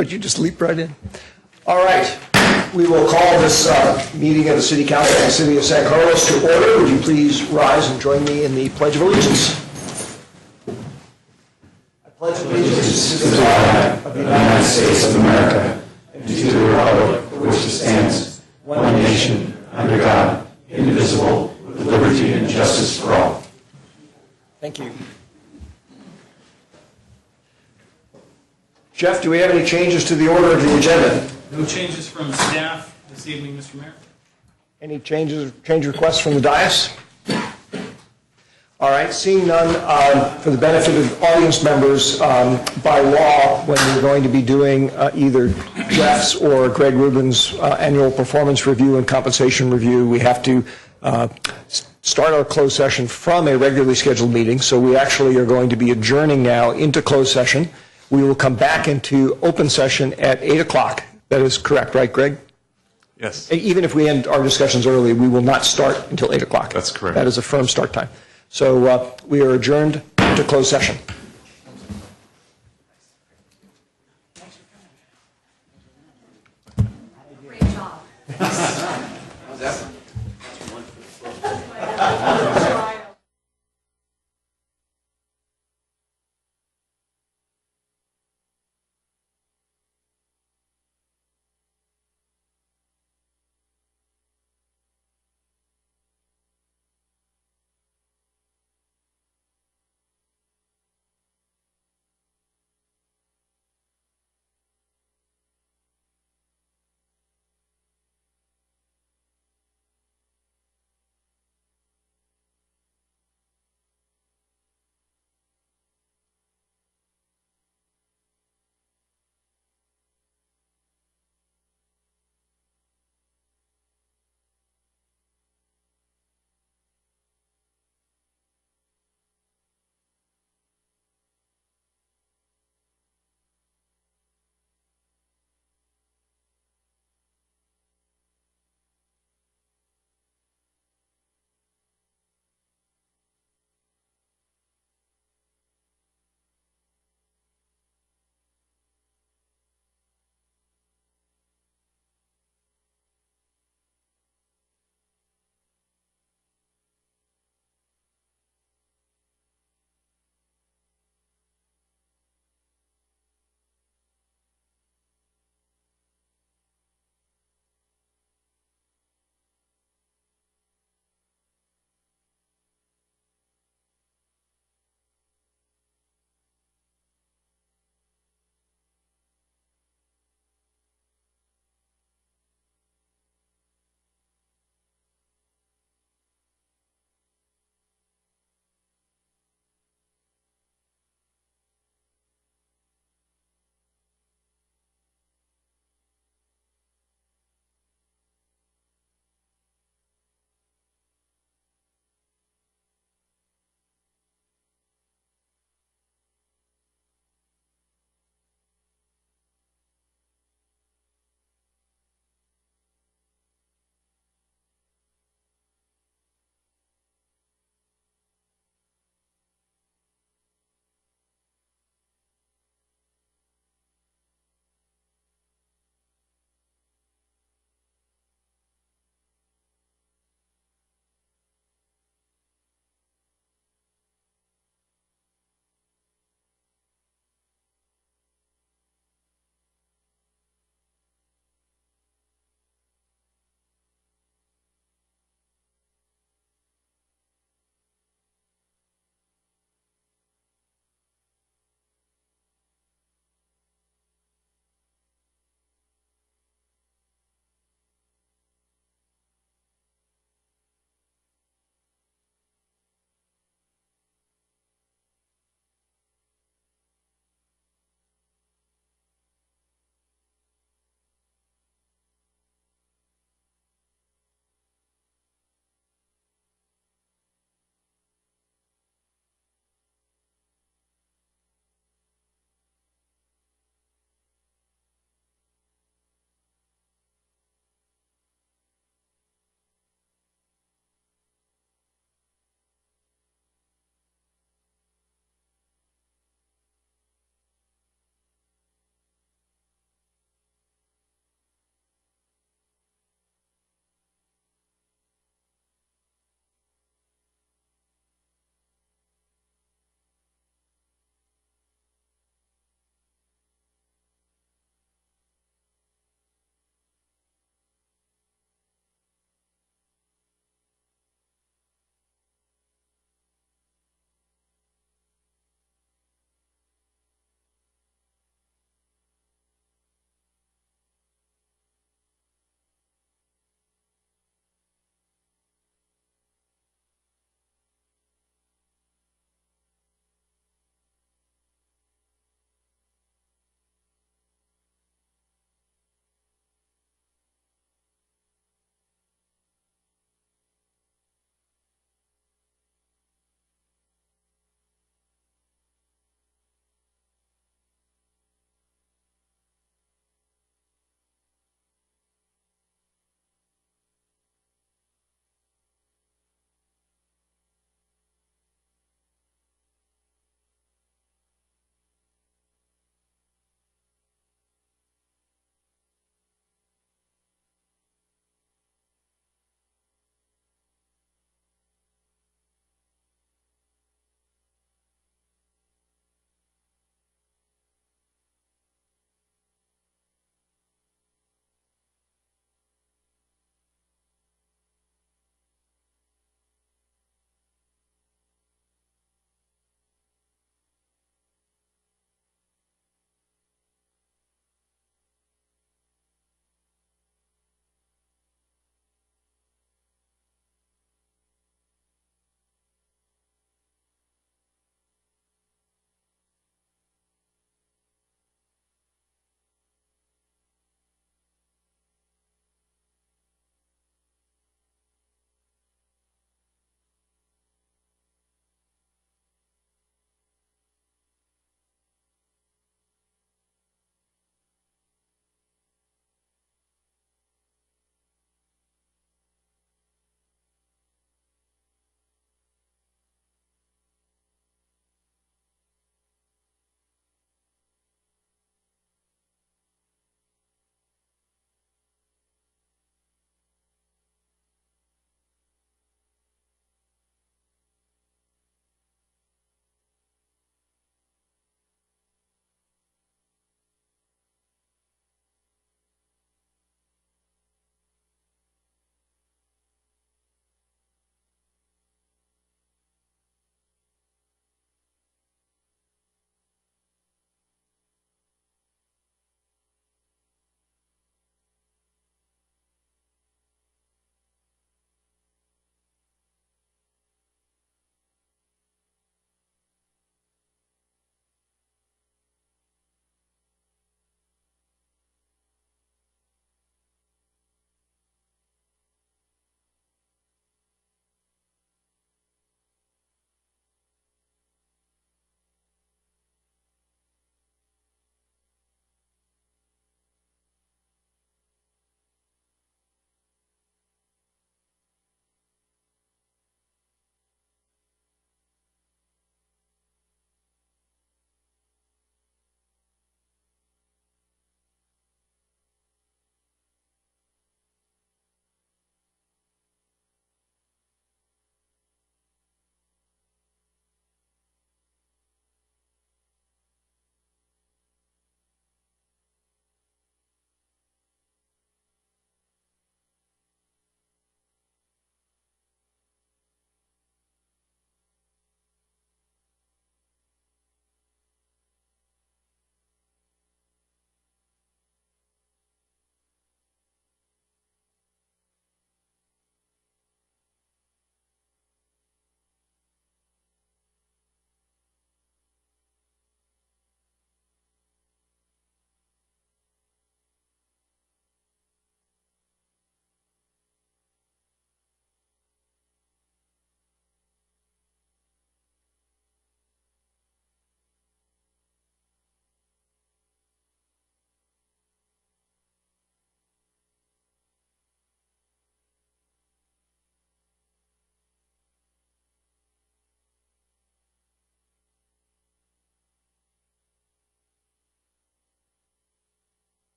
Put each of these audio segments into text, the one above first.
But you just leap right in. All right. We will call this meeting of the City Council of the City of San Carlos to order. Would you please rise and join me in the Pledge of Allegiance? I pledge allegiance to the flag of the United States of America and to the republic for which it stands, one nation, under God, indivisible, with liberty and justice for all. Thank you. Jeff, do we have any changes to the order of the agenda? No changes from staff this evening, Mr. Mayor. Any change requests from the dais? All right, seeing none, for the benefit of audience members, by law, when we're going to be doing either Jeff's or Greg Rubin's annual performance review and compensation review, we have to start our closed session from a regularly scheduled meeting. So we actually are going to be adjourning now into closed session. We will come back into open session at 8 o'clock. That is correct, right, Greg? Yes. Even if we end our discussions early, we will not start until 8 o'clock. That's correct. That is a firm start time. So we are adjourned to closed session. Great job.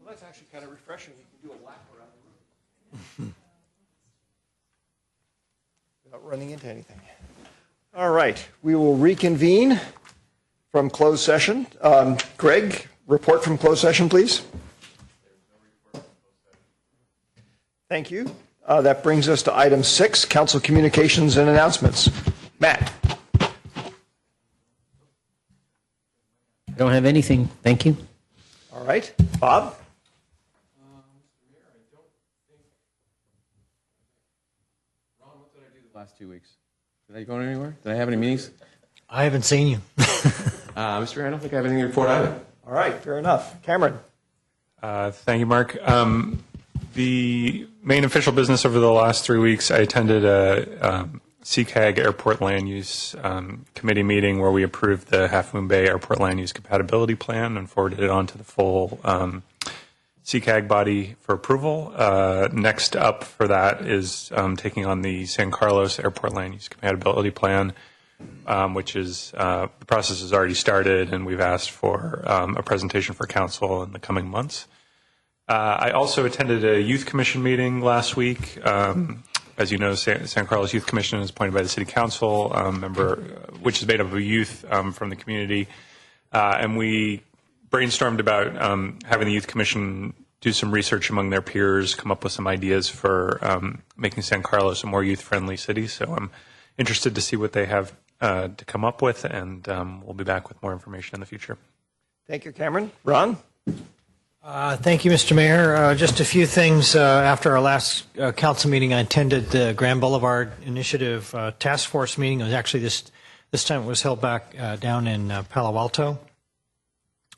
Well, that's actually kind of refreshing. You can do a lap around the room without running into anything. All right, we will reconvene from closed session. Greg, report from closed session, please. Thank you. That brings us to item 6, council communications and announcements. Matt. I don't have anything. Thank you. All right. Bob? Last 2 weeks. Did I go anywhere? Did I have any meetings? I haven't seen you. Mr. Mayor, I don't think I have anything to report either. All right, fair enough. Cameron? Thank you, Mark. The main official business over the last 3 weeks, I attended a CCAG Airport Land Use Committee meeting where we approved the Half Moon Bay Airport Land Use Compatibility Plan and forwarded it on to the full CCAG body for approval. Next up for that is taking on the San Carlos Airport Land Use Compatibility Plan, which is the process has already started, and we've asked for a presentation for council in the coming months. I also attended a youth commission meeting last week. As you know, San Carlos Youth Commission is appointed by the city council member, which is made up of youth from the community, and we brainstormed about having the youth commission do some research among their peers, come up with some ideas for making San Carlos a more youth-friendly city. So I'm interested to see what they have to come up with, and we'll be back with more information in the future. Thank you, Cameron. Ron? Thank you, Mr. Mayor. Just a few things. After our last council meeting, I attended the Grand Boulevard Initiative Task Force meeting. It was actually this time it was held back down in Palo Alto.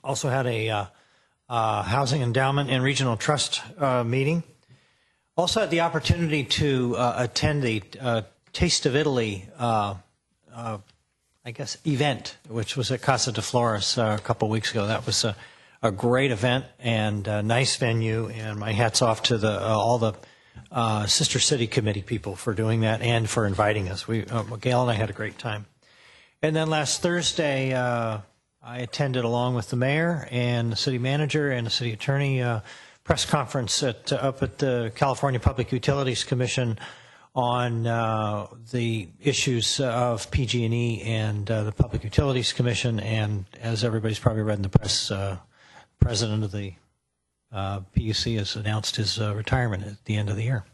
Also had a Housing Endowment and Regional Trust meeting. Also had the opportunity to attend the Taste of Italy, event, which was at Casa de Flores a couple of weeks ago. That was a great event and a nice venue, and my hat's off to all the Sister City Committee people for doing that and for inviting us. Gail and I had a great time. And then last Thursday, I attended, along with the mayor and the city manager and the city attorney, press conference up at the California Public Utilities Commission on the issues of PG&E and the Public Utilities Commission. And as everybody's probably read in the press, president of the PUC has announced his retirement at the end of the year.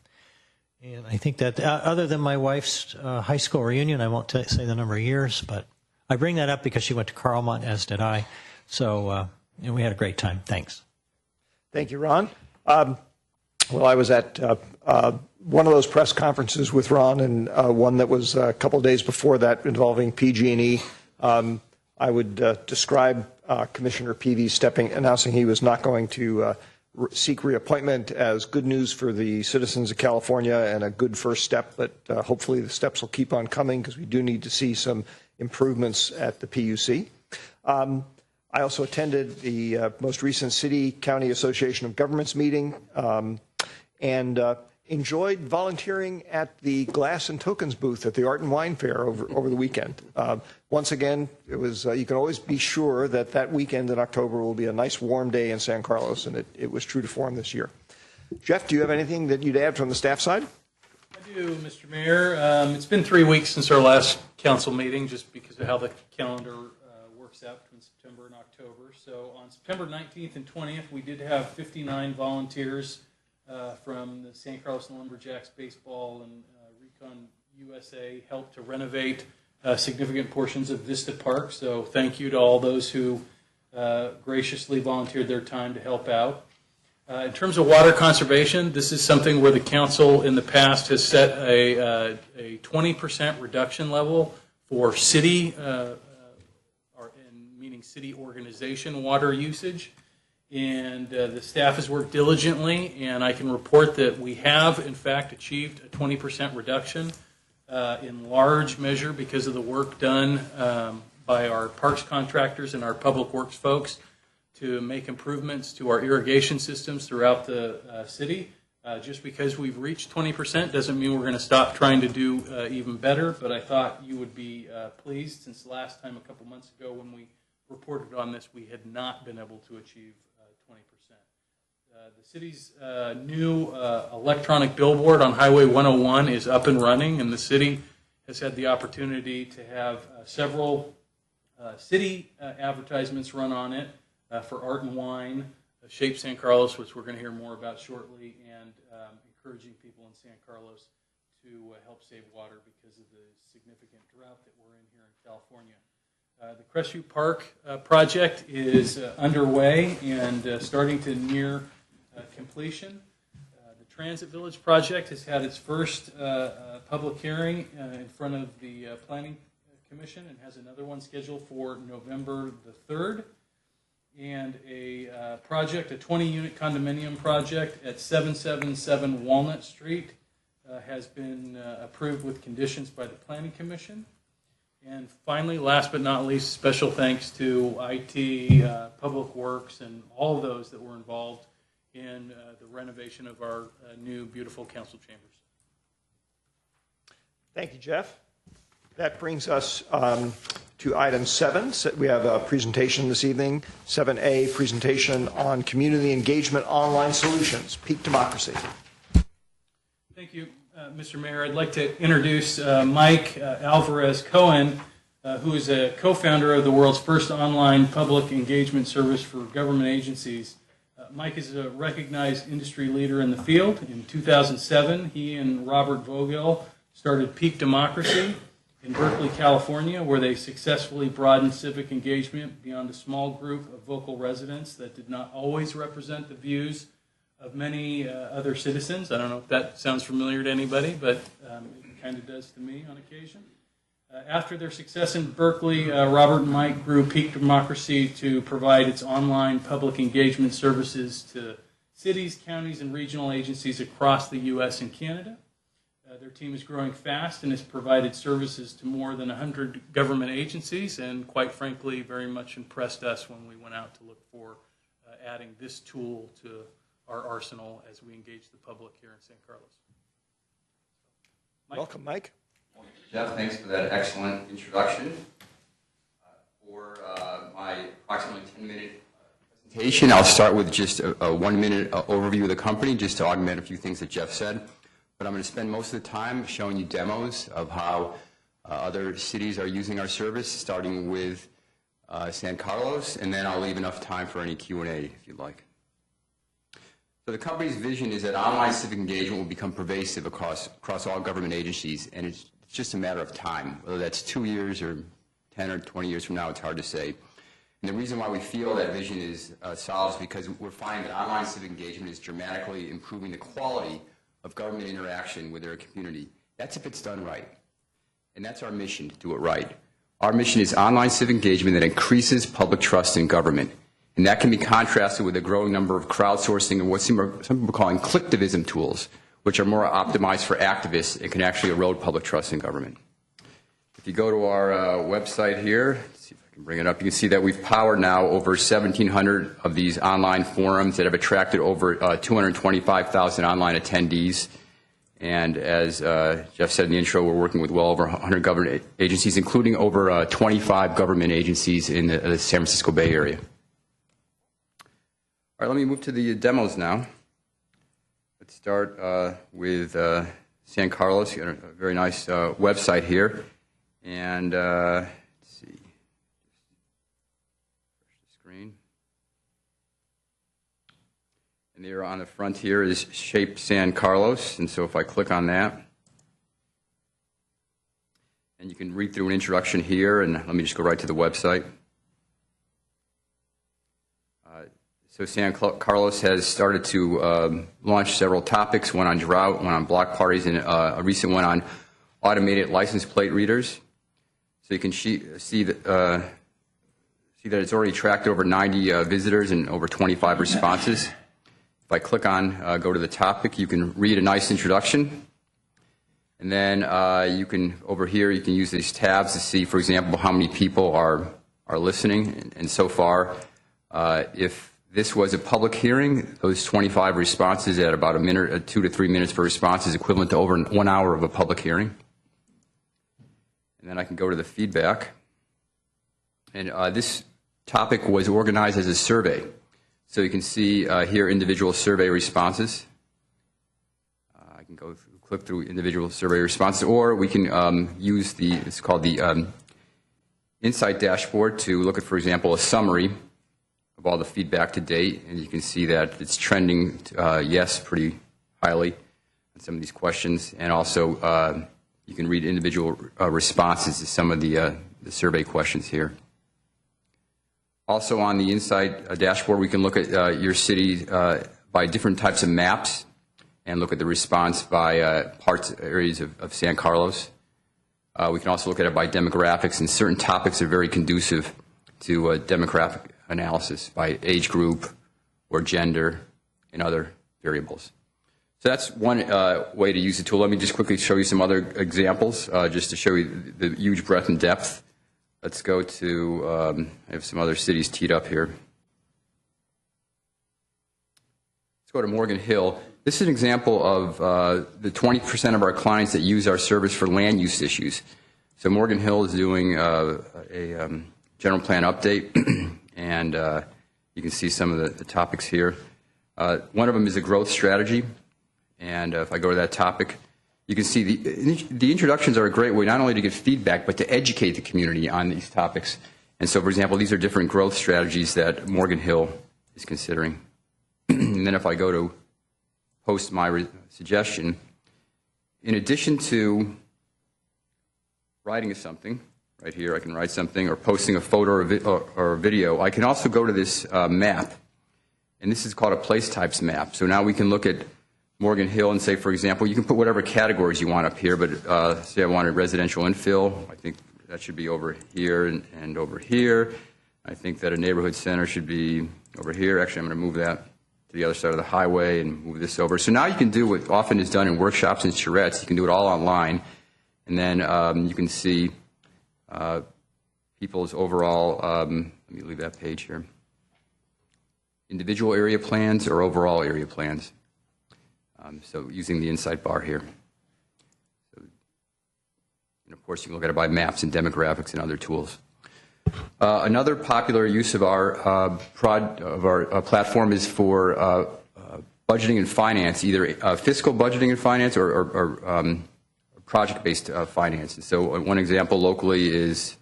And I think that other than my wife's high school reunion, I won't say the number of years, but I bring that up because she went to Carlmont, as did I. So and we had a great time. Thanks. Thank you, Ron. Well, I was at one of those press conferences with Ron, and one that was a couple of days before that involving PG&E. I would describe Commissioner Peavy announcing he was not going to seek reappointment as good news for the citizens of California and a good first step, but hopefully the steps will keep on coming because we do need to see some improvements at the PUC. I also attended the most recent City County Association of Governments meeting and enjoyed volunteering at the Glass and Tokens booth at the Art and Wine Fair over the weekend. Once again, it was you can always be sure that that weekend in October will be a nice warm day in San Carlos, and it was true to form this year. Jeff, do you have anything that you'd add from the staff side? I do, Mr. Mayor. It's been 3 weeks since our last council meeting, just because of how the calendar works out between September and October. So on September 19th and 20th, we did have 59 volunteers from the San Carlos Lumberjacks baseball and Recon USA helped to renovate significant portions of Vista Park. So thank you to all those who graciously volunteered their time to help out. In terms of water conservation, this is something where the council in the past has set a 20% reduction level for city, meaning city organization water usage. And the staff has worked diligently, and I can report that we have, in fact, achieved a 20% reduction in large measure because of the work done by our parks contractors and our public works folks to make improvements to our irrigation systems throughout the city. Just because we've reached 20% doesn't mean we're going to stop trying to do even better, but I thought you would be pleased, since the last time a couple months ago when we reported on this, we had not been able to achieve 20%. The city's new electronic billboard on Highway 101 is up and running, and the city has had the opportunity to have several city advertisements run on it for Art and Wine, Shape San Carlos, which we're going to hear more about shortly, and encouraging people in San Carlos to help save water because of the significant drought that we're in here in California. The Crestview Park project is underway and starting to near completion. The Transit Village project has had its first public hearing in front of the Planning Commission and has another one scheduled for November the 3rd. And a project, a 20-unit condominium project at 777 Walnut Street has been approved with conditions by the Planning Commission. And finally, last but not least, special thanks to IT, Public Works, and all of those that were involved in the renovation of our new beautiful council chambers. Thank you, Jeff. That brings us to item 7. So we have a presentation this evening, 7A, presentation on community engagement online solutions, Peak Democracy. Thank you, Mr. Mayor. I'd like to introduce Mike Alvarez Cohen, who is a co-founder of the world's first online public engagement service for government agencies. Mike is a recognized industry leader in the field. In 2007, he and Robert Vogel started Peak Democracy in Berkeley, California, where they successfully broadened civic engagement beyond a small group of vocal residents that did not always represent the views of many other citizens. I don't know if that sounds familiar to anybody, but it kind of does to me on occasion. After their success in Berkeley, Robert and Mike grew Peak Democracy to provide its online public engagement services to cities, counties, and regional agencies across the U.S. and Canada. Their team is growing fast and has provided services to more than 100 government agencies, and quite frankly, very much impressed us when we went out to look for adding this tool to our arsenal as we engage the public here in San Carlos. Mike? Welcome, Mike. Jeff, thanks for that excellent introduction. For my approximately 10-minute presentation, I'll start with just a 1-minute overview of the company, just to augment a few things that Jeff said. But I'm going to spend most of the time showing you demos of how other cities are using our service, starting with San Carlos, and then I'll leave enough time for any Q&A if you'd like. So the company's vision is that online civic engagement will become pervasive across all government agencies, and it's just a matter of time. Whether that's 2 years or 10 or 20 years from now, it's hard to say. And the reason why we feel that vision is solid is because we're finding that online civic engagement is dramatically improving the quality of government interaction with their community. That's if it's done right. And that's our mission, to do it right. Our mission is online civic engagement that increases public trust in government. And that can be contrasted with a growing number of crowdsourcing and what some people are calling clicktivism tools, which are more optimized for activists and can actually erode public trust in government. If you go to our website here, let's see if I can bring it up. You can see that we've powered now over 1,700 of these online forums that have attracted over 225,000 online attendees. And as Jeff said in the intro, we're working with well over 100 government agencies, including over 25 government agencies in the San Francisco Bay Area. All right, let me move to the demos now. Let's start with San Carlos. You got a very nice website here. And let's see. Refresh the screen. And there on the front here is Shape San Carlos. And so if I click on that, and you can read through an introduction here, and let me just go right to the website. So San Carlos has started to launch several topics, one on drought, one on block parties, and a recent one on automated license plate readers. So you can see that it's already tracked over 90 visitors and over 25 responses. If I click on go to the topic, you can read a nice introduction. And then you can, over here, you can use these tabs to see, for example, how many people are listening. And so far, if this was a public hearing, those 25 responses at about a minute, 2 to 3 minutes per response is equivalent to over 1 hour of a public hearing. And then I can go to the feedback. And this topic was organized as a survey. So you can see here individual survey responses. I can go through, click through individual survey responses, or we can use it's called the Insight dashboard to look at, for example, a summary of all the feedback to date, and you can see that it's trending yes pretty highly on some of these questions, and also you can read individual responses to some of the survey questions here. Also on the Insight dashboard, we can look at your city by different types of maps and look at the response by areas of San Carlos. We can also look at it by demographics, and certain topics are very conducive to demographic analysis by age group or gender and other variables. So that's one way to use the tool. Let me just quickly show you some other examples just to show you the huge breadth and depth. Let's go to, I have some other cities teed up here. Let's go to Morgan Hill. This is an example of the 20% of our clients that use our service for land use issues. So Morgan Hill is doing a general plan update. And you can see some of the topics here. One of them is a growth strategy. And if I go to that topic, you can see the introductions are a great way not only to get feedback, but to educate the community on these topics. And so, for example, these are different growth strategies that Morgan Hill is considering. And then if I go to post my suggestion, in addition to writing something, right here, I can write something, or posting a photo or a video. I can also go to this map, and this is called a place types map. So now we can look at Morgan Hill and say, for example, you can put whatever categories you want up here, but say I wanted residential infill. I think that should be over here and over here. I think that a neighborhood center should be over here. Actually, I'm going to move that to the other side of the highway and move this over. So now you can do what often is done in workshops and charrettes. You can do it all online, and then you can see people's overall, let me leave that page here, individual area plans or overall area plans. So using the Insight bar here. So, and of course, you can look at it by maps and demographics and other tools. Another popular use of our platform is for budgeting and finance, either fiscal budgeting and finance or project-based finance. And so one example locally is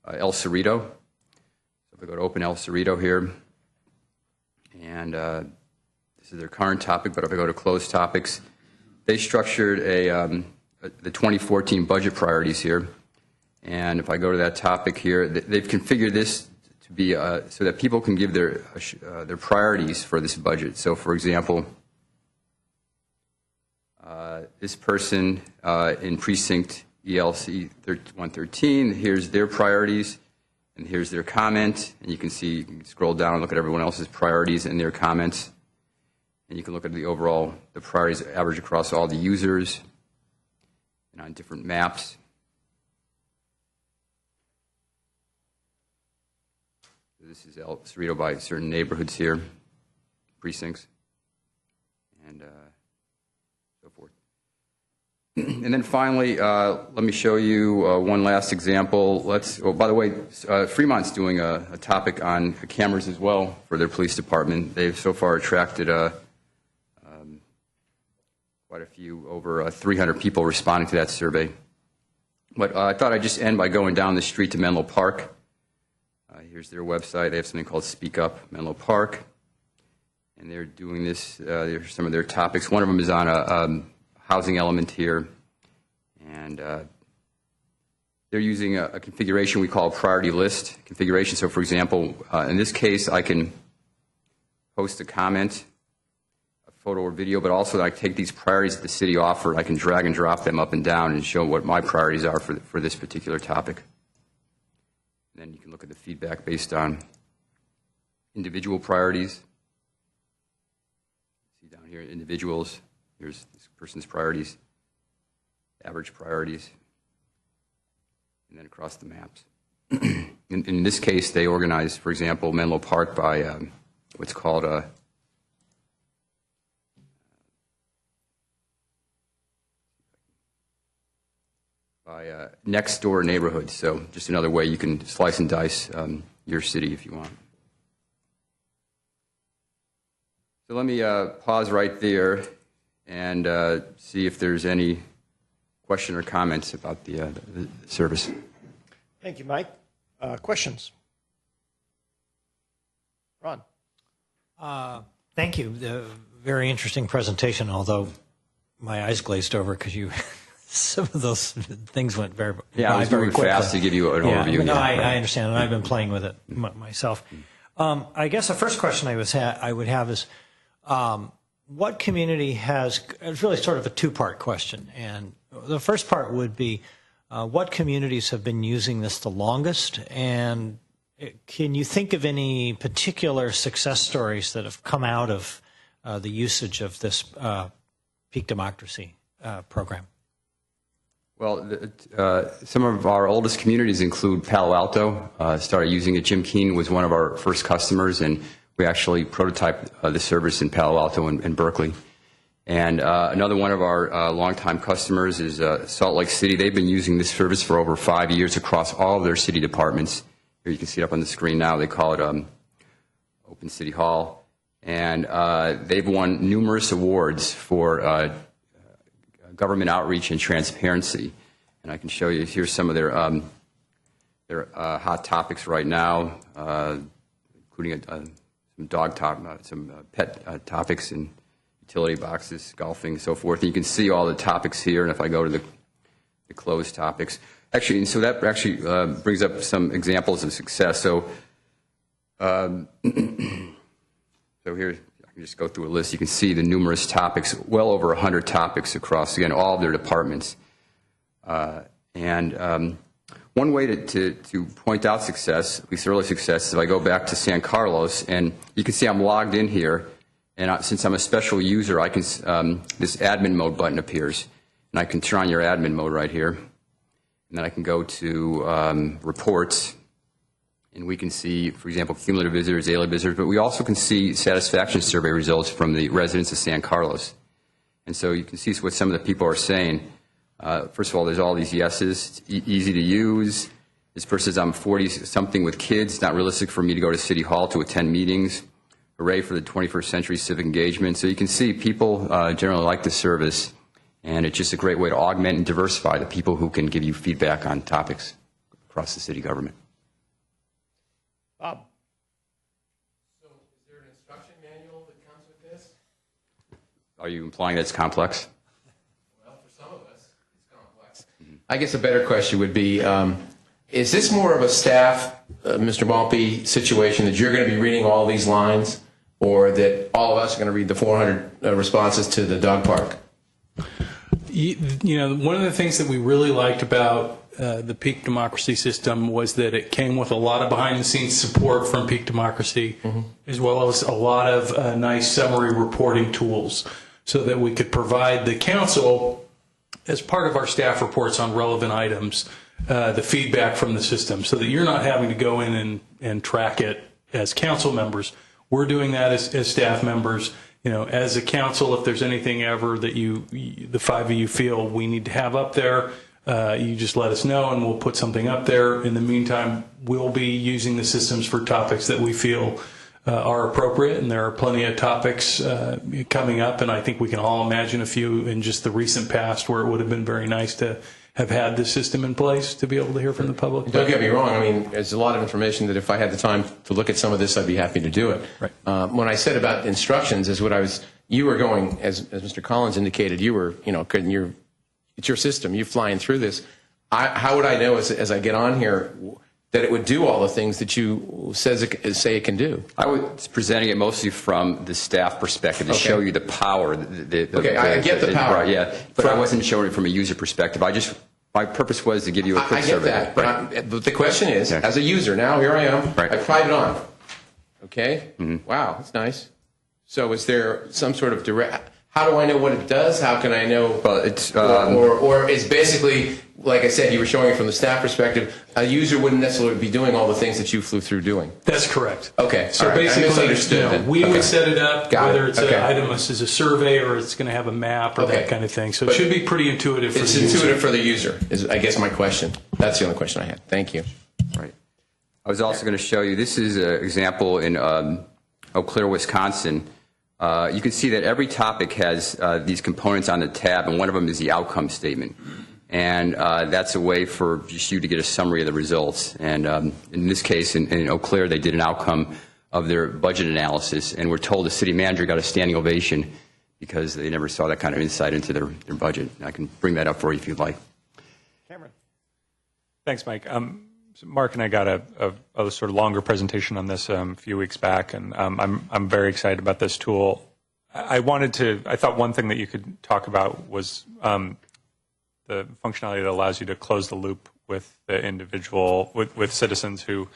El Cerrito. So if I go to open El Cerrito here, and this is their current topic, but if I go to closed topics, they structured the 2014 budget priorities here. And if I go to that topic here, they've configured this to be so that people can give their priorities for this budget. So for example, this person in precinct ELC 113, here's their priorities, and here's their comment. And you can see, you can scroll down and look at everyone else's priorities and their comments. And you can look at the overall, the priorities average across all the users and on different maps. This is El Cerrito by certain neighborhoods here, precincts, and so forth. And then finally, let me show you one last example. By the way, Fremont's doing a topic on cameras as well for their police department. They've so far attracted quite a few, over 300 people responding to that survey. But I thought I'd just end by going down the street to Menlo Park. Here's their website. They have something called Speak Up Menlo Park. And they're doing this, there's some of their topics. One of them is on a housing element here. And they're using a configuration we call a priority list configuration. So, for example, in this case, I can post a comment, a photo or video, but also I take these priorities that the city offer. I can drag and drop them up and down and show what my priorities are for this particular topic. And then you can look at the feedback based on individual priorities. See down here, individuals. Here's this person's priorities, average priorities, and then across the maps. In this case, they organized, for example, Menlo Park by what's called a next door neighborhood. So just another way you can slice and dice your city if you want. So let me pause right there and see if there's any question or comments about the service. Thank you, Mike. Questions? Ron? Thank you. Very interesting presentation, although my eyes glazed over because you some of those things went very I was very moving quickly. fast to give you an overview. But no, Yeah, I understand, and I've been playing with it myself. I guess the first question I would have is, what community has? It's really sort of a two-part question, and the first part would be, what communities have been using this the longest, and can you think of any particular success stories that have come out of the usage of this Peak Democracy program? Well, some of our oldest communities include Palo Alto. Started using it. Jim Keen was one of our first customers, and we actually prototyped the service in Palo Alto and Berkeley. And another one of our longtime customers is Salt Lake City. They've been using this service for over 5 years across all of their city departments. Here you can see it up on the screen now. They call it Open City Hall. And they've won numerous awards for government outreach and transparency. And I can show you, here's some of their hot topics right now, including some pet topics and utility boxes, golfing, and so forth. And you can see all the topics here, and if I go to the closed topics. Actually, and so that actually brings up some examples of success. So, so here, I can just go through a list. You can see the numerous topics, well over 100 topics across, again, all of their departments. One way to point out success, at least early success, is if I go back to San Carlos, and you can see I'm logged in here, and since I'm a special user, I can this admin mode button appears, and I can turn on your admin mode right here, and then I can go to reports, and we can see, for example, cumulative visitors, daily visitors, but we also can see satisfaction survey results from the residents of San Carlos. And so you can see what some of the people are saying. First of all, there's all these yeses. It's easy to use. This person says, I'm 40-something with kids. It's not realistic for me to go to City Hall to attend meetings. Hooray for the 21st century civic engagement. So you can see people generally like the service, and it's just a great way to augment and diversify the people who can give you feedback on topics across the city government. Bob? So is there an instruction manual that comes with this? Are you implying that it's complex? Well, for some of us, it's complex. I guess a better question would be, is this more of a staff, Mr. Malpe, situation that you're going to be reading all these lines, or that all of us are going to read the 400 responses to the dog park? You know, one of the things that we really liked about the Peak Democracy system was that it came with a lot of behind-the-scenes support from Peak Democracy, as well as a lot of nice summary reporting tools, so that we could provide the council, as part of our staff reports on relevant items, the feedback from the system, so that you're not having to go in and track it as council members. We're doing that as staff members. As a council, if there's anything ever that the five of you feel we need to have up there, you just let us know and we'll put something up there. In the meantime, we'll be using the systems for topics that we feel are appropriate, and there are plenty of topics coming up, and I think we can all imagine a few in just the recent past where it would have been very nice to have had this system in place to be able to hear from the public. Don't get me wrong. I mean, there's a lot of information that if I had the time to look at some of this, I'd be happy to do it. Right. When I said about instructions, you were going, as Mr. Collins indicated, it's your system. You're flying through this. How would I know as I get on here that it would do all the things that you say it can do? I was presenting it mostly from the staff perspective to show you the power. I get the power. Right, yeah, but I wasn't showing it from a user perspective. My purpose was to give you a quick survey. I get that, but the question is, as a user, now here I am, Right. I tried it on. Okay? Wow, that's nice. So is there some sort of direct, how do I know what it does? How can I know? Well, it's or it's basically, like I said, you were showing it from the staff perspective, a user wouldn't necessarily be doing all the things that you flew through doing. That's correct. Okay. So All right. I basically, misunderstood then. we Okay. would set it up, Got it. whether it's Okay. an item as a survey or it's going to have a map or Okay. that kind of thing. So But it should be pretty intuitive for It's the user. intuitive for the user, is I guess my question. That's the only question I had. Thank you. Right. I was also going to show you, this is an example in Eau Claire, Wisconsin. You can see that every topic has these components on the tab, and one of them is the outcome statement. And that's a way for just you to get a summary of the results. And in this case, in Eau Claire, they did an outcome of their budget analysis, and we're told the city manager got a standing ovation because they never saw that kind of insight into their budget. And I can bring that up for you if you'd like. Cameron. Thanks, Mike. So Mark and I got a sort of longer presentation on this a few weeks back, and I'm very excited about this tool. I thought one thing that you could talk about was the functionality that allows you to close the loop with the individual, with citizens who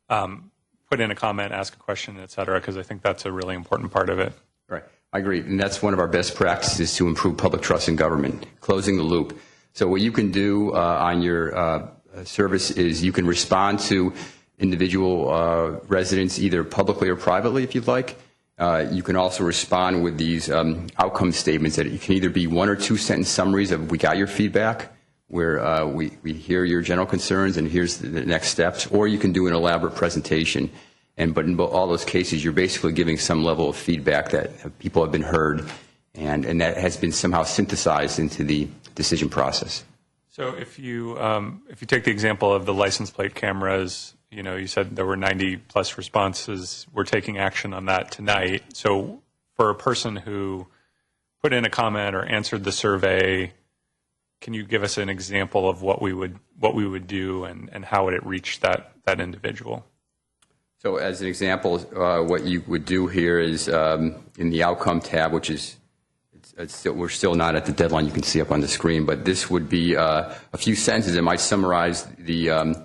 put in a comment, ask a question, et cetera, because I think that's a really important part of it. Right. I agree. And that's one of our best practices to improve public trust in government, closing the loop. So what you can do on your service is you can respond to individual residents either publicly or privately if you'd like. You can also respond with these outcome statements that it can either be 1 or 2 sentence summaries of we got your feedback, where we hear your general concerns and here's the next steps, or you can do an elaborate presentation. But in all those cases, you're basically giving some level of feedback that people have been heard, and that has been somehow synthesized into the decision process. So if you take the example of the license plate cameras, you said there were 90 plus responses. We're taking action on that tonight. So for a person who put in a comment or answered the survey, can you give us an example of what we would do and how would it reach that individual? So as an example, what you would do here is in the outcome tab, which is we're still not at the deadline you can see up on the screen, but this would be a few sentences that might summarize the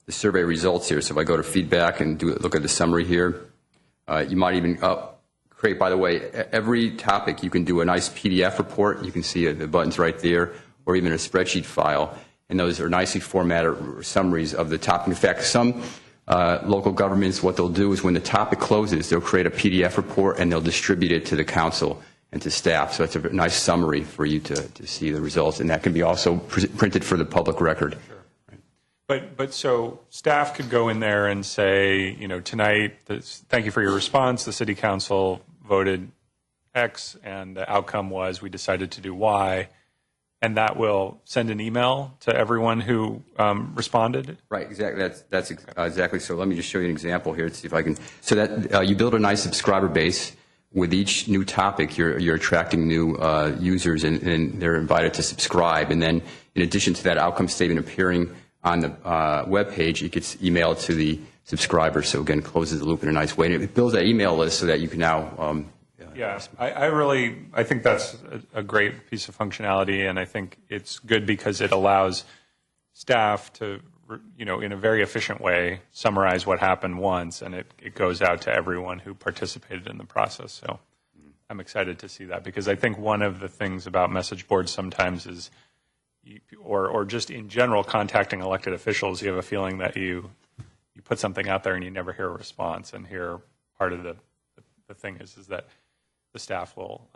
survey results here. So if I go to feedback and look at the summary here, you might even create, by the way, every topic you can do a nice PDF report. You can see the buttons right there, or even a spreadsheet file. And those are nicely formatted summaries of the topic. In fact, some local governments, what they'll do is when the topic closes, they'll create a PDF report and they'll distribute it to the council and to staff. So it's a nice summary for you to see the results. And that can be also printed for the public record. Sure. But so staff could go in there and say, tonight, thank you for your response. The city council voted X, and the outcome was we decided to do Y. And that will send an email to everyone who responded? Right, exactly. That's exactly so. Let me just show you an example here to see if I can. So that you build a nice subscriber base. With each new topic, you're attracting new users, and they're invited to subscribe. And then, in addition to that outcome statement appearing on the web page, it gets emailed to the subscribers. So again, closes the loop in a nice way. And it builds that email list so that you can now. Yeah, I think that's a great piece of functionality, and I think it's good because it allows staff to, in a very efficient way, summarize what happened once, and it goes out to everyone who participated in the process. So I'm excited to see that, because I think one of the things about message boards sometimes is, or just in general contacting elected officials, you have a feeling that you you put something out there and you never hear a response. And here, part of the thing is that the staff will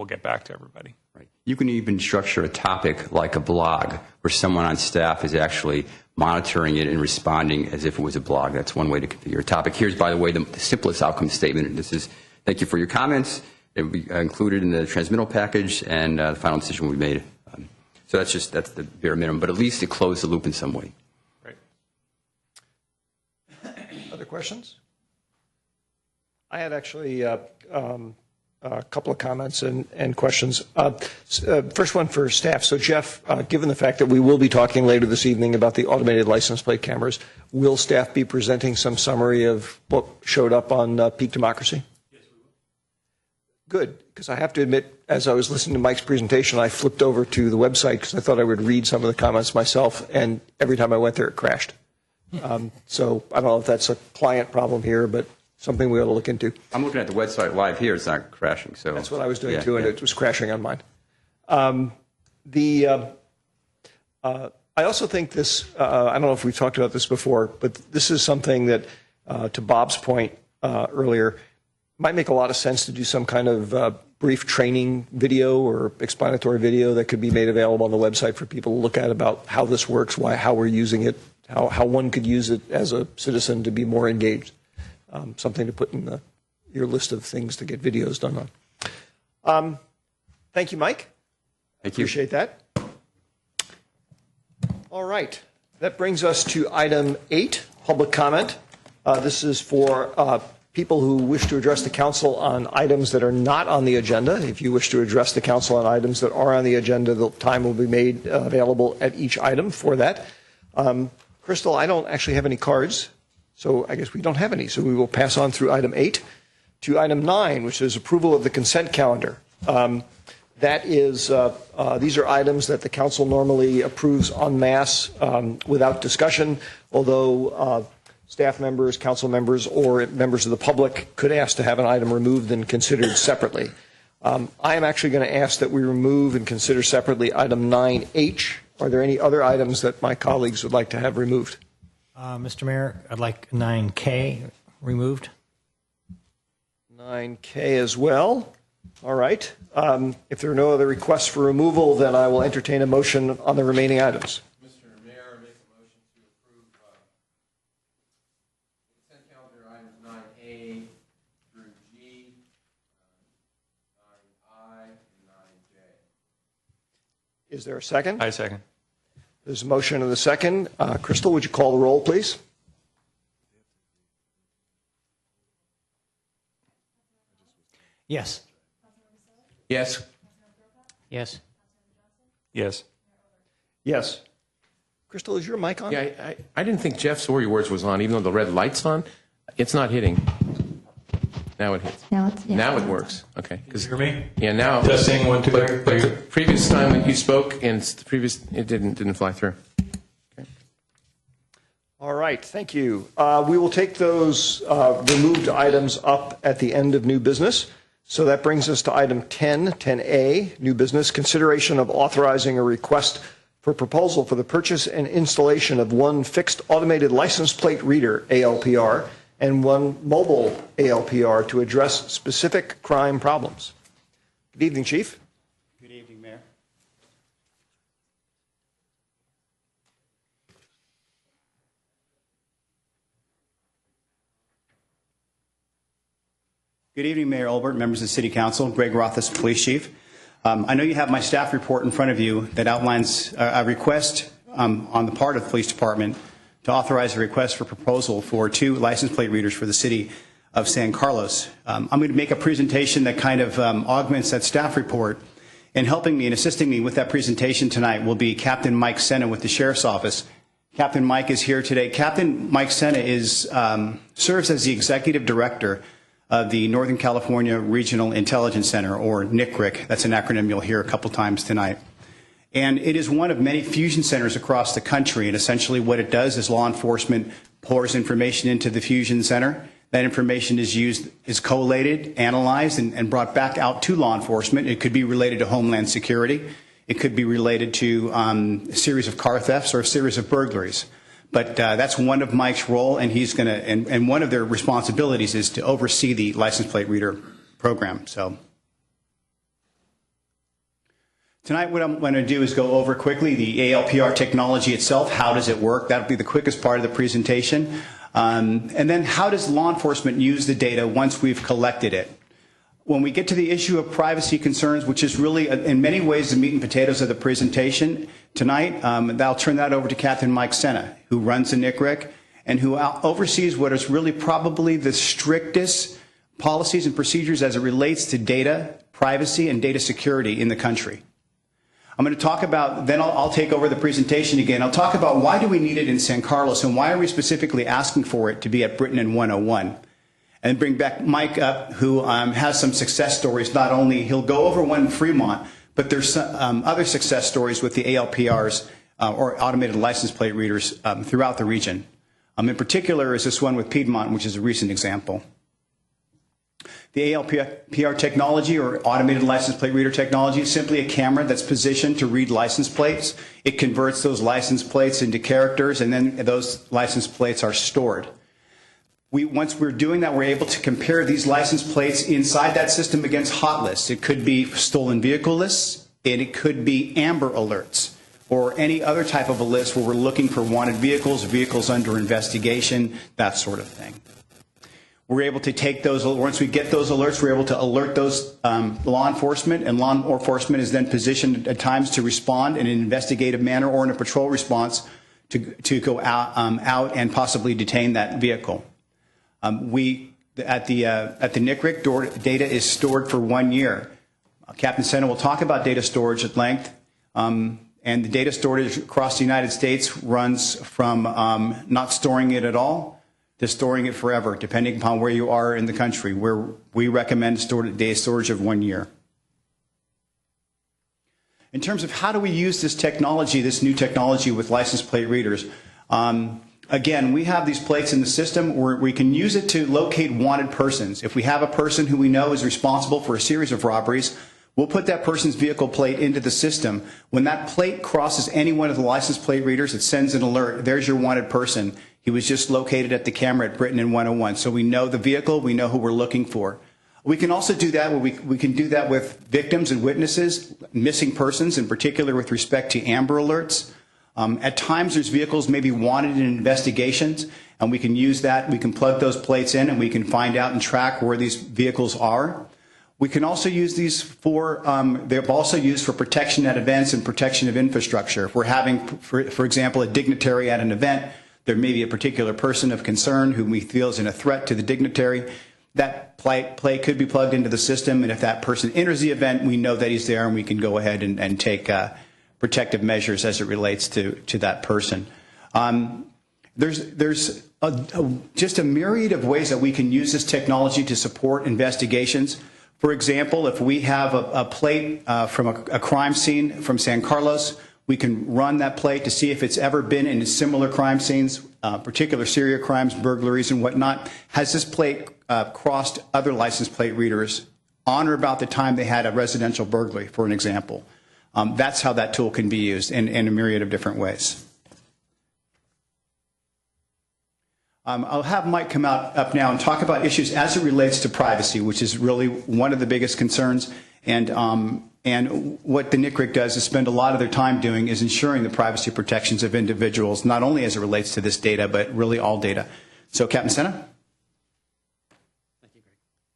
get back to everybody. Right. You can even structure a topic like a blog where someone on staff is actually monitoring it and responding as if it was a blog. That's one way to configure a topic. Here's, by the way, the simplest outcome statement. This is, thank you for your comments. It will be included in the transmittal package, and the final decision will be made. So that's the bare minimum, but at least it closed the loop in some way. Right. Other questions? I had actually a couple of comments and questions. First one for staff. So Jeff, given the fact that we will be talking later this evening about the automated license plate cameras, will staff be presenting some summary of what showed up on Peak Democracy? Yes, we will. Good, because I have to admit, as I was listening to Mike's presentation, I flipped over to the website because I thought I would read some of the comments myself, and every time I went there, it crashed. So I don't know if that's a client problem here, but something we ought to look into. I'm looking at the website live here. It's not crashing. So That's what I was doing yeah, too, and yeah. it was crashing on mine. I also think this, I don't know if we've talked about this before, but this is something that, to Bob's point earlier, might make a lot of sense to do some kind of brief training video or explanatory video that could be made available on the website for people to look at about how this works, how we're using it, how one could use it as a citizen to be more engaged. Something to put in your list of things to get videos done on. Thank you, Mike. Thank you. Appreciate that. All right. That brings us to item 8, public comment. This is for people who wish to address the council on items that are not on the agenda. If you wish to address the council on items that are on the agenda, the time will be made available at each item for that. Crystal, I don't actually have any cards, so I guess we don't have any. So we will pass on through item 8 to item 9, which is approval of the consent calendar. That is, these are items that the council normally approves en masse without discussion, although staff members, council members, or members of the public could ask to have an item removed and considered separately. I am actually going to ask that we remove and consider separately item 9H. Are there any other items that my colleagues would like to have removed? Mr. Mayor, I'd like 9K removed. 9K as well. All right. If there are no other requests for removal, then I will entertain a motion on the remaining items. Mr. Mayor, I make a motion to approve consent calendar items 9A through G, 9I, and 9J. Is there a second? I second. There's a motion and a second. Crystal, would you call the roll, please? Yes. Yes. Yes. Yes. Yes. Crystal, is your mic on? Yeah, I didn't think Jeff's or yours was on, even though the red light's on. It's not hitting. Now it hits. Now it works. Okay. Can you hear me? Yeah, now. Testing, 1, 2. But the previous time that you spoke, and the previous, it didn't fly through. All right. Thank you. We will take those removed items up at the end of new business. So that brings us to item 10, 10A, new business, consideration of authorizing a request for proposal for the purchase and installation of one fixed automated license plate reader, ALPR, and one mobile ALPR to address specific crime problems. Good evening, Chief. Good evening, Mayor. Good evening, Mayor Olbert, members of the City Council, Greg Rothus, Police Chief. I know you have my staff report in front of you that outlines a request on the part of the Police Department to authorize a request for proposal for 2 license plate readers for the City of San Carlos. I'm going to make a presentation that kind of augments that staff report. And helping me and assisting me with that presentation tonight will be Captain Mike Senna with the Sheriff's Office. Captain Mike is here today. Captain Mike Senna serves as the Executive Director of the Northern California Regional Intelligence Center, or NCRIC. That's an acronym you'll hear a couple times tonight. And it is one of many fusion centers across the country. And essentially what it does is law enforcement pours information into the fusion center. That information is collated, analyzed, and brought back out to law enforcement. It could be related to Homeland Security. It could be related to a series of car thefts or a series of burglaries. But that's one of Mike's role, and he's going to, and one of their responsibilities is to oversee the license plate reader program. So tonight what I'm going to do is go over quickly the ALPR technology itself. How does it work? That'll be the quickest part of the presentation. And then how does law enforcement use the data once we've collected it? When we get to the issue of privacy concerns, which is really in many ways the meat and potatoes of the presentation tonight, I'll turn that over to Captain Mike Senna, who runs the NCRIC and who oversees what is really probably the strictest policies and procedures as it relates to data privacy and data security in the country. I'm going to talk about, then I'll take over the presentation again. I'll talk about why do we need it in San Carlos and why are we specifically asking for it to be at Britton and 101. And bring back Mike up, who has some success stories. Not only he'll go over one in Fremont, but there's some, other success stories with the ALPRs or automated license plate readers throughout the region. In particular is this one with Piedmont, which is a recent example. The ALPR technology, or automated license plate reader technology, is simply a camera that's positioned to read license plates. It converts those license plates into characters, and then those license plates are stored. Once we're doing that, we're able to compare these license plates inside that system against hot lists. It could be stolen vehicle lists, and it could be Amber Alerts, or any other type of a list where we're looking for wanted vehicles, vehicles under investigation, that sort of thing. We're able to take those, once we get those alerts, we're able to alert those law enforcement, and law enforcement is then positioned at times to respond in an investigative manner or in a patrol response to go out and possibly detain that vehicle. At the NCRIC, data is stored for 1 year. Captain Senna will talk about data storage at length, and the data storage across the United States runs from not storing it at all to storing it forever, depending upon where you are in the country, where we recommend data storage of 1 year. In terms of how do we use this technology, this new technology with license plate readers, again, we have these plates in the system where we can use it to locate wanted persons. If we have a person who we know is responsible for a series of robberies, we'll put that person's vehicle plate into the system. When that plate crosses any one of the license plate readers, it sends an alert. There's your wanted person. He was just located at the camera at Britton and 101. So we know the vehicle, we know who we're looking for. We can also do that, we can do that with victims and witnesses, missing persons, in particular with respect to Amber Alerts. At times, there's vehicles maybe wanted in investigations, and we can use that. We can plug those plates in, and we can find out and track where these vehicles are. We can also use these for, they're also used for protection at events and protection of infrastructure. If we're having, for example, a dignitary at an event, there may be a particular person of concern whom we feel is a threat to the dignitary. That plate could be plugged into the system, and if that person enters the event, we know that he's there, and we can go ahead and take protective measures as it relates to that person. There's just a myriad of ways that we can use this technology to support investigations. For example, if we have a plate from a crime scene from San Carlos, we can run that plate to see if it's ever been in similar crime scenes, particular serial crimes, burglaries, and whatnot. Has this plate crossed other license plate readers on or about the time they had a residential burglary, for an example? That's how that tool can be used in a myriad of different ways. I'll have Mike come up now and talk about issues as it relates to privacy, which is really one of the biggest concerns. And what the NCRIC does is spend a lot of their time doing is ensuring the privacy protections of individuals, not only as it relates to this data, but really all data. So, Captain Senna?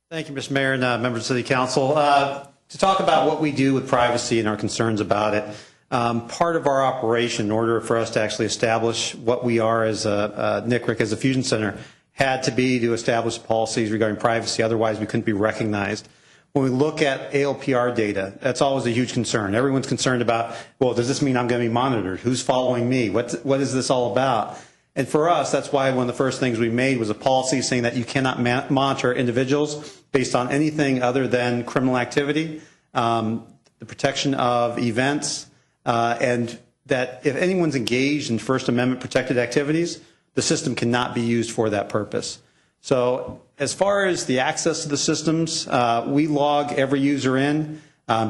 Thank you, Mr. Mayor and members of the City Council. To talk about what we do with privacy and our concerns about it, part of our operation, in order for us to actually establish what we are as a NCRIC, as a fusion center, had to be to establish policies regarding privacy. Otherwise, we couldn't be recognized. When we look at ALPR data, that's always a huge concern. Everyone's concerned about, well, does this mean I'm going to be monitored? Who's following me? What is this all about? And for us, that's why one of the first things we made was a policy saying that you cannot monitor individuals based on anything other than criminal activity, the protection of events, and that if anyone's engaged in First Amendment protected activities, the system cannot be used for that purpose. So as far as the access to the systems, we log every user in,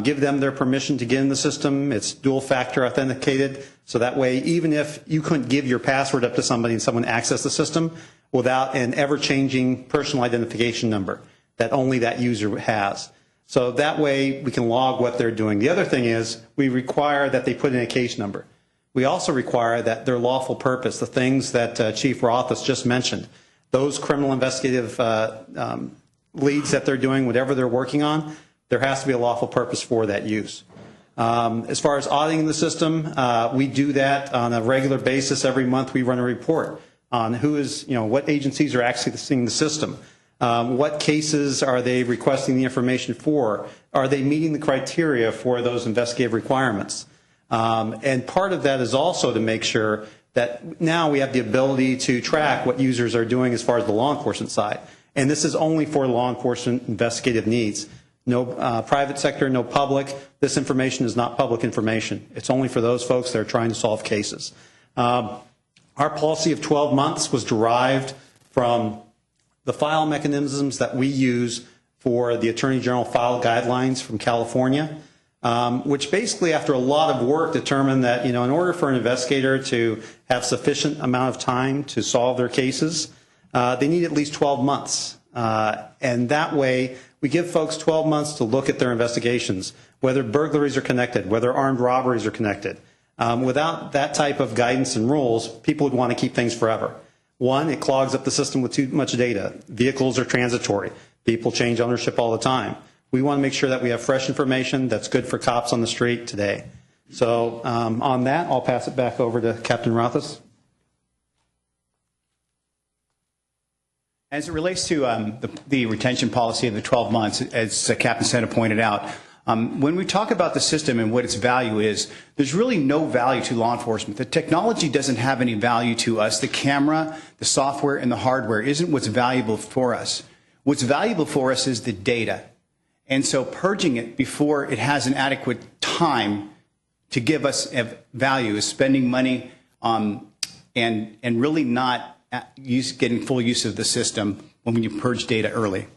give them their permission to get in the system. It's dual factor authenticated, So that way, even if you couldn't give your password up to somebody and someone accessed the system without an ever-changing personal identification number that only that user has. So that way, we can log what they're doing. The other thing is, we require that they put in a case number. We also require that their lawful purpose, the things that Chief Rothfuss just mentioned, those criminal investigative leads that they're doing, whatever they're working on, there has to be a lawful purpose for that use. As far as auditing the system, we do that on a regular basis. Every month we run a report on who is, what agencies are accessing the system. What cases are they requesting the information for? Are they meeting the criteria for those investigative requirements? And part of that is also to make sure that now we have the ability to track what users are doing as far as the law enforcement side. And this is only for law enforcement investigative needs. No private sector, no public. This information is not public information. It's only for those folks that are trying to solve cases. Our policy of 12 months was derived from the file mechanisms that we use for the Attorney General file guidelines from California, which basically, after a lot of work, determined that, in order for an investigator to have sufficient amount of time to solve their cases, they need at least 12 months. And that way, we give folks 12 months to look at their investigations, whether burglaries are connected, whether armed robberies are connected. Without that type of guidance and rules, people would want to keep things forever. One, it clogs up the system with too much data. Vehicles are transitory. People change ownership all the time. We want to make sure that we have fresh information that's good for cops on the street today. So on that, I'll pass it back over to Captain Rothfuss. As it relates to the retention policy of the 12 months, as Captain Sena pointed out, when we talk about the system and what its value is, there's really no value to law enforcement. The technology doesn't have any value to us. The camera, the software, and the hardware isn't what's valuable for us. What's valuable for us is the data. And so purging it before it has an adequate time to give us value is spending money and really not getting full use of the system when you purge data early.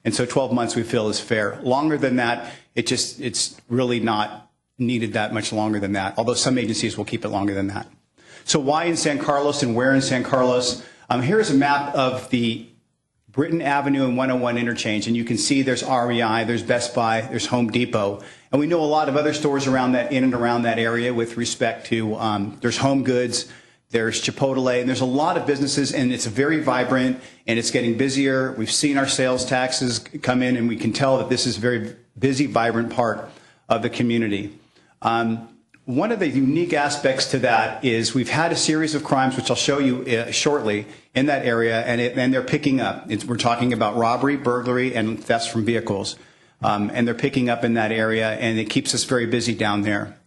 And so 12 months we feel is fair. Longer than that, it's really not needed that much longer than that, although some agencies will keep it longer than that. So why in San Carlos and where in San Carlos? Here's a map of the Britton Avenue and 101 interchange, and you can see there's REI, there's Best Buy, there's Home Depot, and we know a lot of other stores around that, in and around that area with respect to, there's Home Goods, there's Chipotle, and there's a lot of businesses, and it's very vibrant, and it's getting busier. We've seen our sales taxes come in, and we can tell that this is a very busy, vibrant part of the community. One of the unique aspects to that is we've had a series of crimes, which I'll show you shortly, in that area, and they're picking up. We're talking about robbery, burglary, and thefts from vehicles. And they're picking up in that area, and it keeps us very busy down there.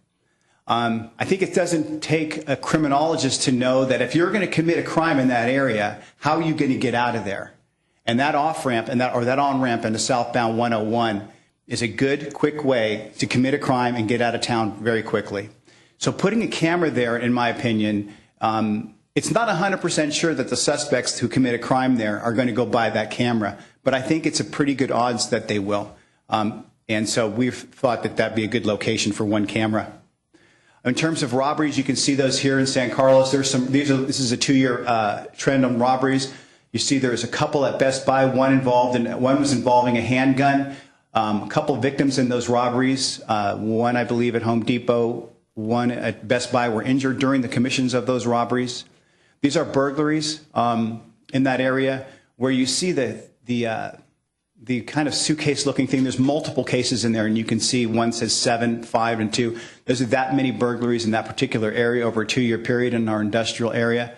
I think it doesn't take a criminologist to know that if you're going to commit a crime in that area, how are you going to get out of there? And that off-ramp or that on-ramp into southbound 101 is a good, quick way to commit a crime and get out of town very quickly. So putting a camera there, in my opinion, it's not 100% sure that the suspects who commit a crime there are going to go buy that camera, but I think it's a pretty good odds that they will. And so we've thought that that'd be a good location for one camera. In terms of robberies, you can see those here in San Carlos. This is a 2-year trend on robberies. You see there's a couple at Best Buy, one was involving a handgun. A couple of victims in those robberies, one I believe at Home Depot, one at Best Buy, were injured during the commissions of those robberies. These are burglaries in that area where you see the kind of suitcase-looking thing. There's multiple cases in there, and you can see one says 7, 5, and 2. There's that many burglaries in that particular area over a 2-year period in our industrial area.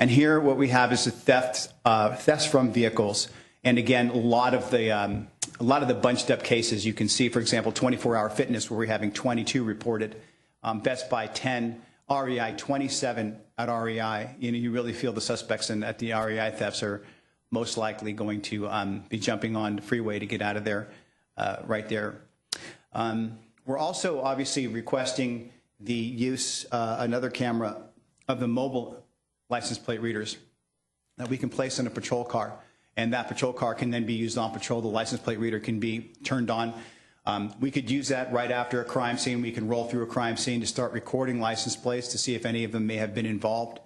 And here what we have is the thefts from vehicles. And again, a lot of the bunched up cases you can see, for example, 24-Hour Fitness, where we're having 22 reported, Best Buy 10, REI 27 at REI. You really feel the suspects at the REI thefts are most likely going to be jumping on the freeway to get out of there right there. We're also obviously requesting the use, another camera, of the mobile license plate readers that we can place in a patrol car. And that patrol car can then be used on patrol. The license plate reader can be turned on. We could use that right after a crime scene. We can roll through a crime scene to start recording license plates to see if any of them may have been involved.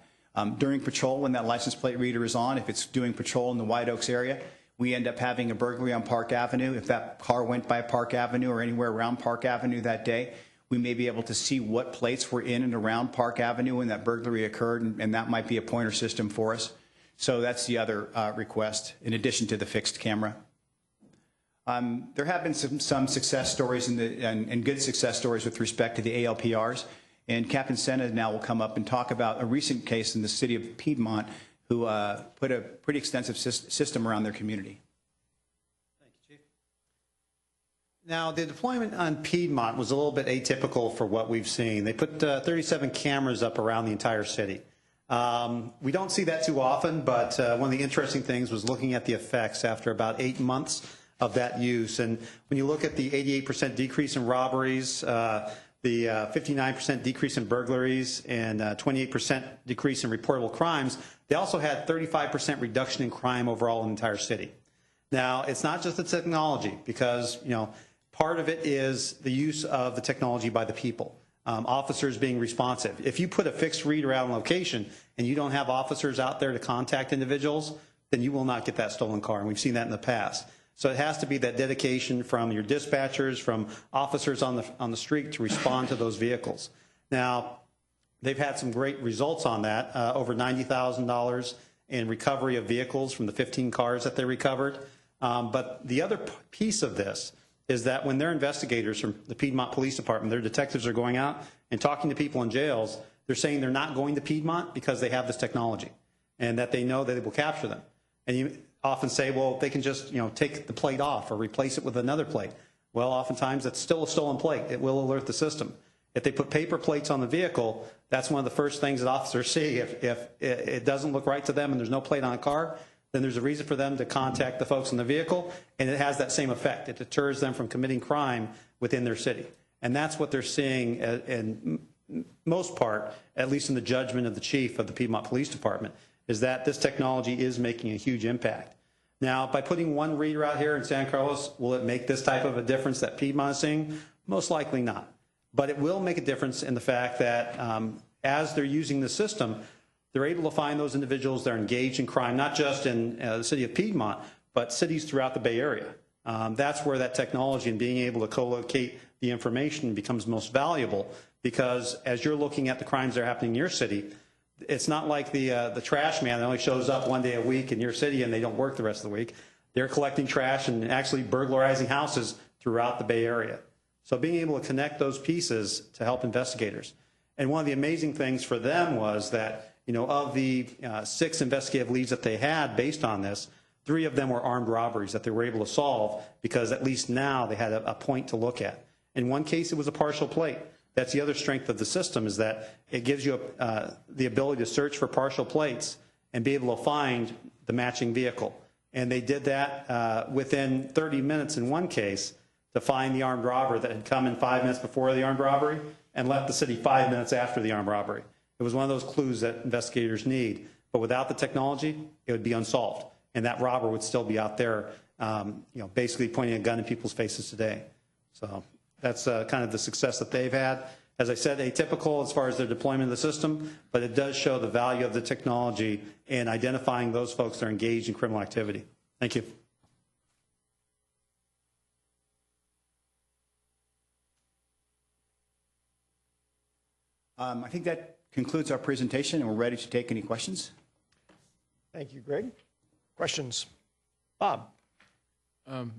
During patrol, when that license plate reader is on, if it's doing patrol in the White Oaks area, we end up having a burglary on Park Avenue. If that car went by Park Avenue or anywhere around Park Avenue that day, we may be able to see what plates were in and around Park Avenue when that burglary occurred, and that might be a pointer system for us. So that's the other request, in addition to the fixed camera. There have been some success stories and good success stories with respect to the ALPRs. And Captain Senna now will come up and talk about a recent case in the city of Piedmont who put a pretty extensive system around their community. Thank you, Chief. Now, the deployment on Piedmont was a little bit atypical for what we've seen. They put 37 cameras up around the entire city. We don't see that too often, but one of the interesting things was looking at the effects after about 8 months of that use. And when you look at the 88% decrease in robberies, the 59% decrease in burglaries, and 28% decrease in reportable crimes, they also had 35% reduction in crime overall in the entire city. Now, it's not just the technology, because part of it is the use of the technology by the people. Officers being responsive. If you put a fixed reader out on location and you don't have officers out there to contact individuals, then you will not get that stolen car, and we've seen that in the past. So it has to be that dedication from your dispatchers, from officers on the street to respond to those vehicles. Now, they've had some great results on that, over $90,000 in recovery of vehicles from the 15 cars that they recovered. But the other piece of this is that when their investigators from the Piedmont Police Department, their detectives are going out and talking to people in jails, they're saying they're not going to Piedmont because they have this technology and that they know that it will capture them. And you often say, well, they can just take the plate off or replace it with another plate. Well, oftentimes that's still a stolen plate. It will alert the system. If they put paper plates on the vehicle, that's one of the first things that officers see. If it doesn't look right to them and there's no plate on a car, then there's a reason for them to contact the folks in the vehicle, and it has that same effect. It deters them from committing crime within their city. And that's what they're seeing in most part, at least in the judgment of the chief of the Piedmont Police Department, is that this technology is making a huge impact. Now, by putting one reader out here in San Carlos, will it make this type of a difference that Piedmont is seeing? Most likely not. But it will make a difference in the fact that as they're using the system, they're able to find those individuals that are engaged in crime, not just in the city of Piedmont, but cities throughout the Bay Area. That's where that technology and being able to co-locate the information becomes most valuable, because as you're looking at the crimes that are happening in your city, it's not like the trash man that only shows up one day a week in your city and they don't work the rest of the week. They're collecting trash and actually burglarizing houses throughout the Bay Area. So being able to connect those pieces to help investigators. And one of the amazing things for them was that, of the 6 investigative leads that they had based on this, 3 of them were armed robberies that they were able to solve, because at least now they had a point to look at. In one case, it was a partial plate. That's the other strength of the system, is that it gives you the ability to search for partial plates and be able to find the matching vehicle. And they did that within 30 minutes in one case to find the armed robber that had come in 5 minutes before the armed robbery and left the city 5 minutes after the armed robbery. It was one of those clues that investigators need. But without the technology, it would be unsolved. And that robber would still be out there, basically pointing a gun in people's faces today. So that's kind of the success that they've had. As I said, atypical as far as their deployment of the system, but it does show the value of the technology in identifying those folks that are engaged in criminal activity. Thank you. I think that concludes our presentation, and we're ready to take any questions. Thank you, Greg. Questions? Bob? Piedmont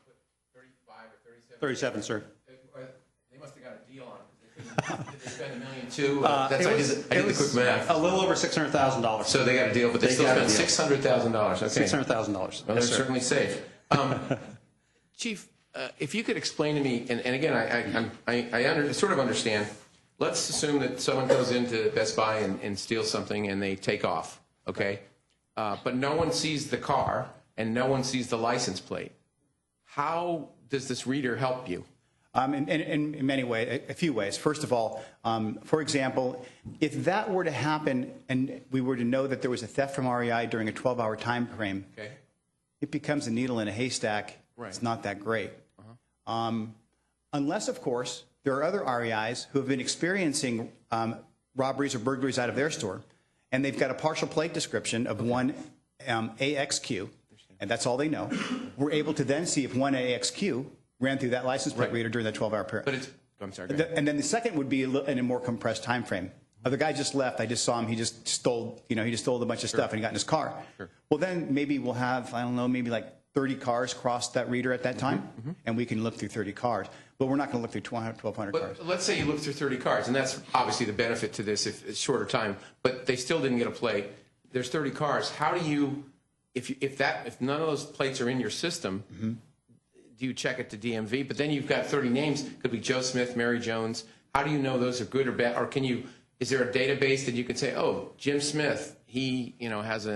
put 35 or 37. 37, sir. They must have got a deal on it. Did they spend $1 million too? I did the quick math. A little over $600,000. So they got a deal, but they still spent $600,000. Okay. $600,000. Well, they're Yes, sir. certainly safe. Chief, if you could explain to me, and again, I sort of understand. Let's assume that someone goes into Best Buy and steals something and they take off, okay? But no one sees the car and no one sees the license plate. How does this reader help you? In many ways, a few ways. First of all, for example, if that were to happen and we were to know that there was a theft from REI during a 12-hour time frame, Okay. it becomes a needle in a haystack. Right. It's not that great. Unless, of course, there are other REIs who have been experiencing robberies or burglaries out of their store, and they've got a partial plate description of one AXQ, and that's all they know. We're able to then see if one AXQ ran through that license plate Right. reader during that 12-hour period. But it's, I'm sorry. Go ahead. And then the second would be in a more compressed time frame. The guy just left. I just saw him. He just stole, he just stole a bunch of stuff and he got in his car. Sure. Well, then maybe we'll have, I don't know, maybe like 30 cars cross that reader at that time, and we can look through 30 cars. But we're not going to look through 1,200 cars. But let's say you look through 30 cars, and that's obviously the benefit to this if it's shorter time, but they still didn't get a plate. There's 30 cars. How do you, if none of those plates are in your system, do you check it to DMV? But then you've got 30 names. Could be Joe Smith, Mary Jones. How do you know those are good or bad? Or is there a database that you can say, oh, Jim Smith, he, has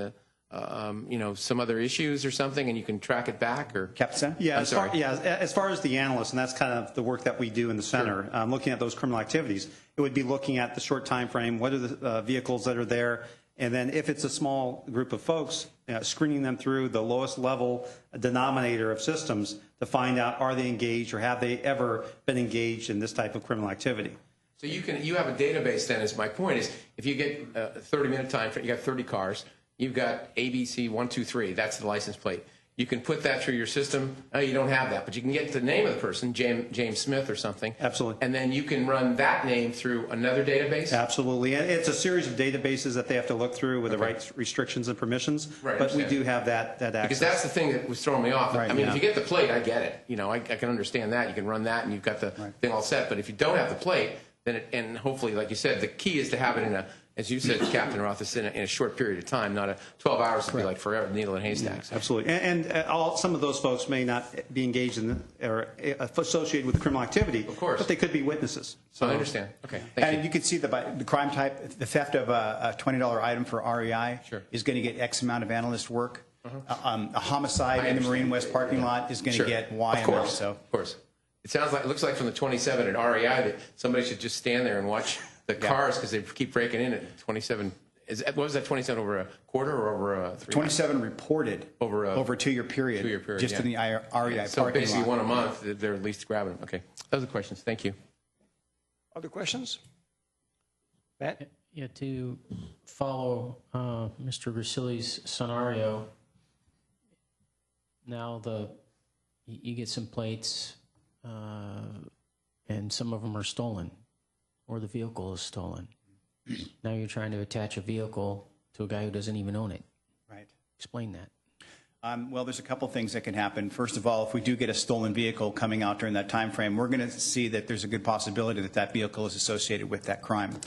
some other issues or something, and you can track it back? Or Captain? Yeah, I'm sorry. as far as the analyst, and that's kind of the work that we do in the center, looking at those criminal activities, it would be looking at the short time frame, what are the vehicles that are there, and then if it's a small group of folks, screening them through the lowest level denominator of systems to find out are they engaged or have they ever been engaged in this type of criminal activity. So you have a database then, is my point, is if you get a 30-minute time frame, you got 30 cars, you've got ABC 123, that's the license plate. You can put that through your system. Oh, you don't have that, but you can get the name of the person, James Smith or something. Absolutely. And then you can run that name through another database? Absolutely. And it's a series of databases that they have to look through with the right restrictions and permissions. Right, but we understand. do have that access. Because that's the thing that was throwing me off. Right, I mean, yeah. if you get the plate, I get it. I can understand that. You can run that, and you've got the thing all set. But if you don't have the plate, then and hopefully, like you said, the key is to have it in a, as you said, Captain Roth, it's in a short period of time, not a 12 hours to be like forever, needle in haystacks. Absolutely. And some of those folks may not be engaged in or associated with criminal activity. Of course. But they could be witnesses. So I understand. Okay, thank And you. you can see the crime type, the theft of a $20 item for REI Sure. is going to get X amount of analyst work. A homicide I in the understand. Marine West parking lot is going to Sure. get Y Of amount. course, So of course. It looks like from the 27 at REI that somebody should just stand there and watch the cars because they keep breaking in at 27. What was that, 27 over a quarter or over a 3 months? 27 reported Over a a 2-year period, 2-year period, just yeah. in the REI So parking basically lot. one a month, they're at least grabbing them. Okay. Those are the questions. Thank you. Other questions? Matt? Yeah, to follow Mr. Russilli's scenario, now you get some plates and some of them are stolen or the vehicle is stolen. Now you're trying to attach a vehicle to a guy who doesn't even own it. Right. Explain that. Well, there's a couple things that can happen. First of all, if we do get a stolen vehicle coming out during that time frame, we're going to see that there's a good possibility that that vehicle is associated with that crime.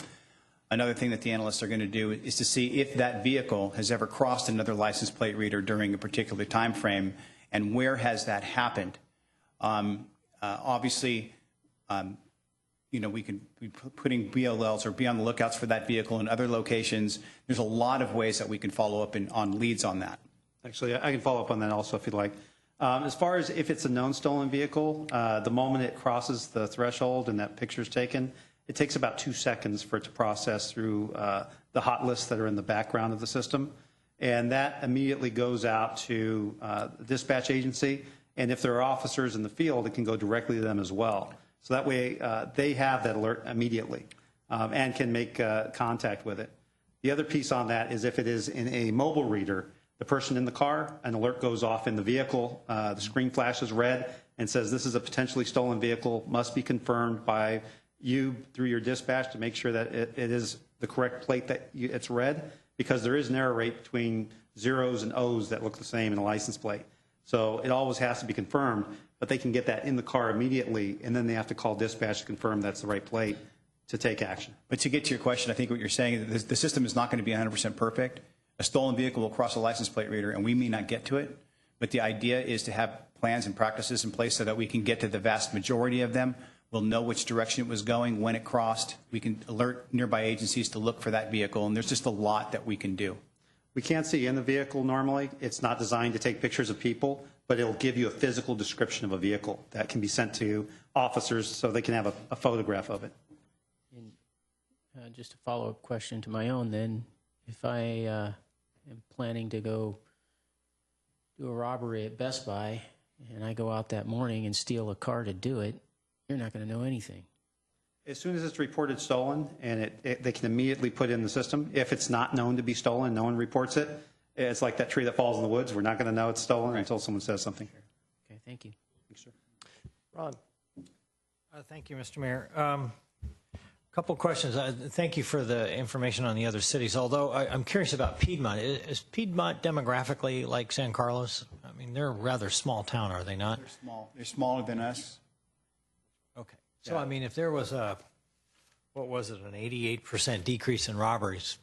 Another thing that the analysts are going to do is to see if that vehicle has ever crossed another license plate reader during a particular time frame, and where has that happened. Obviously, we can be putting BLLs or be on the lookouts for that vehicle in other locations. There's a lot of ways that we can follow up on leads on that. Actually, I can follow up on that also if you'd like. As far as if it's a known stolen vehicle, the moment it crosses the threshold and that picture is taken, it takes about 2 seconds for it to process through the hot lists that are in the background of the system. And that immediately goes out to the dispatch agency. And if there are officers in the field, it can go directly to them as well. So that way they have that alert immediately and can make contact with it. The other piece on that is if it is in a mobile reader, the person in the car, an alert goes off in the vehicle, the screen flashes red and says this is a potentially stolen vehicle, must be confirmed by you through your dispatch to make sure that it is the correct plate that it's read, because there is an error rate between zeros and O's that look the same in a license plate. So it always has to be confirmed, but they can get that in the car immediately, and then they have to call dispatch to confirm that's the right plate to take action. But to get to your question, I think what you're saying is the system is not going to be 100% perfect. A stolen vehicle will cross a license plate reader, and we may not get to it. But the idea is to have plans and practices in place so that we can get to the vast majority of them. We'll know which direction it was going, when it crossed. We can alert nearby agencies to look for that vehicle, and there's just a lot that we can do. We can't see in the vehicle normally. It's not designed to take pictures of people, but it'll give you a physical description of a vehicle that can be sent to officers so they can have a photograph of it. Just a follow-up question to my own then. If I am planning to go do a robbery at Best Buy and I go out that morning and steal a car to do it, you're not going to know anything. As soon as it's reported stolen, and they can immediately put it in the system. If it's not known to be stolen, no one reports it. It's like that tree that falls in the woods. We're not going to know it's stolen until someone says something. Okay, thank you. Thanks, sir. Ron? Thank you, Mr. Mayor. A couple of questions. Thank you for the information on the other cities, although I'm curious about Piedmont. Is Piedmont demographically like San Carlos? I mean, they're a rather small town, are they not? They're small. They're smaller than us. Okay. So, I mean, if there was an 88% decrease in robberies,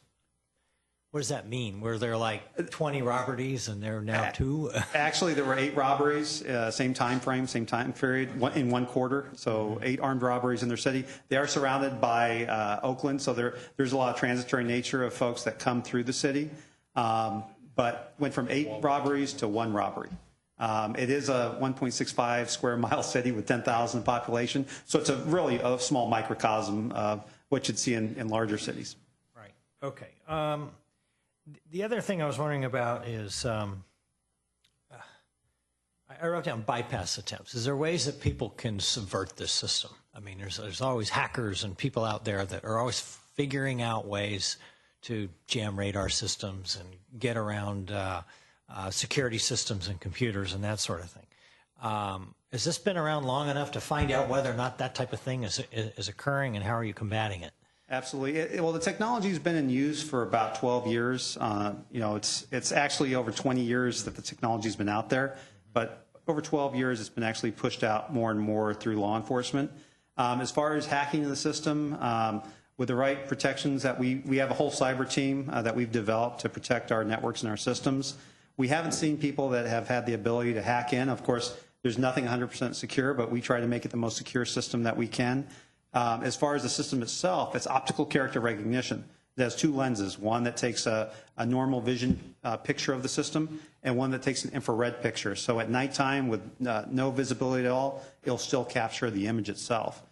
what does that mean? Were there like 20 robberies and there are now 2? Actually, there were 8 robberies, same time frame, same time period, in one quarter. So 8 armed robberies in their city. They are surrounded by Oakland, so there's a lot of transitory nature of folks that come through the city. But went from 8 robberies to 1 robbery. It is a 1.65 square mile city with 10,000 population, so it's really a small microcosm of what you'd see in larger cities. Right. Okay. The other thing I was wondering about is, I wrote down bypass attempts. Is there ways that people can subvert this system? I mean, there's always hackers and people out there that are always figuring out ways to jam radar systems and get around security systems and computers and that sort of thing. Has this been around long enough to find out whether or not that type of thing is occurring, and how are you combating it? Absolutely. Well, the technology has been in use for about 12 years. It's actually over 20 years that the technology has been out there, but over 12 years it's been actually pushed out more and more through law enforcement. As far as hacking the system, with the right protections that we have a whole cyber team that we've developed to protect our networks and our systems. We haven't seen people that have had the ability to hack in. Of course, there's nothing 100% secure, but we try to make it the most secure system that we can. As far as the system itself, it's optical character recognition. It has 2 lenses, one that takes a normal vision picture of the system and one that takes an infrared picture. So at nighttime with no visibility at all, it'll still capture the image itself.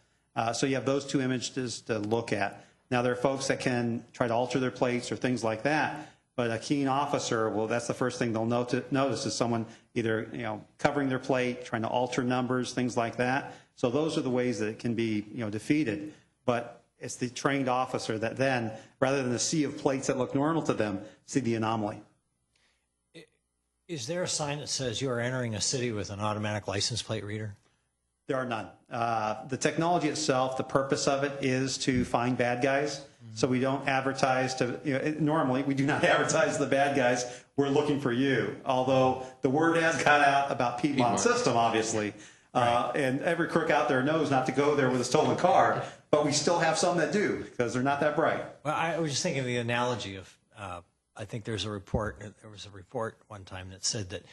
So you have those 2 images to look at. Now, there are folks that can try to alter their plates or things like that, but a keen officer, well, that's the first thing they'll notice is someone either covering their plate, trying to alter numbers, things like that. So those are the ways that it can be defeated. But it's the trained officer that then, rather than a sea of plates that look normal to them, see the anomaly. Is there a sign that says you are entering a city with an automatic license plate reader? There are none. The technology itself, the purpose of it is to find bad guys. Mm-hmm. So we don't advertise to, normally we do not advertise to the bad guys, we're looking for you. Although the word has got out about Piedmont system, obviously. Right. And every crook out there knows not to go there with a stolen car, but we still have some that do because they're not that bright. Well, I was just thinking of the analogy of, I think there was a report one time that said that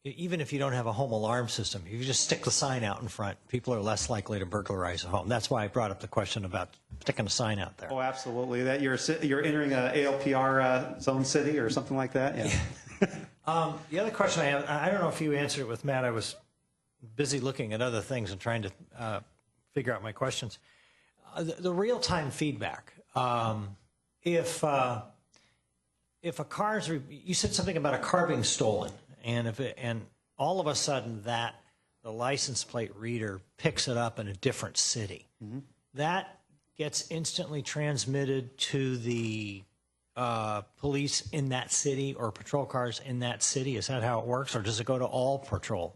even if you don't have a home alarm system, if you just stick the sign out in front, people are less likely to burglarize a home. That's why I brought up the question about sticking a sign out there. Oh, absolutely. That you're entering an ALPR zone city or something like that. Yeah. The other question I have, I don't know if you answered it with Matt. I was busy looking at other things and trying to figure out my questions. The real-time feedback. If a car's, you said something about a car being stolen. And all of a sudden the license plate reader picks it up in a different city. Mm-hmm. That gets instantly transmitted to the police in that city or patrol cars in that city. Is that how it works, or does it go to all patrol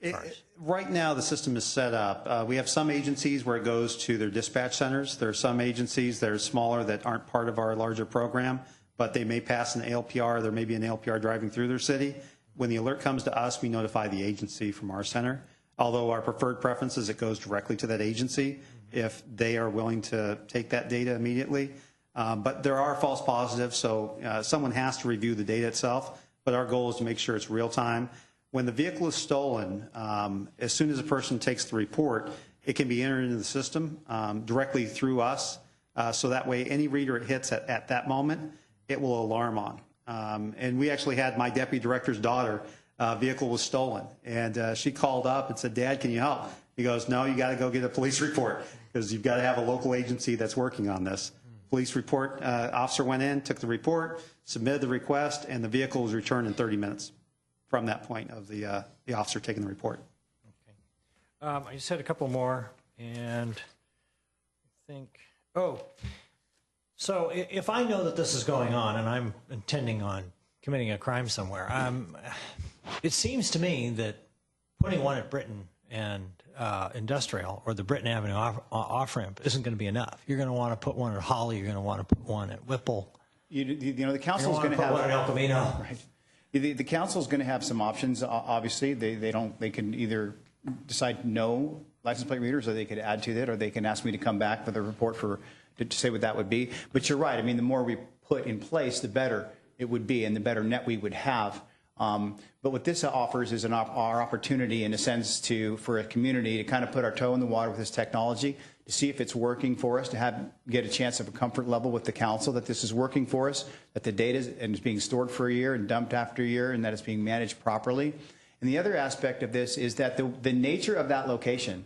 cars? Right now the system is set up. We have some agencies where it goes to their dispatch centers. There are some agencies that are smaller that aren't part of our larger program, but they may pass an ALPR. There may be an ALPR driving through their city. When the alert comes to us, we notify the agency from our center. Although our preferred preference is it goes directly to that agency if they are willing to take that data immediately. But there are false positives, so someone has to review the data itself. But our goal is to make sure it's real time. When the vehicle is stolen, as soon as a person takes the report, it can be entered into the system directly through us. So that way any reader it hits at that moment, it will alarm on. And we actually had my deputy director's daughter, vehicle was stolen. And she called up and said, Dad, can you help? He goes, no, you got to go get a police report because you've got to have a local agency that's working on this. Police report, officer went in, took the report, submitted the request, and the vehicle was returned in 30 minutes from that point of the officer taking the report. I just had a couple more, and I think, so if I know that this is going on and I'm intending on committing a crime somewhere, it seems to me that putting one at Britain and Industrial or the Britain Avenue off-ramp isn't going to be enough. You're going to want to put one at Holly, you're going to want to put one at Whipple. You know, the council is You're going going to to put have one at El Camino. Right. The council is going to have some options. Obviously, they can either decide no license plate readers, or they could add to that, or they can ask me to come back with a report to say what that would be. But you're right. I mean, the more we put in place, the better it would be, and the better net we would have. But what this offers is our opportunity, in a sense, for a community to kind of put our toe in the water with this technology, to see if it's working for us, to get a chance of a comfort level with the council that this is working for us, that the data is being stored for a year and dumped after a year, and that it's being managed properly. And the other aspect of this is that the nature of that location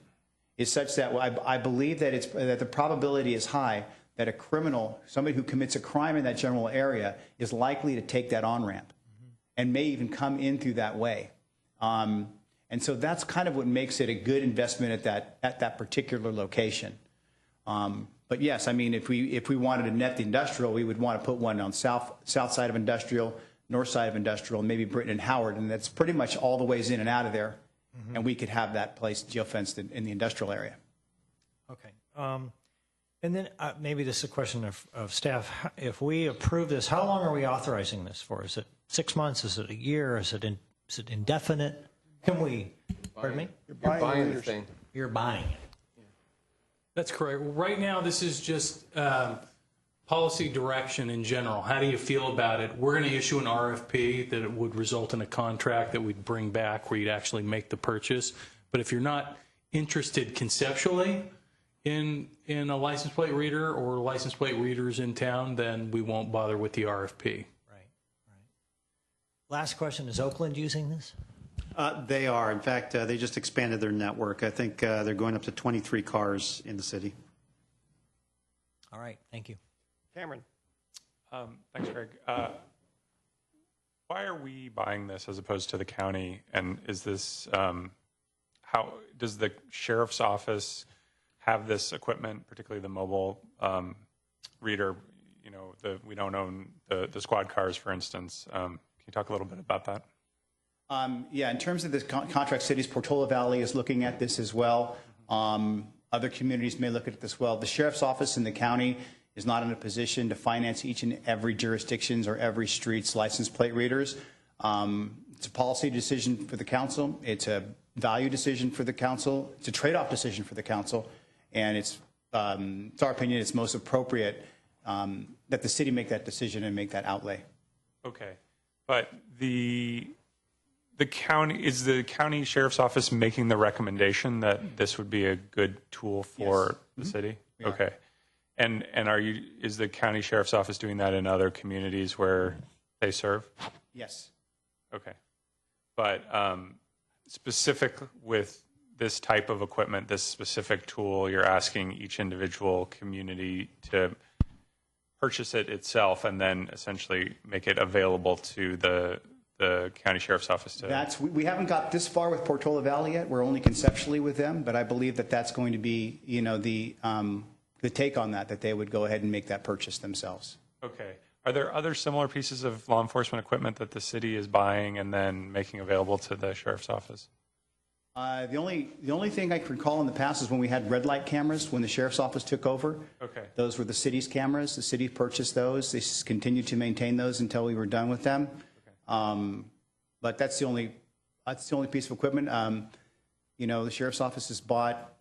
is such that I believe that that the probability is high that a criminal, somebody who commits a crime in that general area, is likely to take that on-ramp and may even come in through that way. And so that's kind of what makes it a good investment at that particular location. But yes, I mean, if we wanted to net the Industrial, we would want to put one on south side of Industrial, north side of Industrial, and maybe Britain and Howard, and that's pretty much all the ways in and out of there. And we could have that place geofenced in the industrial area. Okay. And then maybe this is a question of staff. If we approve this, how long are we authorizing this for? Is it 6 months? Is it a year? Is it indefinite? Can we, pardon me? You're buying the thing. You're buying it. That's correct. Right now, this is just policy direction in general. How do you feel about it? We're going to issue an RFP that it would result in a contract that we'd bring back where you'd actually make the purchase. But if you're not interested conceptually in a license plate reader or license plate readers in town, then we won't bother with the RFP. Right. Last question, is Oakland using this? They are. In fact, they just expanded their network. I think they're going up to 23 cars in the city. All right, thank you. Cameron. Thanks, Greg. Why are we buying this as opposed to the county? And is this, how does the sheriff's office have this equipment, particularly the mobile reader? You know, we don't own the squad cars, for instance. Can you talk a little bit about that? Yeah, in terms of the contract cities, Portola Valley is looking at this as well. Other communities may look at this as well. The sheriff's office in the county is not in a position to finance each and every jurisdiction's or every street's license plate readers. It's a policy decision for the council. It's a value decision for the council. It's a trade-off decision for the council. And it's our opinion, it's most appropriate that the city make that decision and make that outlay. Okay. But the county, is the county sheriff's office making the recommendation that this would be a good tool for the city? Okay. And is the county sheriff's office doing that in other communities where they serve? Yes. Okay. But specific with this type of equipment, this specific tool, you're asking each individual community to purchase it itself and then essentially make it available to the county sheriff's office to... We haven't got this far with Portola Valley yet. We're only conceptually with them, but I believe that that's going to be, you know, the take on that they would go ahead and make that purchase themselves. Okay. Are there other similar pieces of law enforcement equipment that the city is buying and then making available to the sheriff's office? The only thing I can recall in the past is when we had red light cameras when the sheriff's office took over. Okay. Those were the city's cameras. The city purchased those. They continued to maintain those until we were done with them. Okay. But that's the only piece of equipment. You know, the sheriff's office has bought,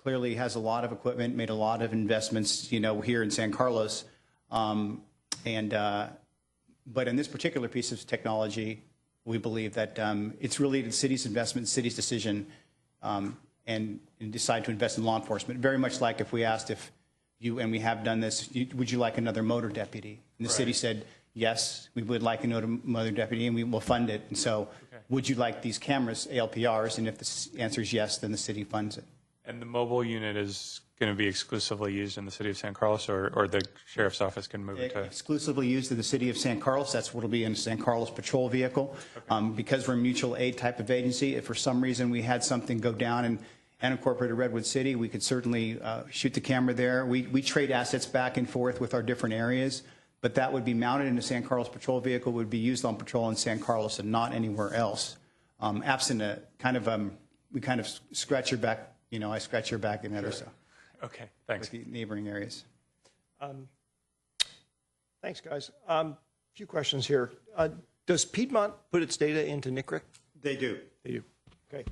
clearly has a lot of equipment, made a lot of investments, you know, here in San Carlos. But in this particular piece of technology, we believe that it's really the city's investment, the city's decision, and decide to invest in law enforcement. Very much like if we asked if and we have done this, would you like another motor deputy? And the city said, yes, we would like another motor deputy, and we will fund it. And so, would you like these cameras, ALPRs? And if the answer is yes, then the city funds it. And the mobile unit is going to be exclusively used in the city of San Carlos, or the sheriff's office can move it to? Exclusively used in the city of San Carlos. That's what will be in a San Carlos patrol vehicle. Because we're a mutual aid type of agency, if for some reason we had something go down in unincorporated Redwood City, we could certainly shoot the camera there. We trade assets back and forth with our different areas, but that would be mounted in a San Carlos patrol vehicle, would be used on patrol in San Carlos and not anywhere else. Absent a kind of, we kind of scratch your back, I scratch your back in that or so. Okay, thanks. With the neighboring areas. Thanks, guys. Few questions here. Does Piedmont put its data into NCRIC? They do. They do. Okay.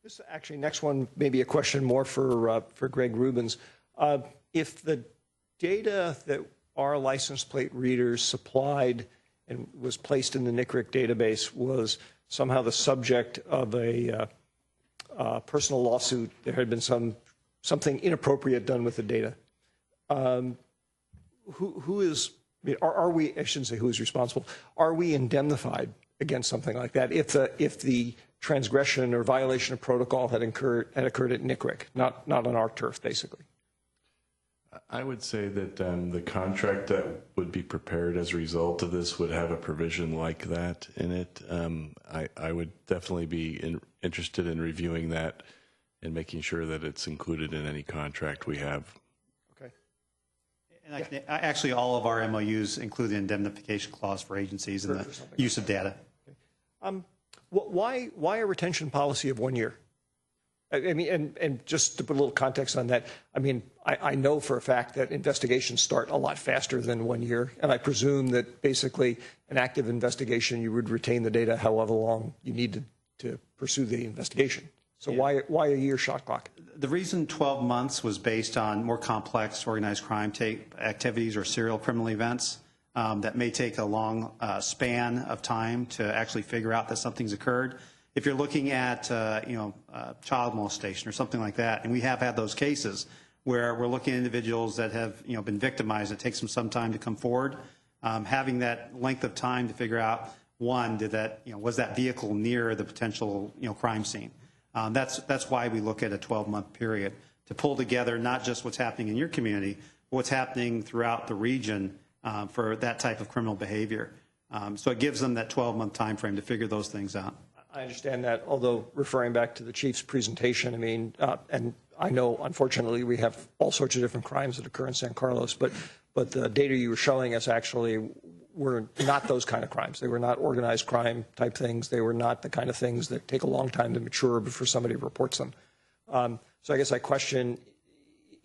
This actually, next one, maybe a question more for Greg Rubens. If the data that our license plate readers supplied and was placed in the NCRIC database was somehow the subject of a personal lawsuit, there had been something inappropriate done with the data. Who is, are we, I shouldn't say who is responsible, are we indemnified against something like that if the transgression or violation of protocol had occurred at NCRIC, not on our turf, basically? I would say that the contract that would be prepared as a result of this would have a provision like that in it. I would definitely be interested in reviewing that and making sure that it's included in any contract we have. Okay. And actually, all of our MOUs include the indemnification clause for agencies and the use of data. Okay. Why a retention policy of 1 year? I mean, and just to put a little context on that, I mean, I know for a fact that investigations start a lot faster than 1 year, and I presume that basically an active investigation, you would retain the data however long you needed to pursue the investigation. So why a year shot clock? The reason 12 months was based on more complex organized crime activities or serial criminal events that may take a long span of time to actually figure out that something's occurred. If you're looking at, child molestation or something like that, and we have had those cases where we're looking at individuals that have, been victimized, it takes them some time to come forward. Having that length of time to figure out, one, was that vehicle near the potential, crime scene? That's why we look at a 12-month period to pull together not just what's happening in your community, but what's happening throughout the region for that type of criminal behavior. So it gives them that 12-month time frame to figure those things out. I understand that, although referring back to the chief's presentation, I mean, and I know, unfortunately, we have all sorts of different crimes that occur in San Carlos, but the data you were showing us actually were not those kind of crimes. They were not organized crime type things. They were not the kind of things that take a long time to mature before somebody reports them. So I guess I question,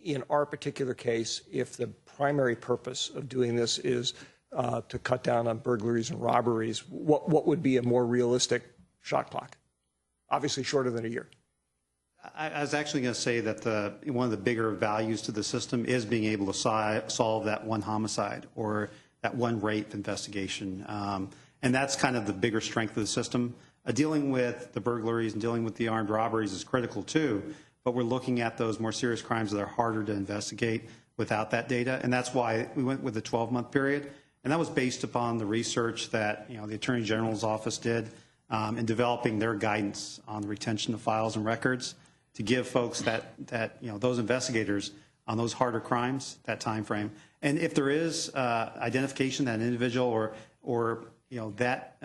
in our particular case, if the primary purpose of doing this is to cut down on burglaries and robberies, what would be a more realistic shot clock? Obviously shorter than a year. I was actually going to say that one of the bigger values to the system is being able to solve that one homicide or that one rape investigation. And that's kind of the bigger strength of the system. Dealing with the burglaries and dealing with the armed robberies is critical too, but we're looking at those more serious crimes that are harder to investigate without that data. And that's why we went with the 12-month period. And that was based upon the research that the Attorney General's office did in developing their guidance on the retention of files and records to give folks those investigators on those harder crimes that time frame. And if there is identification that an individual or that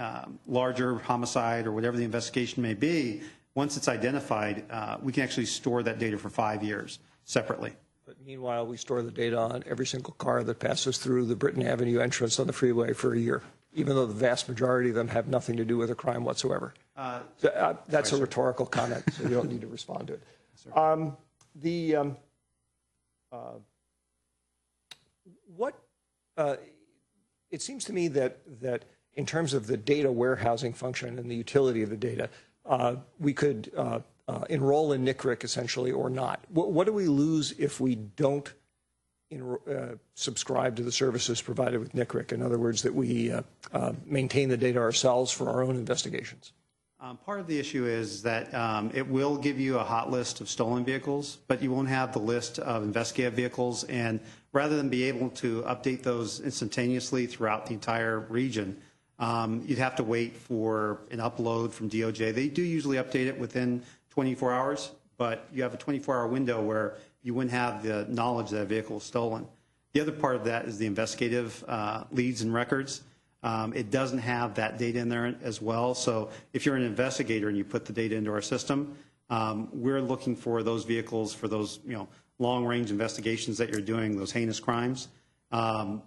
larger homicide or whatever the investigation may be, once it's identified, we can actually store that data for 5 years separately. But meanwhile, we store the data on every single car that passes through the Britton Avenue entrance on the freeway for a year, even though the vast majority of them have nothing to do with a crime whatsoever. That's a rhetorical comment, so you don't need to respond to it. It seems to me that in terms of the data warehousing function and the utility of the data, we could enroll in NCRIC essentially or not. What do we lose if we don't subscribe to the services provided with NCRIC? In other words, that we maintain the data ourselves for our own investigations. Part of the issue is that it will give you a hot list of stolen vehicles, but you won't have the list of investigative vehicles. And rather than be able to update those instantaneously throughout the entire region, you'd have to wait for an upload from DOJ. They do usually update it within 24 hours, but you have a 24-hour window where you wouldn't have the knowledge that a vehicle is stolen. The other part of that is the investigative leads and records. It doesn't have that data in there as well. So if you're an investigator and you put the data into our system, we're looking for those vehicles for those, long-range investigations that you're doing, those heinous crimes.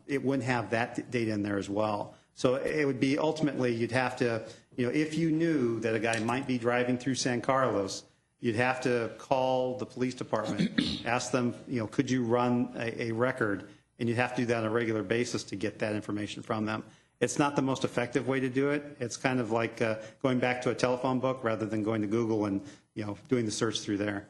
It wouldn't have that data in there as well. So it would be ultimately you'd have to, if you knew that a guy might be driving through San Carlos, you'd have to call the police department, ask them, could you run a record? And you'd have to do that on a regular basis to get that information from them. It's not the most effective way to do it. It's kind of like going back to a telephone book rather than going to Google and doing the search through there.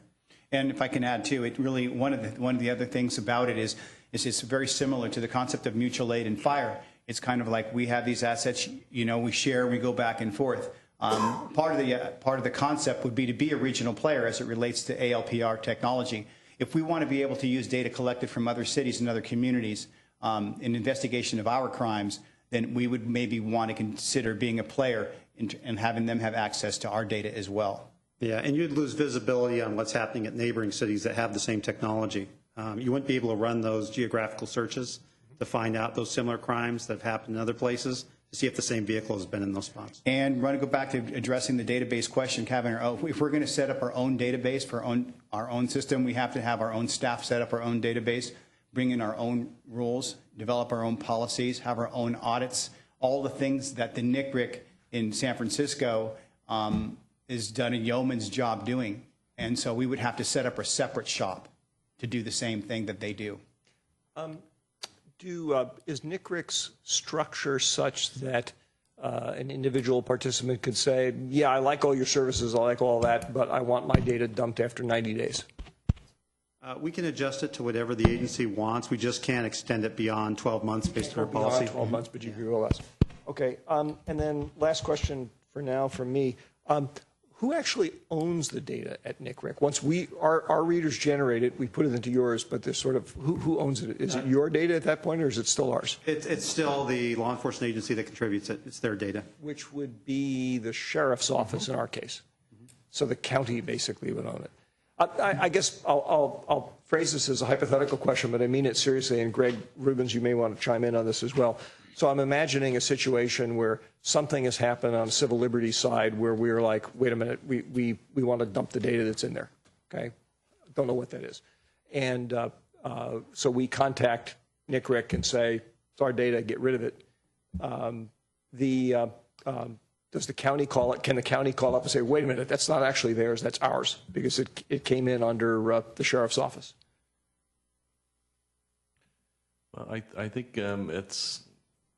And if I can add too, it really one of the other things about it is it's very similar to the concept of mutual aid and fire. It's kind of like we have these assets, we share, we go back and forth. Part of the concept would be to be a regional player as it relates to ALPR technology. If we want to be able to use data collected from other cities and other communities in investigation of our crimes, then we would maybe want to consider being a player and having them have access to our data as well. Yeah, and you'd lose visibility on what's happening at neighboring cities that have the same technology. You wouldn't be able to run those geographical searches to find out those similar crimes that have happened in other places to see if the same vehicle has been in those spots. And want to go back to addressing the database question, Kevin. If we're going to set up our own database for our own system, we have to have our own staff set up our own database, bring in our own rules, develop our own policies, have our own audits, all the things that the NCRIC in San Francisco is done a yeoman's job doing. And so we would have to set up a separate shop to do the same thing that they do. Is NCRIC's structure such that an individual participant could say, yeah, I like all your services, I like all that, but I want my data dumped after 90 days? We can adjust it to whatever the agency wants. We just can't extend it beyond 12 months based on our policy. Beyond 12 months, but you can go less. Okay, and then last question for now from me. Who actually owns the data at NCRIC? Once our readers generate it, we put it into yours, but there's sort of, who owns it? Is it your data at that point, or is it still ours? It's still the law enforcement agency that contributes it. It's their data. Which would be the sheriff's office in our case. So the county basically would own it. I guess I'll phrase this as a hypothetical question, but I mean it seriously, and Greg Rubens, you may want to chime in on this as well. So I'm imagining a situation where something has happened on the civil liberties side where we're like, wait a minute, we want to dump the data that's in there, okay? Don't know what that is. And so we contact NCRIC and say, it's our data, get rid of it. Does the county call it? Can the county call up and say, wait a minute, that's not actually theirs, that's ours, because it came in under the sheriff's office? Well, I think it's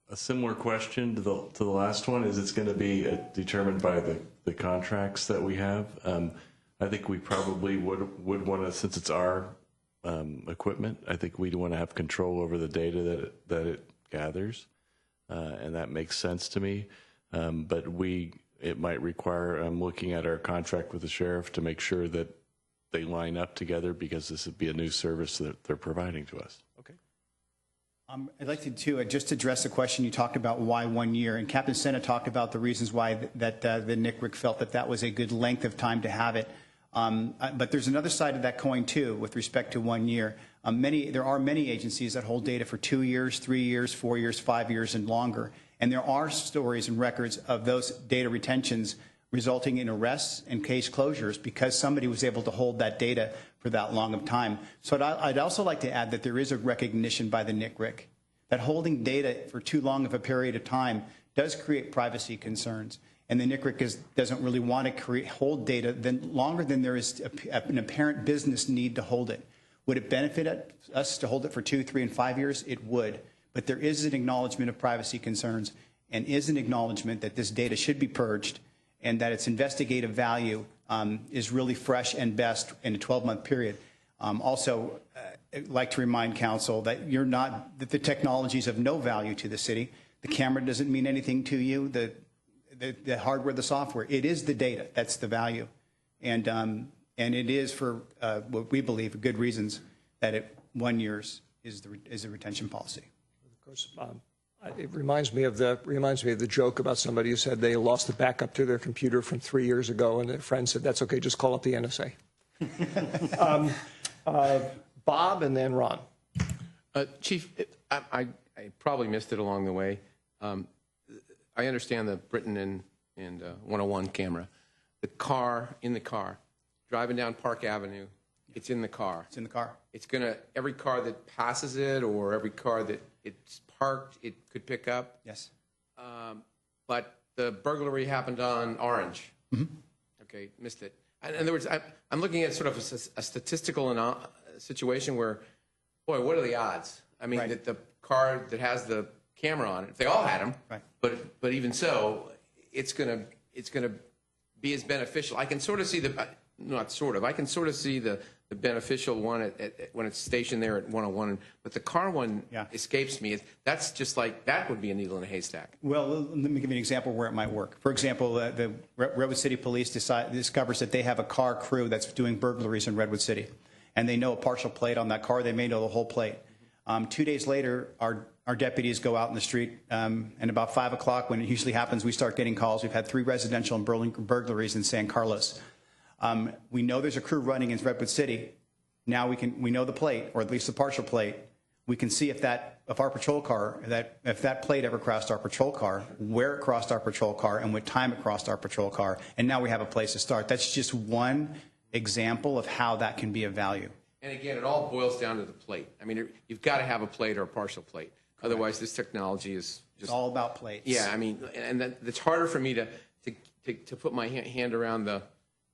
a similar question to the last one. Is it's going to be determined by the contracts that we have? I think we probably would want to, since it's our equipment, I think we'd want to have control over the data that it gathers, and that makes sense to me. But it might require looking at our contract with the sheriff to make sure that they line up together, because this would be a new service that they're providing to us. Okay. I'd like to just address the question you talked about, why 1 year, and Captain Senna talked about the reasons why that the NCRIC felt that was a good length of time to have it. But there's another side of that coin too, with respect to 1 year. There are many agencies that hold data for 2 years, 3 years, 4 years, 5 years, and longer. And there are stories and records of those data retentions resulting in arrests and case closures because somebody was able to hold that data for that long of time. So I'd also like to add that there is a recognition by the NCRIC that holding data for too long of a period of time does create privacy concerns. And the NCRIC doesn't really want to hold data longer than there is an apparent business need to hold it. Would it benefit us to hold it for 2, 3, and 5 years? It would. But there is an acknowledgement of privacy concerns and is an acknowledgement that this data should be purged and that its investigative value is really fresh and best in a 12-month period. Also, I'd like to remind Council that that the technology is of no value to the city. The camera doesn't mean anything to you. The the hardware, the software. It is the data. That's the value. And it is for what we believe, good reasons, that 1 year is the retention policy. Of course, it reminds me of the joke about somebody who said they lost the backup to their computer from 3 years ago, and their friend said, "That's okay, just call up the NSA." Bob, and then Ron. Chief, I probably missed it along the way. I understand the Britain and 101 camera. The car, in the car, driving down Park Avenue, it's in the car. It's in the car. It's going to, every car that passes it or every car that it's parked, it could pick up. Yes. But the burglary happened on Orange. Okay, missed it. In other words, I'm looking at sort of a statistical situation where, boy, what are the odds? I mean, that the car that has the camera on it, if they all had them, but even so, it's going to be as beneficial. I can sort of see I can sort of see the beneficial one when it's stationed there at 101, but the car one escapes me. That's just like, that would be a needle in a haystack. Well, let me give you an example where it might work. For example, the Redwood City Police discovers that they have a car crew that's doing burglaries in Redwood City, and they know a partial plate on that car. They may know the whole plate. 2 days later, our deputies go out in the street, and about 5 o'clock, when it usually happens, we start getting calls. We've had 3 residential and burglaries in San Carlos. We know there's a crew running in Redwood City. Now we know the plate, or at least the partial plate. We can see if our patrol car, if that plate ever crossed our patrol car, where it crossed our patrol car, and what time it crossed our patrol car. And now we have a place to start. That's just one example of how that can be of value. And again, it all boils down to the plate. I mean, you've got to have a plate or a partial plate. Otherwise, this technology is just... It's all about plates. Yeah, I mean, and it's harder for me to put my hand around the...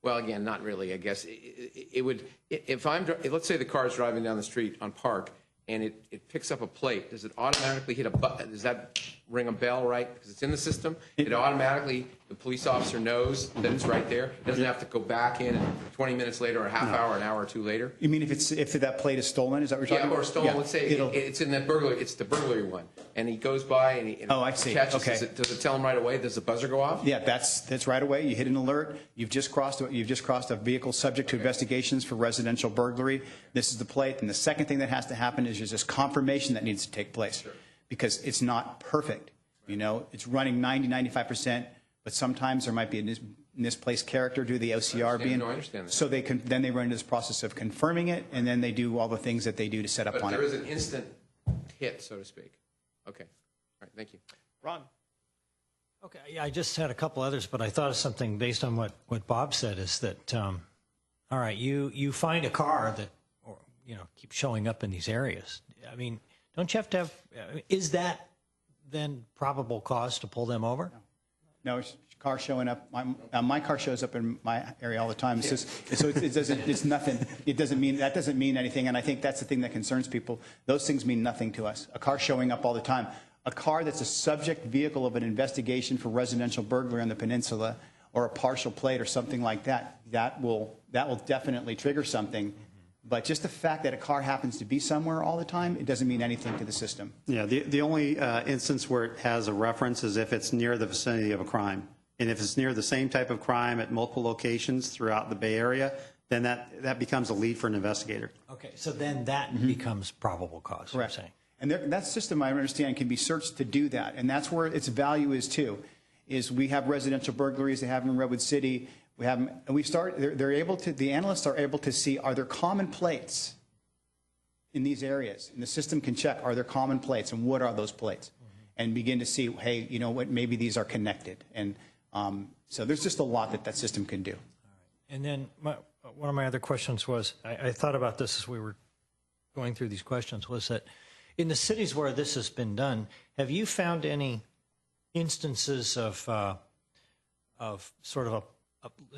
Well, again, not really, I guess. It would... Let's say the car is driving down the street on Park, and it picks up a plate. Does it automatically hit a button? Does that ring a bell, right? Because it's in the system. It automatically, the police officer knows that it's right there. It doesn't have to go back in 20 minutes later, or a half hour, an hour or two later. You mean if that plate is stolen? Is that what you're talking about? Yeah, or stolen. Let's say it's in that burglary. It's the burglary one, and he goes by and he catches. Okay. Does it tell him right away? Does the buzzer go off? Yeah, that's right away. You hit an alert. You've just crossed a vehicle subject to investigations for residential burglary. This is the plate. And the second thing that has to happen is there's this confirmation that needs to take place, because it's not perfect. You know, it's running 90-95%, but sometimes there might be a misplaced character due to the OCR being. I understand that. So they run into this process of confirming it, and then they do all the things that they do to set up on it. But there is an instant hit, so to speak. Okay. All right. Thank you. Ron. Okay, yeah, I just had a couple others, but I thought of something based on what Bob said, is that, all right, you find a car that, or keeps showing up in these areas. I mean, don't you have to have, is that then probable cause to pull them over? No, it's car showing up. My car shows up in my area all the time. It's just, so it's nothing. That doesn't mean anything. And I think that's the thing that concerns people. Those things mean nothing to us. A car showing up all the time. A car that's a subject vehicle of an investigation for residential burglary on the peninsula, or a partial plate or something like that, that will definitely trigger something. But just the fact that a car happens to be somewhere all the time, it doesn't mean anything to the system. Yeah, the only instance where it has a reference is if it's near the vicinity of a crime. And if it's near the same type of crime at multiple locations throughout the Bay Area, then that becomes a lead for an investigator. Okay, so then that becomes probable cause, Correct. you're saying. And that system, I understand, can be searched to do that. And that's where its value is, too, is we have residential burglaries. They have them in Redwood City. We have them, and the analysts are able to see, are there common plates in these areas? And the system can check, are there common plates, and what are those plates? And begin to see, hey, you know what, maybe these are connected. And so there's just a lot that system can do. And then one of my other questions was, I thought about this as we were going through these questions, was that in the cities where this has been done, have you found any instances of sort of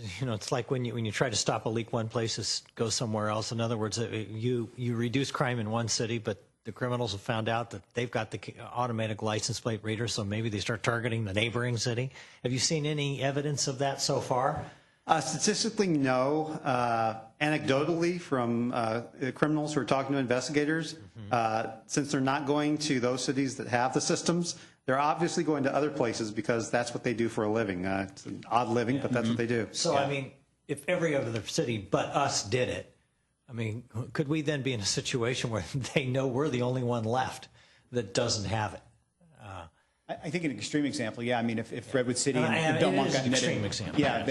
it's like when you try to stop a leak one place, it goes somewhere else. In other words, you reduce crime in one city, but the criminals have found out that they've got the automatic license plate reader, so maybe they start targeting the neighboring city. Have you seen any evidence of that so far? Statistically, no. Anecdotally, from criminals who are talking to investigators, since they're not going to those cities that have the systems, They're obviously going to other places because that's what they do for a living. It's an odd living, but that's what they do. So, I mean, if every other city but us did it, I mean, could we then be in a situation where they know we're the only one left that doesn't have it? I think an extreme example, yeah. I mean, if Redwood City And and it Belmont is got an netted, extreme example. yeah,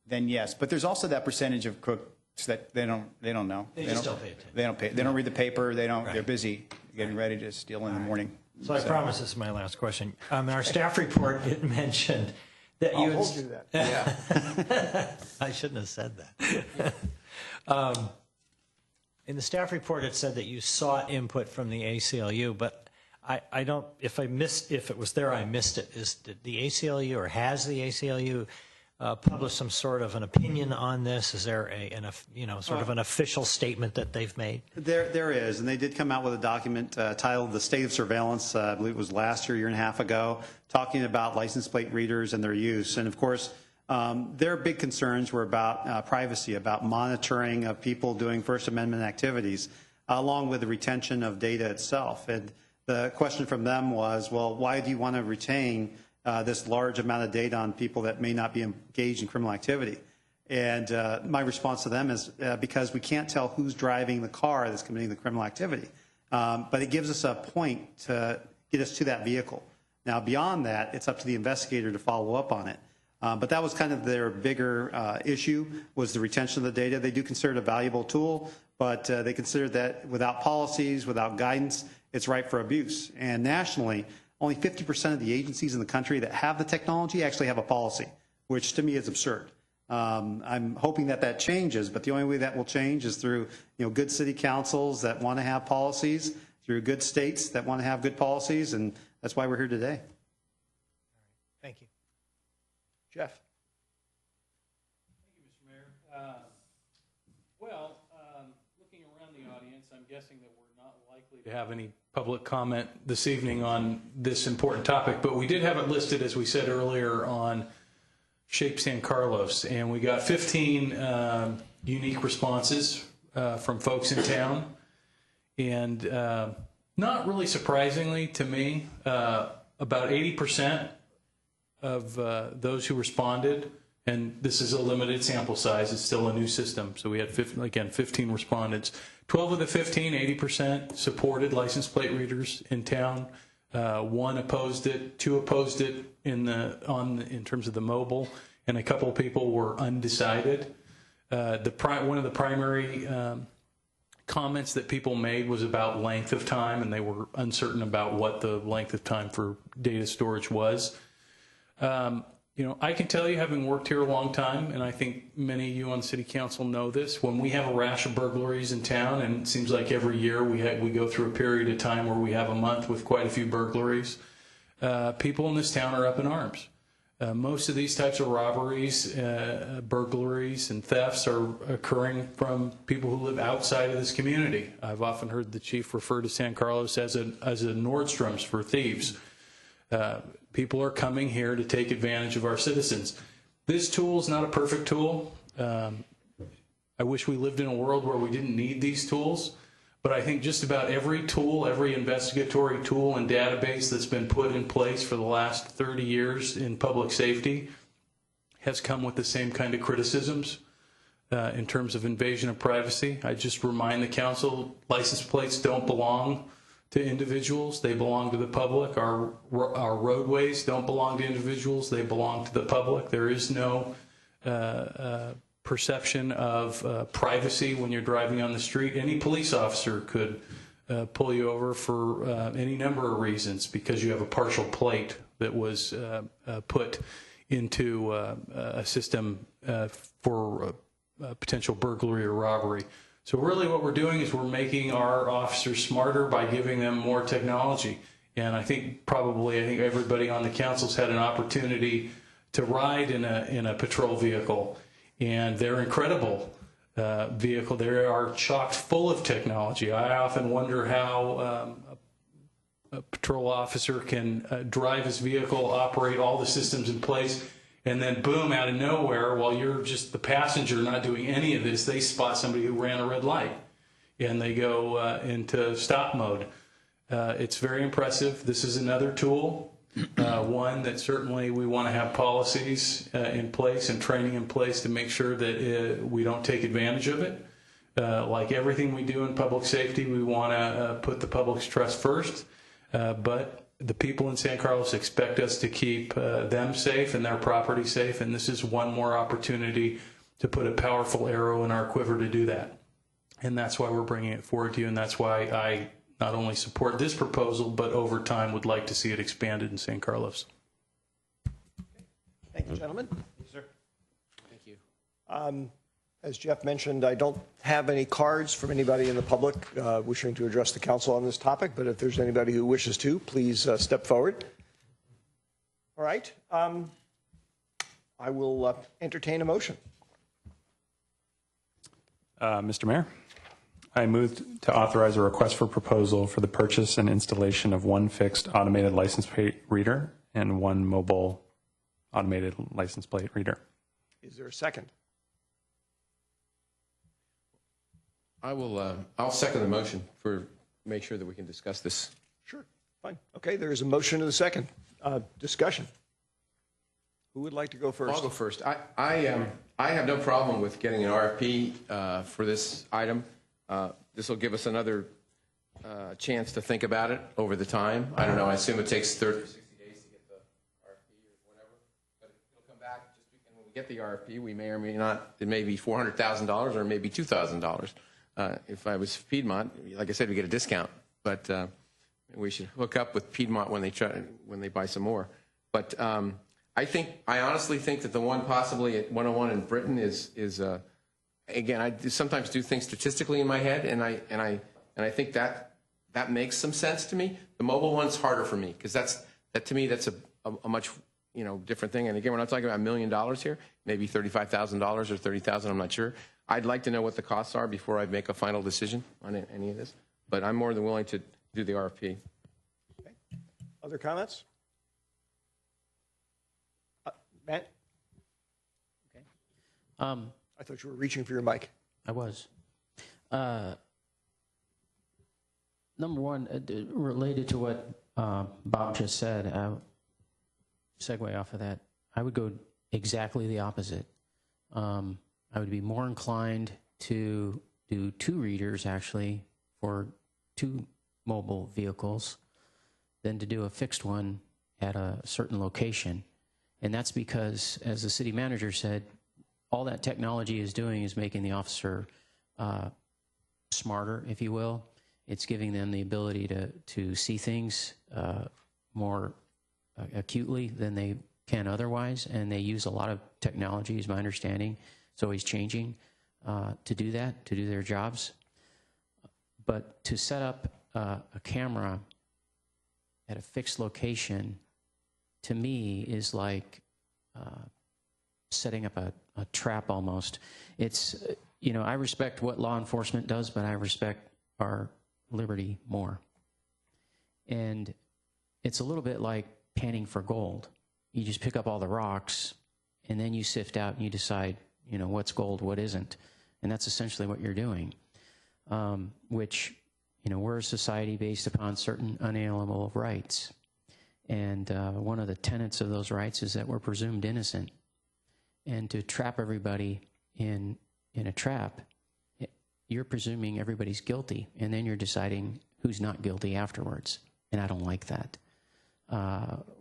then yes. But there's also that percentage of crooks that they don't know. They just don't pay attention. They don't pay. They don't read the paper. They don't. Right. They're busy getting ready to steal in the morning. So I promise this is my last question. In our staff report, it mentioned that you... I'll hold you to that. I shouldn't have said that. In the staff report, it said that you sought input from the ACLU, but I don't, if it was there, I missed it. Did the ACLU, or has the ACLU published some sort of an opinion on this? Is there sort of an official statement that they've made? There is, and they did come out with a document titled "The State of Surveillance." I believe it was last year and a half ago, talking about license plate readers and their use. And of course, their big concerns were about privacy, about monitoring of people doing First Amendment activities, along with the retention of data itself. And the question from them was, well, why do you want to retain this large amount of data on people that may not be engaged in criminal activity? And my response to them is because we can't tell who's driving the car that's committing the criminal activity. But it gives us a point to get us to that vehicle. Now, beyond that, it's up to the investigator to follow up on it. But that was kind of their bigger issue, was the retention of the data. They do consider it a valuable tool, but they consider that without policies, without guidance, it's ripe for abuse. And nationally, only 50% of the agencies in the country that have the technology actually have a policy, which to me is absurd. I'm hoping that changes, but the only way that will change is through good city councils that want to have policies, through good states that want to have good policies, and that's why we're here today. Thank you. Jeff. Thank you, Mr. Mayor. Looking around the audience, I'm guessing that we're not likely to have any public comment this evening on this important topic, but we did have it listed, as we said earlier, on Shape San Carlos, and we got 15 unique responses from folks in town, and not really surprisingly to me, about 80% of those who responded, and this is a limited sample size, it's still a new system, so we had 15 respondents. 12 of the 15, 80%, supported license plate readers in town. One opposed it, two opposed it in terms of the mobile, and a couple of people were undecided. One of the primary comments that people made was about length of time, and they were uncertain about what the length of time for data storage was. I can tell you, having worked here a long time, and I think many of you on City Council know this, when we have a rash of burglaries in town, and it seems like every year we go through a period of time where we have a month with quite a few burglaries, people in this town are up in arms. Most of these types of robberies, burglaries, and thefts are occurring from people who live outside of this community. I've often heard the chief refer to San Carlos as a Nordstrom's for thieves. People are coming here to take advantage of our citizens. This tool is not a perfect tool. I wish we lived in a world where we didn't need these tools, but I think just about every tool, every investigatory tool and database that's been put in place for the last 30 years in public safety has come with the same kind of criticisms in terms of invasion of privacy. I just remind the council, license plates don't belong to individuals, they belong to the public. Our roadways don't belong to individuals, they belong to the public. There is no perception of privacy when you're driving on the street. Any police officer could pull you over for any number of reasons because you have a partial plate that was put into a system for potential burglary or robbery. So really what we're doing is we're making our officers smarter by giving them more technology. And I think everybody on the council's had an opportunity to ride in a patrol vehicle. And they're incredible vehicle. They are chock full of technology. I often wonder how a patrol officer can drive his vehicle, operate all the systems in place, and then boom, out of nowhere, while you're just the passenger not doing any of this, they spot somebody who ran a red light and they go into stop mode. It's very impressive. This is another tool, one that certainly we want to have policies in place and training in place to make sure that we don't take advantage of it. Like everything we do in public safety, we want to put the public's trust first, but the people in San Carlos expect us to keep them safe and their property safe, and this is one more opportunity to put a powerful arrow in our quiver to do that. And that's why we're bringing it forward to you, and that's why I not only support this proposal, but over time would like to see it expanded in San Carlos. Thank you, gentlemen. Yes, sir. Thank you. As Jeff mentioned, I don't have any cards from anybody in the public wishing to address the council on this topic, but if there's anybody who wishes to, please step forward. All right. I will entertain a motion. Mr. Mayor, I move to authorize a request for proposal for the purchase and installation of one fixed automated license plate reader and one mobile automated license plate reader. Is there a second? I'll second the motion for make sure that we can discuss this. Sure. Fine. Okay, there is a motion and a second. Discussion. Who would like to go first? I'll go first. I have no problem with getting an RFP for this item. This will give us another chance to think about it over the time. I don't know. I assume it takes 30 or 60 days to get the RFP or whatever. But it'll come back just because when we get the RFP, we may or may not. It may be $400,000 or maybe $2,000. If I was Piedmont, like I said, we get a discount. But we should hook up with Piedmont when they buy some more. But I honestly think that the one possibly at 101 in Britain is again, I sometimes do things statistically in my head, and I think that makes some sense to me. The mobile one's harder for me because that to me that's a much different thing. And again, we're not talking about $1 million here, maybe $35,000 or $30,000. I'm not sure. I'd like to know what the costs are before I make a final decision on any of this. But I'm more than willing to do the RFP. Okay. Other comments? Matt? Okay. I thought you were reaching for your mic. I was. Number one, related to what Bob just said, segue off of that, I would go exactly the opposite. I would be more inclined to do 2 readers, actually, for 2 mobile vehicles than to do a fixed one at a certain location. And that's because, as the city manager said, all that technology is doing is making the officer smarter, if you will. It's giving them the ability to see things more acutely than they can otherwise, and they use a lot of technology, is my understanding. It's always changing to do that, to do their jobs. But to set up a camera at a fixed location, to me, is like setting up a trap almost. It's, I respect what law enforcement does, but I respect our liberty more. And it's a little bit like panning for gold. You just pick up all the rocks, and then you sift out and you decide, what's gold, what isn't. And that's essentially what you're doing, which, we're a society based upon certain unalienable rights. And one of the tenets of those rights is that we're presumed innocent. And to trap everybody in a trap, you're presuming everybody's guilty, and then you're deciding who's not guilty afterwards. And I don't like that.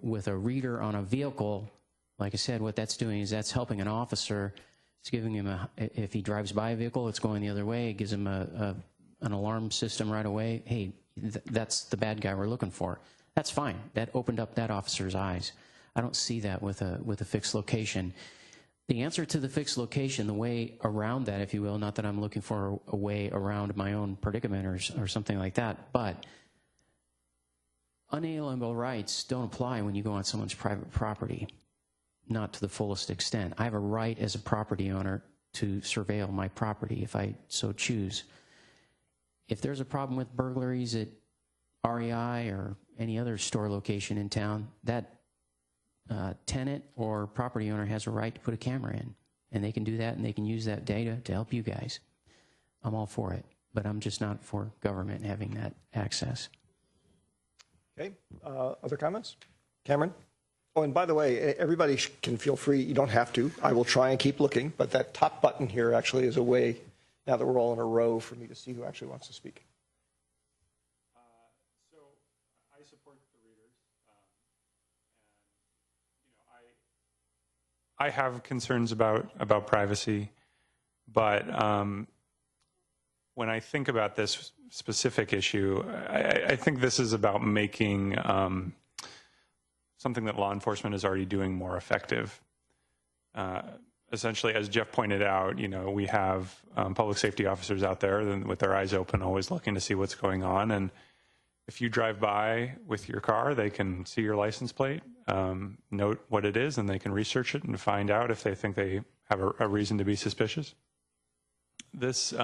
With a reader on a vehicle, like I said, what that's doing is that's helping an officer. It's giving him if he drives by a vehicle, it's going the other way. It gives him an alarm system right away. Hey, that's the bad guy we're looking for. That's fine. That opened up that officer's eyes. I don't see that with a fixed location. The answer to the fixed location, the way around that, if you will, not that I'm looking for a way around my own predicament or something like that, but unalienable rights don't apply when you go on someone's private property, not to the fullest extent. I have a right as a property owner to surveil my property if I so choose. If there's a problem with burglaries at REI or any other store location in town, that tenant or property owner has a right to put a camera in, and they can do that, and they can use that data to help you guys. I'm all for it, but I'm just not for government having that access. Okay, other comments? Cameron? Oh, and by the way, everybody can feel free, you don't have to. I will try and keep looking, but that top button here actually is a way, now that we're all in a row, for me to see who actually wants to speak. So I support the readers. I have concerns about privacy, but when I think about this specific issue, I think this is about making something that law enforcement is already doing more effective. Essentially, as Jeff pointed out, we have public safety officers out there with their eyes open, always looking to see what's going on. And if you drive by with your car, they can see your license plate, note what it is, and they can research it and find out if they think they have a reason to be suspicious. This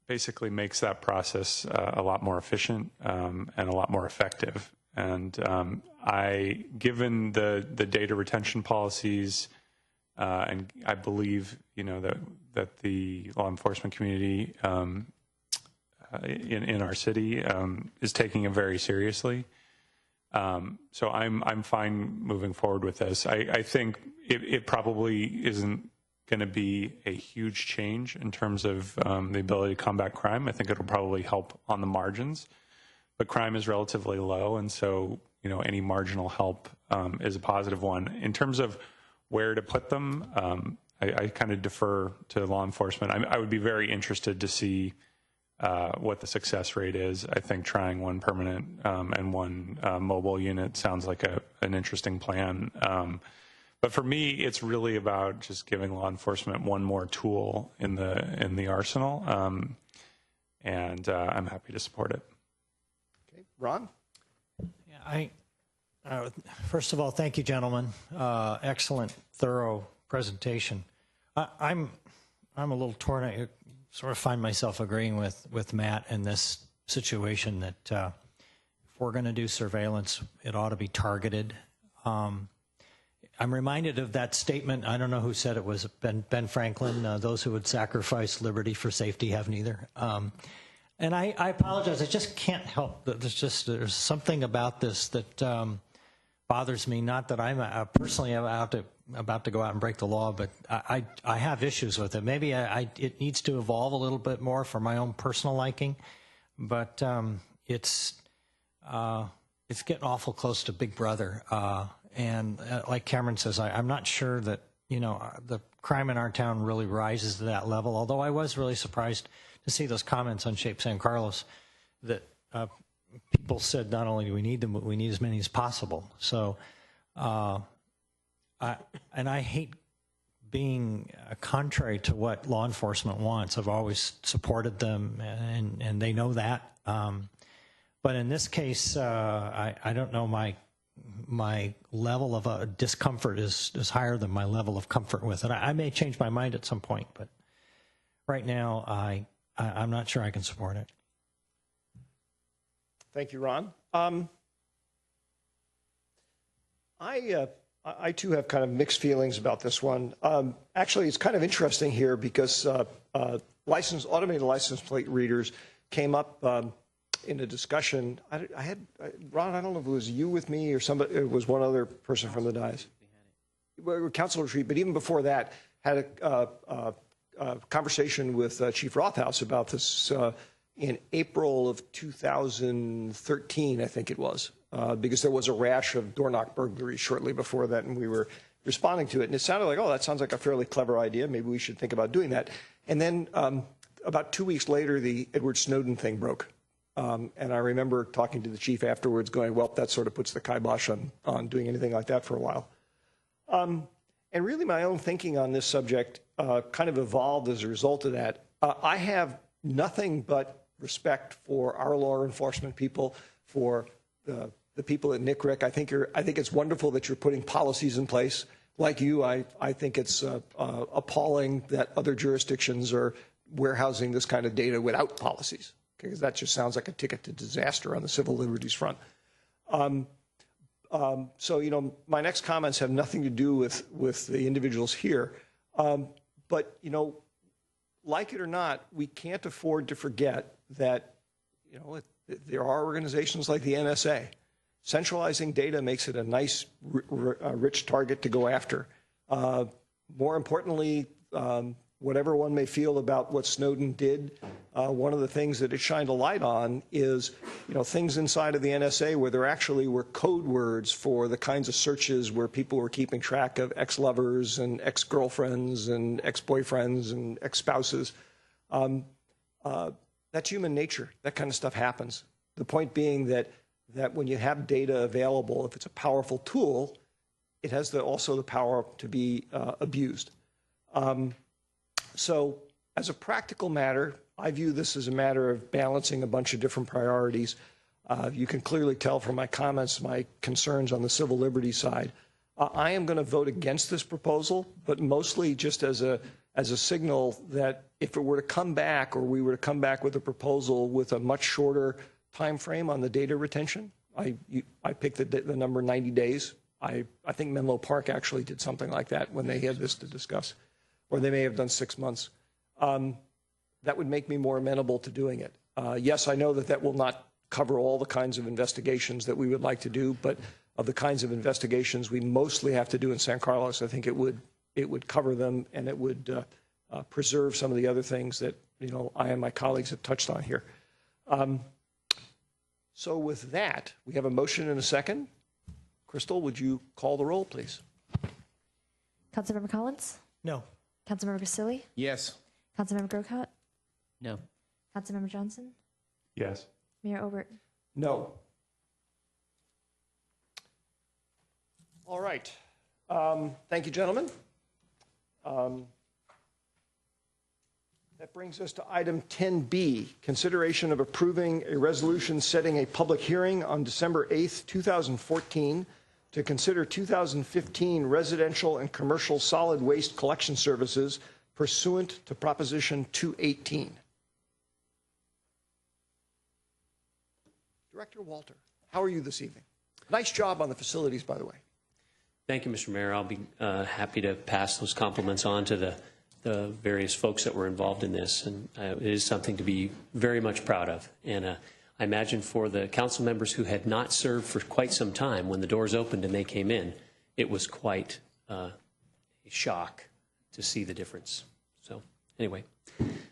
basically makes that process a lot more efficient and a lot more effective. And given the data retention policies, and I believe that the law enforcement community in our city is taking it very seriously. So I'm fine moving forward with this. I think it probably isn't going to be a huge change in terms of the ability to combat crime. I think it'll probably help on the margins, but crime is relatively low, and so any marginal help is a positive one. In terms of where to put them, I kind of defer to law enforcement. I would be very interested to see what the success rate is. I think trying one permanent and one mobile unit sounds like an interesting plan. But for me, it's really about just giving law enforcement one more tool in the arsenal, and I'm happy to support it. Okay, Ron? Yeah, first of all, thank you, gentlemen. Excellent, thorough presentation. I'm a little torn. I sort of find myself agreeing with Matt in this situation that if we're going to do surveillance, it ought to be targeted. I'm reminded of that statement. I don't know who said it, was Ben Franklin, those who would sacrifice liberty for safety have neither. And I apologize, I just can't help that there's something about this that bothers me. Not that I'm personally about to go out and break the law, but I have issues with it. Maybe it needs to evolve a little bit more for my own personal liking, but it's getting awful close to Big Brother. And like Cameron says, I'm not sure that the crime in our town really rises to that level. Although I was really surprised to see those comments on Shape San Carlos that people said not only do we need them, but we need as many as possible. So, I hate being contrary to what law enforcement wants. I've always supported them, and they know that. But in this case, I don't know, my level of discomfort is higher than my level of comfort with it. I may change my mind at some point, but right now I'm not sure I can support it. Thank you, Ron. I too have kind of mixed feelings about this one. Actually, it's kind of interesting here because automated license plate readers came up in a discussion. I had Ron. I don't know if it was you with me or somebody. It was one other person from the dais. Council retreat, but even before that, had a conversation with Chief Rothaus about this in April of 2013, I think it was, because there was a rash of door knock burglaries shortly before that, and we were responding to it. And it sounded like, oh, that sounds like a fairly clever idea. Maybe we should think about doing that. And then about 2 weeks later, the Edward Snowden thing broke. And I remember talking to the chief afterwards going, well, that sort of puts the kibosh on doing anything like that for a while. And really my own thinking on this subject kind of evolved as a result of that. I have nothing but respect for our law enforcement people, for the people at NCRIC. I think it's wonderful that you're putting policies in place. Like you, I think it's appalling that other jurisdictions are warehousing this kind of data without policies, because that just sounds like a ticket to disaster on the civil liberties front. So, my next comments have nothing to do with the individuals here. But, like it or not, we can't afford to forget that, there are organizations like the NSA. Centralizing data makes it a nice, rich target to go after. More importantly, whatever one may feel about what Snowden did, one of the things that it shined a light on is, things inside of the NSA where there actually were code words for the kinds of searches where people were keeping track of ex-lovers and ex-girlfriends and ex-boyfriends and ex-spouses. That's human nature. That kind of stuff happens. The point being that when you have data available, if it's a powerful tool, it has also the power to be abused. So as a practical matter, I view this as a matter of balancing a bunch of different priorities. You can clearly tell from my comments, my concerns on the civil liberties side. I am going to vote against this proposal, but mostly just as a signal that if it were to come back, or we were to come back with a proposal with a much shorter time frame on the data retention, I picked the number 90 days. I think Menlo Park actually did something like that when they had this to discuss, or they may have done 6 months. That would make me more amenable to doing it. Yes, I know that will not cover all the kinds of investigations that we would like to do, but of the kinds of investigations we mostly have to do in San Carlos, I think it would cover them, and it would preserve some of the other things that I and my colleagues have touched on here. So with that, we have a motion and a second. Crystal, would you call the roll, please? Councilmember Collins? No. Councilmember Grisilli? Yes. Councilmember Grocott? No. Councilmember Johnson? Yes. Mayor Obert? No. All right. Thank you, gentlemen. That brings us to item 10B, consideration of approving a resolution setting a public hearing on December 8th, 2014 to consider 2015 residential and commercial solid waste collection services pursuant to Proposition 218. Director Walter, how are you this evening? Nice job on the facilities, by the way. Thank you, Mr. Mayor. I'll be happy to pass those compliments on to the various folks that were involved in this, and it is something to be very much proud of. And I imagine for the council members who had not served for quite some time, when the doors opened and they came in, it was quite a shock to see the difference. So anyway,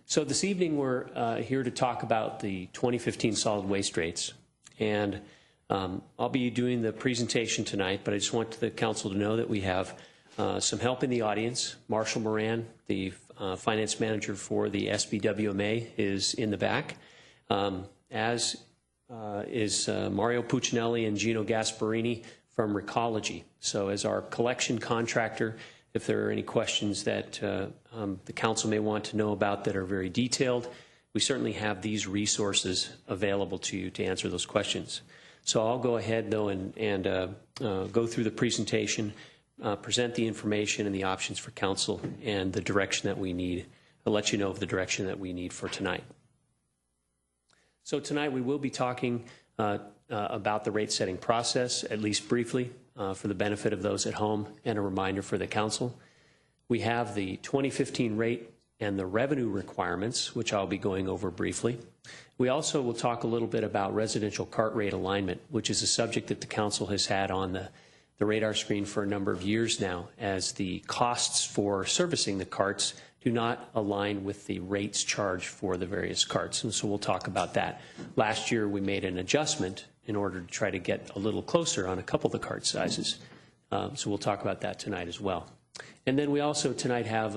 so this evening we're here to talk about the 2015 solid waste rates. And I'll be doing the presentation tonight, but I just want the council to know that we have some help in the audience. Marshall Moran, the finance manager for the SBWMA, is in the back, as is Mario Puccinelli and Gino Gasparini from Recology. So as our collection contractor, if there are any questions that the council may want to know about that are very detailed, we certainly have these resources available to you to answer those questions. So I'll go ahead, though, and go through the presentation, present the information and the options for council and the direction that we need. I'll let you know of the direction that we need for tonight. So tonight we will be talking about the rate setting process, at least briefly, for the benefit of those at home and a reminder for the council. We have the 2015 rate and the revenue requirements, which I'll be going over briefly. We also will talk a little bit about residential cart rate alignment, which is a subject that the council has had on the radar screen for a number of years now, as the costs for servicing the carts do not align with the rates charged for the various carts. And so we'll talk about that. Last year we made an adjustment in order to try to get a little closer on a couple of the cart sizes. So we'll talk about that tonight as well. And then we also tonight have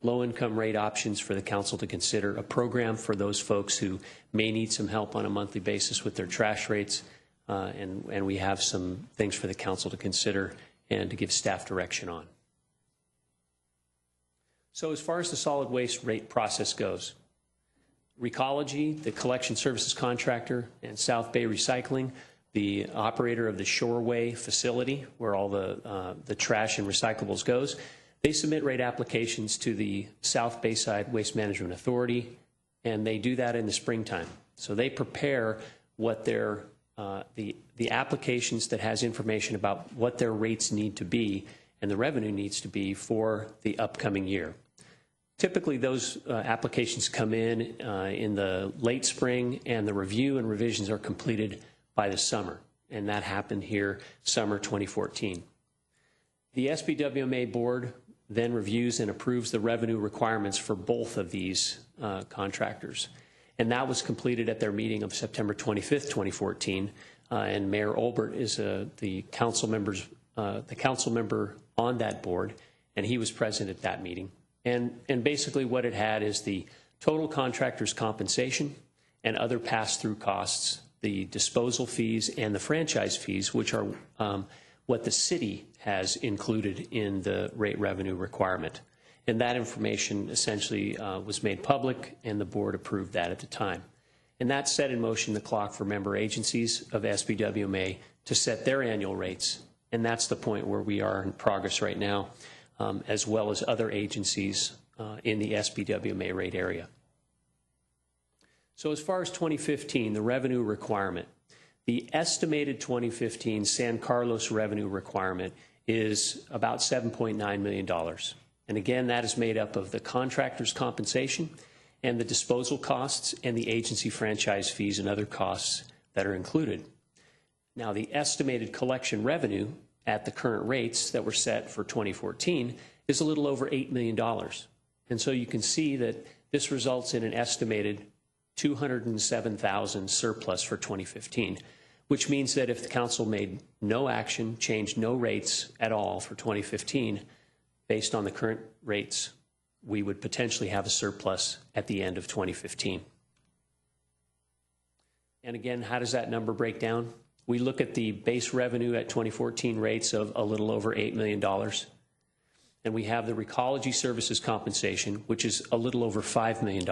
low-income rate options for the council to consider, a program for those folks who may need some help on a monthly basis with their trash rates, and we have some things for the council to consider and to give staff direction on. So as far as the solid waste rate process goes, Recology, the collection services contractor, and South Bay Recycling, the operator of the Shoreway facility where all the trash and recyclables goes, they submit rate applications to the South Bayside Waste Management Authority, and they do that in the springtime. So they prepare what their the applications that has information about what their rates need to be and the revenue needs to be for the upcoming year. Typically, those applications come in the late spring, and the review and revisions are completed by the summer, and that happened here summer 2014. The SBWMA board then reviews and approves the revenue requirements for both of these contractors, and that was completed at their meeting of September 25th, 2014, and Mayor Olbert is the council member on that board, and he was present at that meeting. And basically what it had is the total contractor's compensation and other pass-through costs, the disposal fees and the franchise fees, which are what the city has included in the rate revenue requirement. And that information essentially was made public, and the board approved that at the time. And that set in motion the clock for member agencies of SBWMA to set their annual rates. And that's the point where we are in progress right now, as well as other agencies in the SBWMA rate area. So as far as 2015, the revenue requirement, the estimated 2015 San Carlos revenue requirement is about $7.9 million. And again, that is made up of the contractor's compensation and the disposal costs and the agency franchise fees and other costs that are included. Now, the estimated collection revenue at the current rates that were set for 2014 is a little over $8 million. And so you can see that this results in an estimated $207,000 surplus for 2015, which means that if the council made no action, changed no rates at all for 2015, based on the current rates, we would potentially have a surplus at the end of 2015. And again, how does that number break down? We look at the base revenue at 2014 rates of a little over $8 million. And we have the Recology Services compensation, which is a little over $5 million.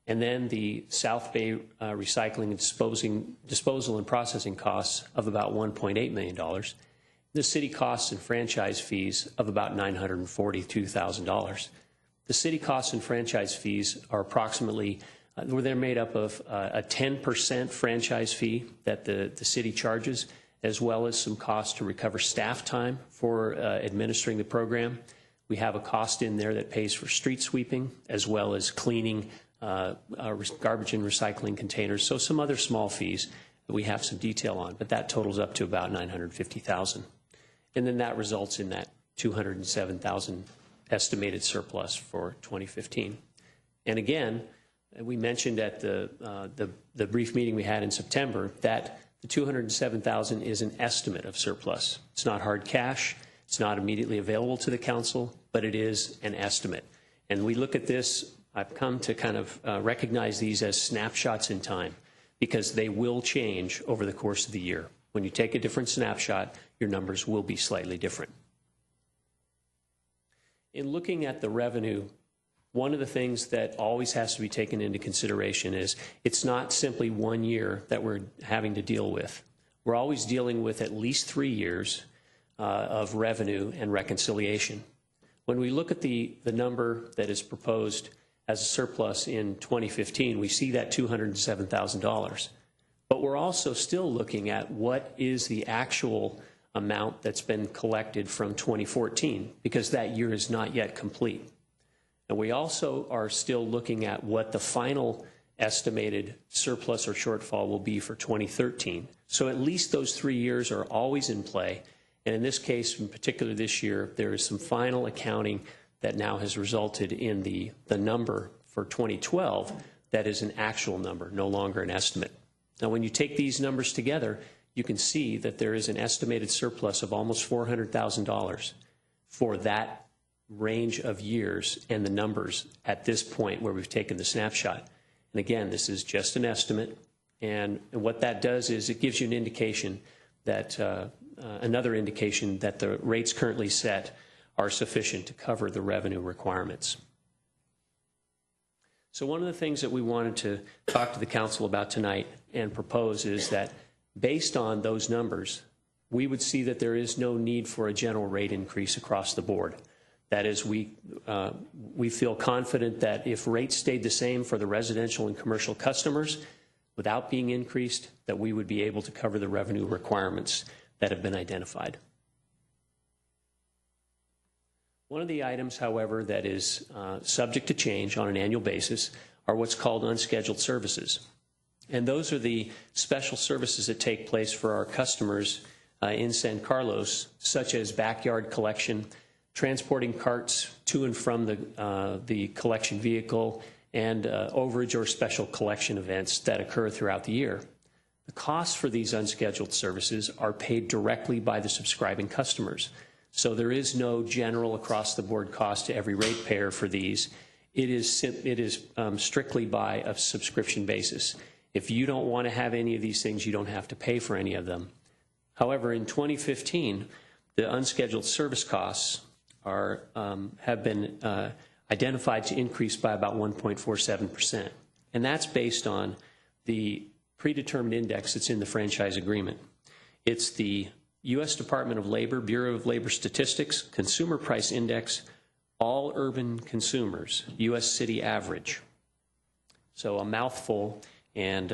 And then the South Bay recycling and disposal and processing costs of about $1.8 million. The city costs and franchise fees of about $942,000. The city costs and franchise fees are approximately, they're made up of a 10% franchise fee that the city charges, as well as some costs to recover staff time for administering the program. We have a cost in there that pays for street sweeping, as well as cleaning garbage and recycling containers. So some other small fees that we have some detail on, but that totals up to about $950,000. And then that results in that $207,000 estimated surplus for 2015. And again, we mentioned at the brief meeting we had in September that the $207,000 is an estimate of surplus. It's not hard cash. It's not immediately available to the council, but it is an estimate. And we look at this, I've come to kind of recognize these as snapshots in time, because they will change over the course of the year. When you take a different snapshot, your numbers will be slightly different. In looking at the revenue, one of the things that always has to be taken into consideration is it's not simply 1 year that we're having to deal with. We're always dealing with at least 3 years of revenue and reconciliation. When we look at the number that is proposed as a surplus in 2015, we see that $207,000. But we're also still looking at what is the actual amount that's been collected from 2014, because that year is not yet complete. And we also are still looking at what the final estimated surplus or shortfall will be for 2013. So at least those 3 years are always in play. And in this case, in particular this year, there is some final accounting that now has resulted in the number for 2012 that is an actual number, no longer an estimate. Now, when you take these numbers together, you can see that there is an estimated surplus of almost $400,000 for that range of years and the numbers at this point where we've taken the snapshot. And again, this is just an estimate. And what that does is it gives you an indication that, another indication that the rates currently set are sufficient to cover the revenue requirements. So one of the things that we wanted to talk to the council about tonight and propose is that based on those numbers, we would see that there is no need for a general rate increase across the board. That is, we feel confident that if rates stayed the same for the residential and commercial customers without being increased, that we would be able to cover the revenue requirements that have been identified. One of the items, however, that is subject to change on an annual basis are what's called unscheduled services. And those are the special services that take place for our customers in San Carlos, such as backyard collection, transporting carts to and from the collection vehicle, and overage or special collection events that occur throughout the year. The costs for these unscheduled services are paid directly by the subscribing customers. So there is no general across-the-board cost to every ratepayer for these. It is strictly by a subscription basis. If you don't want to have any of these things, you don't have to pay for any of them. However, in 2015, the unscheduled service costs have been identified to increase by about 1.47%. And that's based on the predetermined index that's in the franchise agreement. It's the U.S. Department of Labor, Bureau of Labor Statistics, Consumer Price Index, all urban consumers, U.S. city average. So a mouthful, and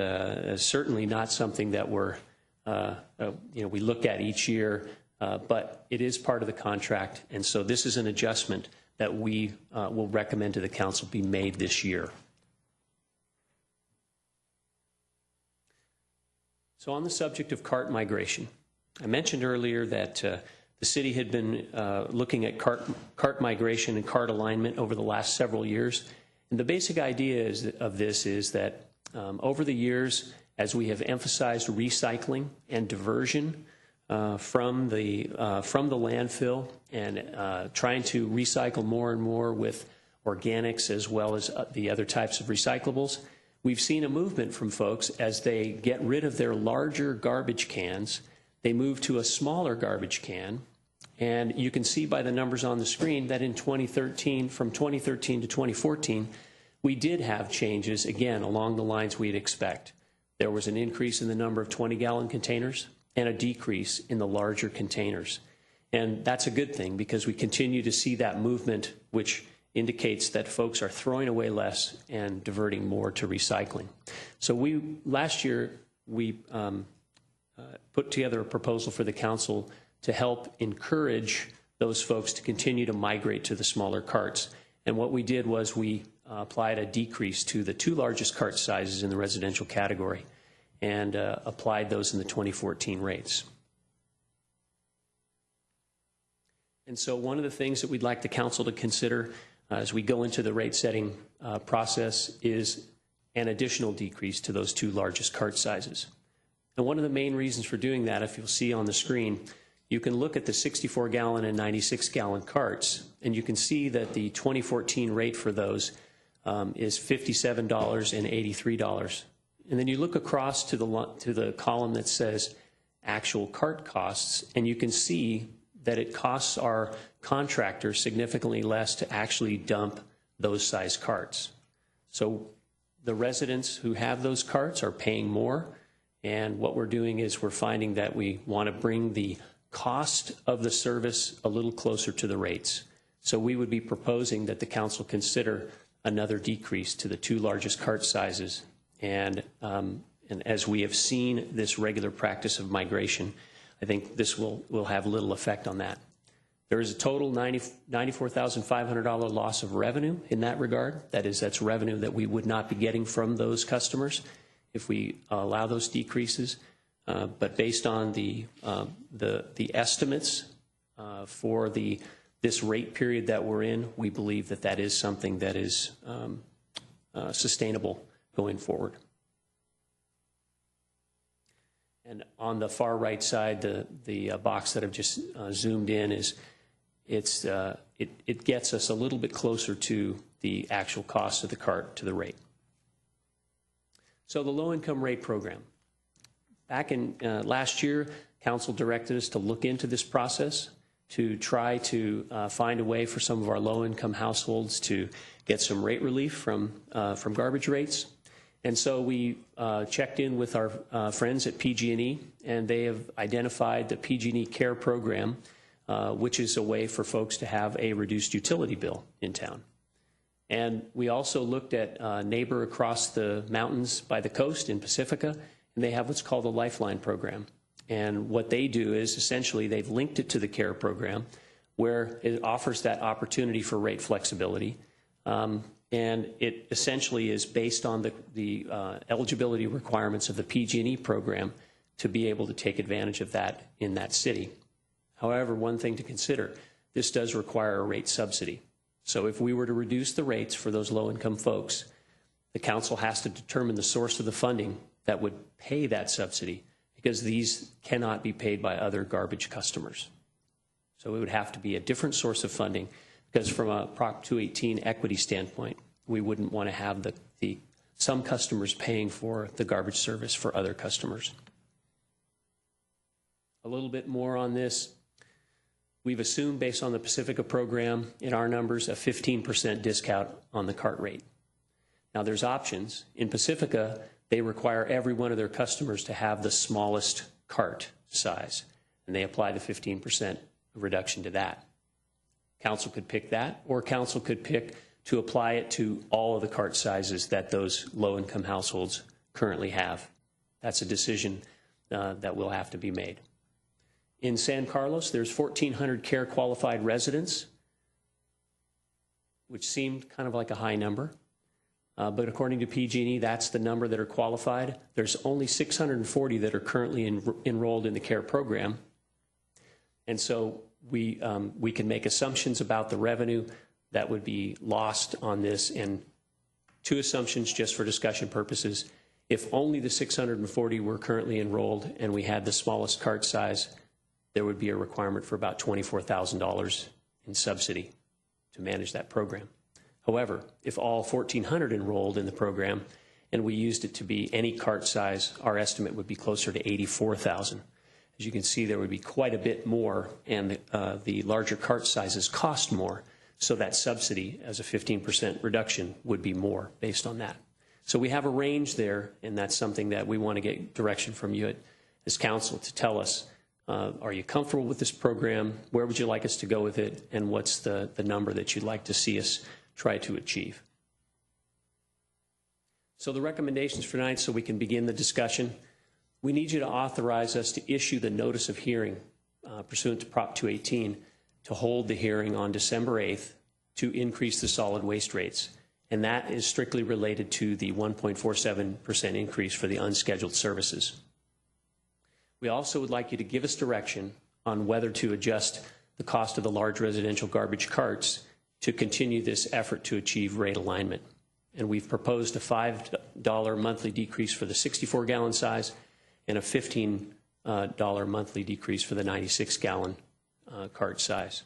certainly not something that we look at each year, but it is part of the contract, and so this is an adjustment that we will recommend to the council be made this year. So on the subject of cart migration, I mentioned earlier that the city had been looking at cart migration and cart alignment over the last several years. And the basic idea of this is that over the years, as we have emphasized recycling and diversion from the landfill and trying to recycle more and more with organics as well as the other types of recyclables, we've seen a movement from folks as they get rid of their larger garbage cans. They move to a smaller garbage can, and you can see by the numbers on the screen that in 2013, from 2013 to 2014, we did have changes, again, along the lines we'd expect. There was an increase in the number of 20-gallon containers and a decrease in the larger containers. And that's a good thing because we continue to see that movement, which indicates that folks are throwing away less and diverting more to recycling. So last year, we put together a proposal for the council to help encourage those folks to continue to migrate to the smaller carts. And what we did was we applied a decrease to the two largest cart sizes in the residential category and applied those in the 2014 rates. And so one of the things that we'd like the council to consider as we go into the rate setting process is an additional decrease to those two largest cart sizes. And one of the main reasons for doing that, if you'll see on the screen, you can look at the 64-gallon and 96-gallon carts, and you can see that the 2014 rate for those is $57 and $83. And then you look across to the column that says actual cart costs, and you can see that it costs our contractors significantly less to actually dump those size carts. So the residents who have those carts are paying more, and what we're doing is we're finding that we want to bring the cost of the service a little closer to the rates. So we would be proposing that the council consider another decrease to the two largest cart sizes. And as we have seen this regular practice of migration, I think this will have little effect on that. There is a total $94,500 loss of revenue in that regard. That's revenue that we would not be getting from those customers if we allow those decreases. But based on the estimates for this rate period that we're in, we believe that is something that is sustainable going forward. And on the far right side, the box that I've just zoomed in is it gets us a little bit closer to the actual cost of the cart to the rate. So the low-income rate program. Back in last year, council directed us to look into this process to try to find a way for some of our low-income households to get some rate relief from garbage rates. And so we checked in with our friends at PG&E, and they have identified the PG&E Care program, which is a way for folks to have a reduced utility bill in town. And we also looked at a neighbor across the mountains by the coast in Pacifica, and they have what's called a Lifeline program. And what they do is essentially they've linked it to the CARE program, where it offers that opportunity for rate flexibility. And it essentially is based on the eligibility requirements of the PG&E program to be able to take advantage of that in that city. However, one thing to consider, this does require a rate subsidy. So if we were to reduce the rates for those low-income folks, the council has to determine the source of the funding that would pay that subsidy, because these cannot be paid by other garbage customers. So it would have to be a different source of funding, because from a Prop 218 equity standpoint, we wouldn't want to have some customers paying for the garbage service for other customers. A little bit more on this. We've assumed, based on the Pacifica program, in our numbers, a 15% discount on the cart rate. Now, there's options. In Pacifica, they require every one of their customers to have the smallest cart size, and they apply the 15% reduction to that. Council could pick that, or council could pick to apply it to all of the cart sizes that those low-income households currently have. That's a decision that will have to be made. In San Carlos, there's 1,400 care-qualified residents, which seemed kind of like a high number. But according to PG&E, that's the number that are qualified. There's only 640 that are currently enrolled in the CARE program. And so we can make assumptions about the revenue that would be lost on this, and two assumptions just for discussion purposes. If only the 640 were currently enrolled and we had the smallest cart size, there would be a requirement for about $24,000 in subsidy to manage that program. However, if all 1,400 enrolled in the program and we used it to be any cart size, our estimate would be closer to $84,000. As you can see, there would be quite a bit more, and the larger cart sizes cost more, so that subsidy as a 15% reduction would be more based on that. So we have a range there, and that's something that we want to get direction from you as council to tell us, are you comfortable with this program? Where would you like us to go with it? And what's the number that you'd like to see us try to achieve? So the recommendations for tonight, so we can begin the discussion. We need you to authorize us to issue the notice of hearing pursuant to Prop 218 to hold the hearing on December 8th to increase the solid waste rates. And that is strictly related to the 1.47% increase for the unscheduled services. We also would like you to give us direction on whether to adjust the cost of the large residential garbage carts to continue this effort to achieve rate alignment. And we've proposed a $5 monthly decrease for the 64-gallon size and a $15 monthly decrease for the 96-gallon cart size.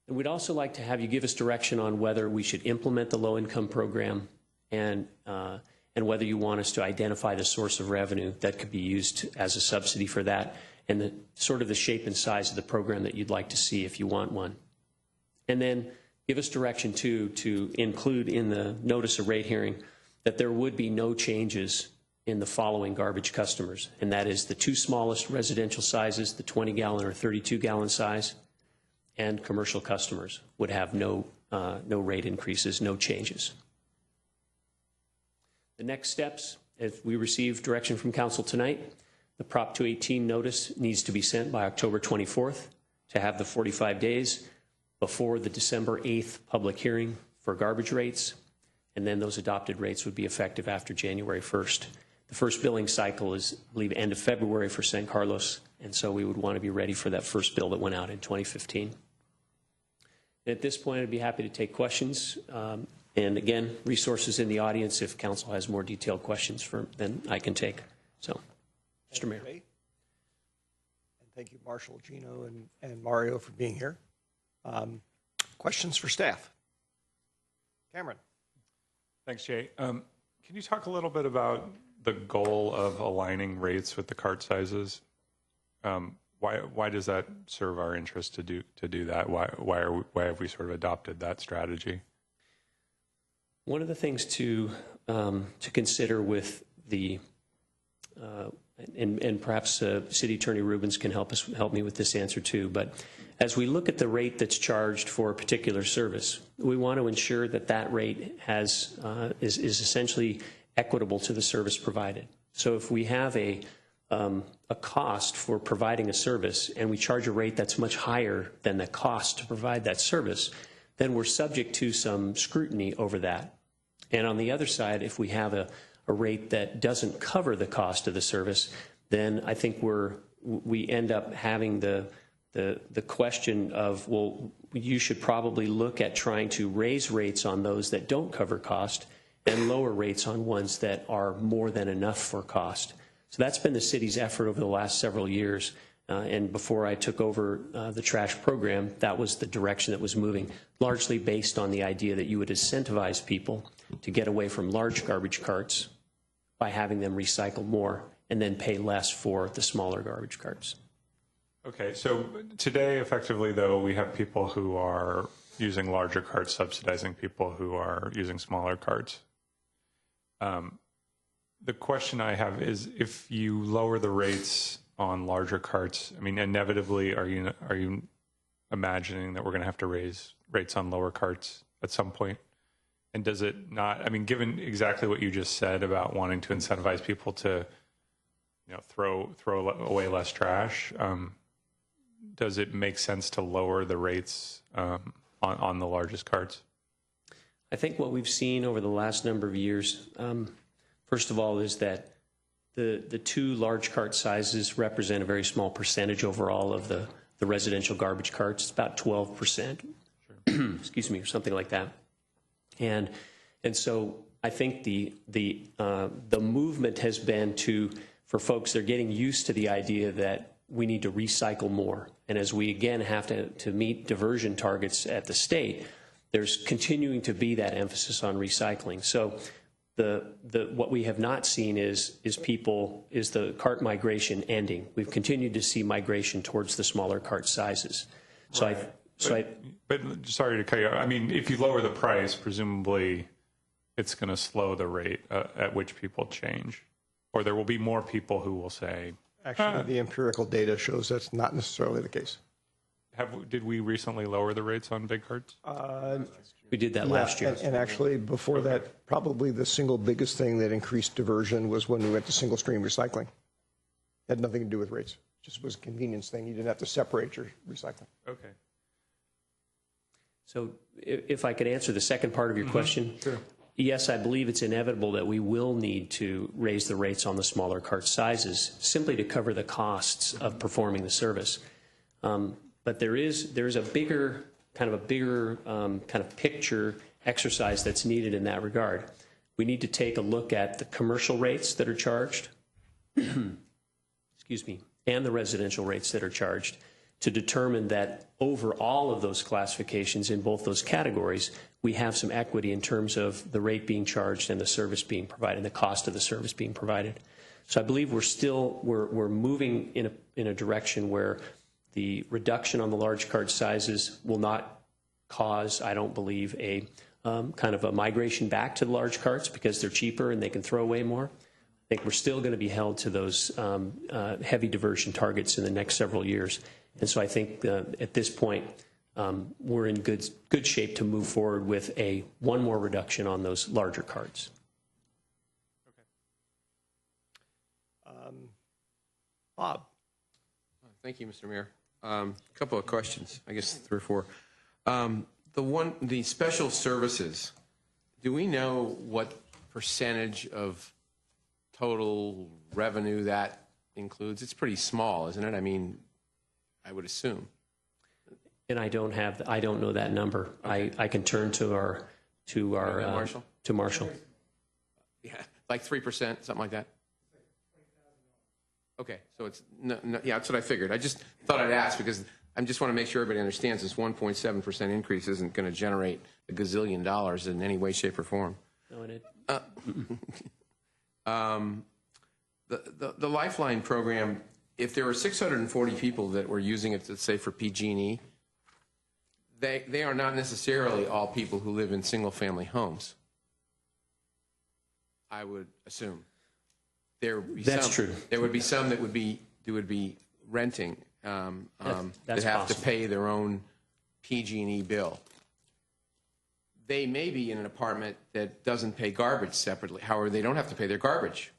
And we'd also like to have you give us direction on whether we should implement the low-income program and whether you want us to identify the source of revenue that could be used as a subsidy for that, and the sort of the shape and size of the program that you'd like to see if you want one. And then give us direction, too, to include in the notice of rate hearing that there would be no changes in the following garbage customers, and that is the two smallest residential sizes, the 20-gallon or 32-gallon size, and commercial customers would have no rate increases, no changes. The next steps, if we receive direction from council tonight, the Prop 218 notice needs to be sent by October 24th to have the 45 days before the December 8th public hearing for garbage rates, and then those adopted rates would be effective after January 1st. The first billing cycle is, I believe, end of February for San Carlos, and so we would want to be ready for that first bill that went out in 2015. At this point, I'd be happy to take questions. And again, resources in the audience if council has more detailed questions than I can take. So, Mr. Mayor. And thank you, Marshall, Gino, and Mario for being here. Questions for staff? Cameron. Thanks, Jay. Can you talk a little bit about the goal of aligning rates with the cart sizes? Why does that serve our interest to do that? Why have we sort of adopted that strategy? One of the things to consider with the and perhaps City Attorney Rubens can help me with this answer too. But as we look at the rate that's charged for a particular service, we want to ensure that that rate is essentially equitable to the service provided. So if we have a a cost for providing a service, and we charge a rate that's much higher than the cost to provide that service, then we're subject to some scrutiny over that. And on the other side, if we have a rate that doesn't cover the cost of the service, then I think we end up having the question of, well, you should probably look at trying to raise rates on those that don't cover cost and lower rates on ones that are more than enough for cost. So that's been the city's effort over the last several years. And before I took over the trash program, that was the direction that was moving, largely based on the idea that you would incentivize people to get away from large garbage carts by having them recycle more and then pay less for the smaller garbage carts. Okay, so today, effectively, though, we have people who are using larger carts subsidizing people who are using smaller carts. The question I have is, if you lower the rates on larger carts, I mean, inevitably, are you imagining that we're going to have to raise rates on lower carts at some point? And does it not, I mean, given exactly what you just said about wanting to incentivize people to, throw away less trash, does it make sense to lower the rates on the largest carts? I think what we've seen over the last number of years, first of all, is that the two large cart sizes represent a very small percentage overall of the residential garbage carts. It's about 12%, excuse me, or something like that. And so I think the movement has been for folks, they're getting used to the idea that we need to recycle more. And as we again have to meet diversion targets at the state, there's continuing to be that emphasis on recycling. So what we have not seen is the cart migration ending. We've continued to see migration towards the smaller cart sizes. So But sorry to cut you off. I mean, if you lower the price, presumably it's going to slow the rate at which people change. Or there will be more people who will say... Actually, the empirical data shows that's not necessarily the case. Did we recently lower the rates on big carts? We did that last year. And actually, before that, probably the single biggest thing that increased diversion was when we went to single stream recycling. It had nothing to do with rates. It just was a convenience thing. You didn't have to separate your recycling. Okay. So if I could answer the second part of your question. Sure. Yes, I believe it's inevitable that we will need to raise the rates on the smaller cart sizes simply to cover the costs of performing the service. But there is a bigger kind of picture exercise that's needed in that regard. We need to take a look at the commercial rates that are charged, excuse me, and the residential rates that are charged to determine that over all of those classifications in both those categories, we have some equity in terms of the rate being charged and the service being provided, the cost of the service being provided. So I believe we're moving in a direction where the reduction on the large cart sizes will not cause, I don't believe, a kind of a migration back to the large carts because they're cheaper and they can throw away more. I think we're still going to be held to those heavy diversion targets in the next several years. And so I think at this point, we're in good shape to move forward with one more reduction on those larger carts. Okay. Bob. Thank you, Mr. Mayor. A couple of questions, I guess 3 or 4. The special services, do we know what percentage of total revenue that includes? It's pretty small, isn't it? I mean, I would assume. And I don't know that number. Okay. I can turn to our Marshall? To Marshall. Yeah, like 3%, something like that. Okay, so it's yeah, that's what I figured. I just thought I'd ask because I just want to make sure everybody understands this 1.7% increase isn't going to generate $1 gazillion in any way, shape, or form. No, it. The Lifeline program, if there were 640 people that were using it, let's say for PG&E, they are not necessarily all people who live in single-family homes. I would assume. That's true. There would be some that would be renting that have to pay their own PG&E bill. They may be in an apartment that doesn't pay garbage separately. However, they don't have to pay their garbage.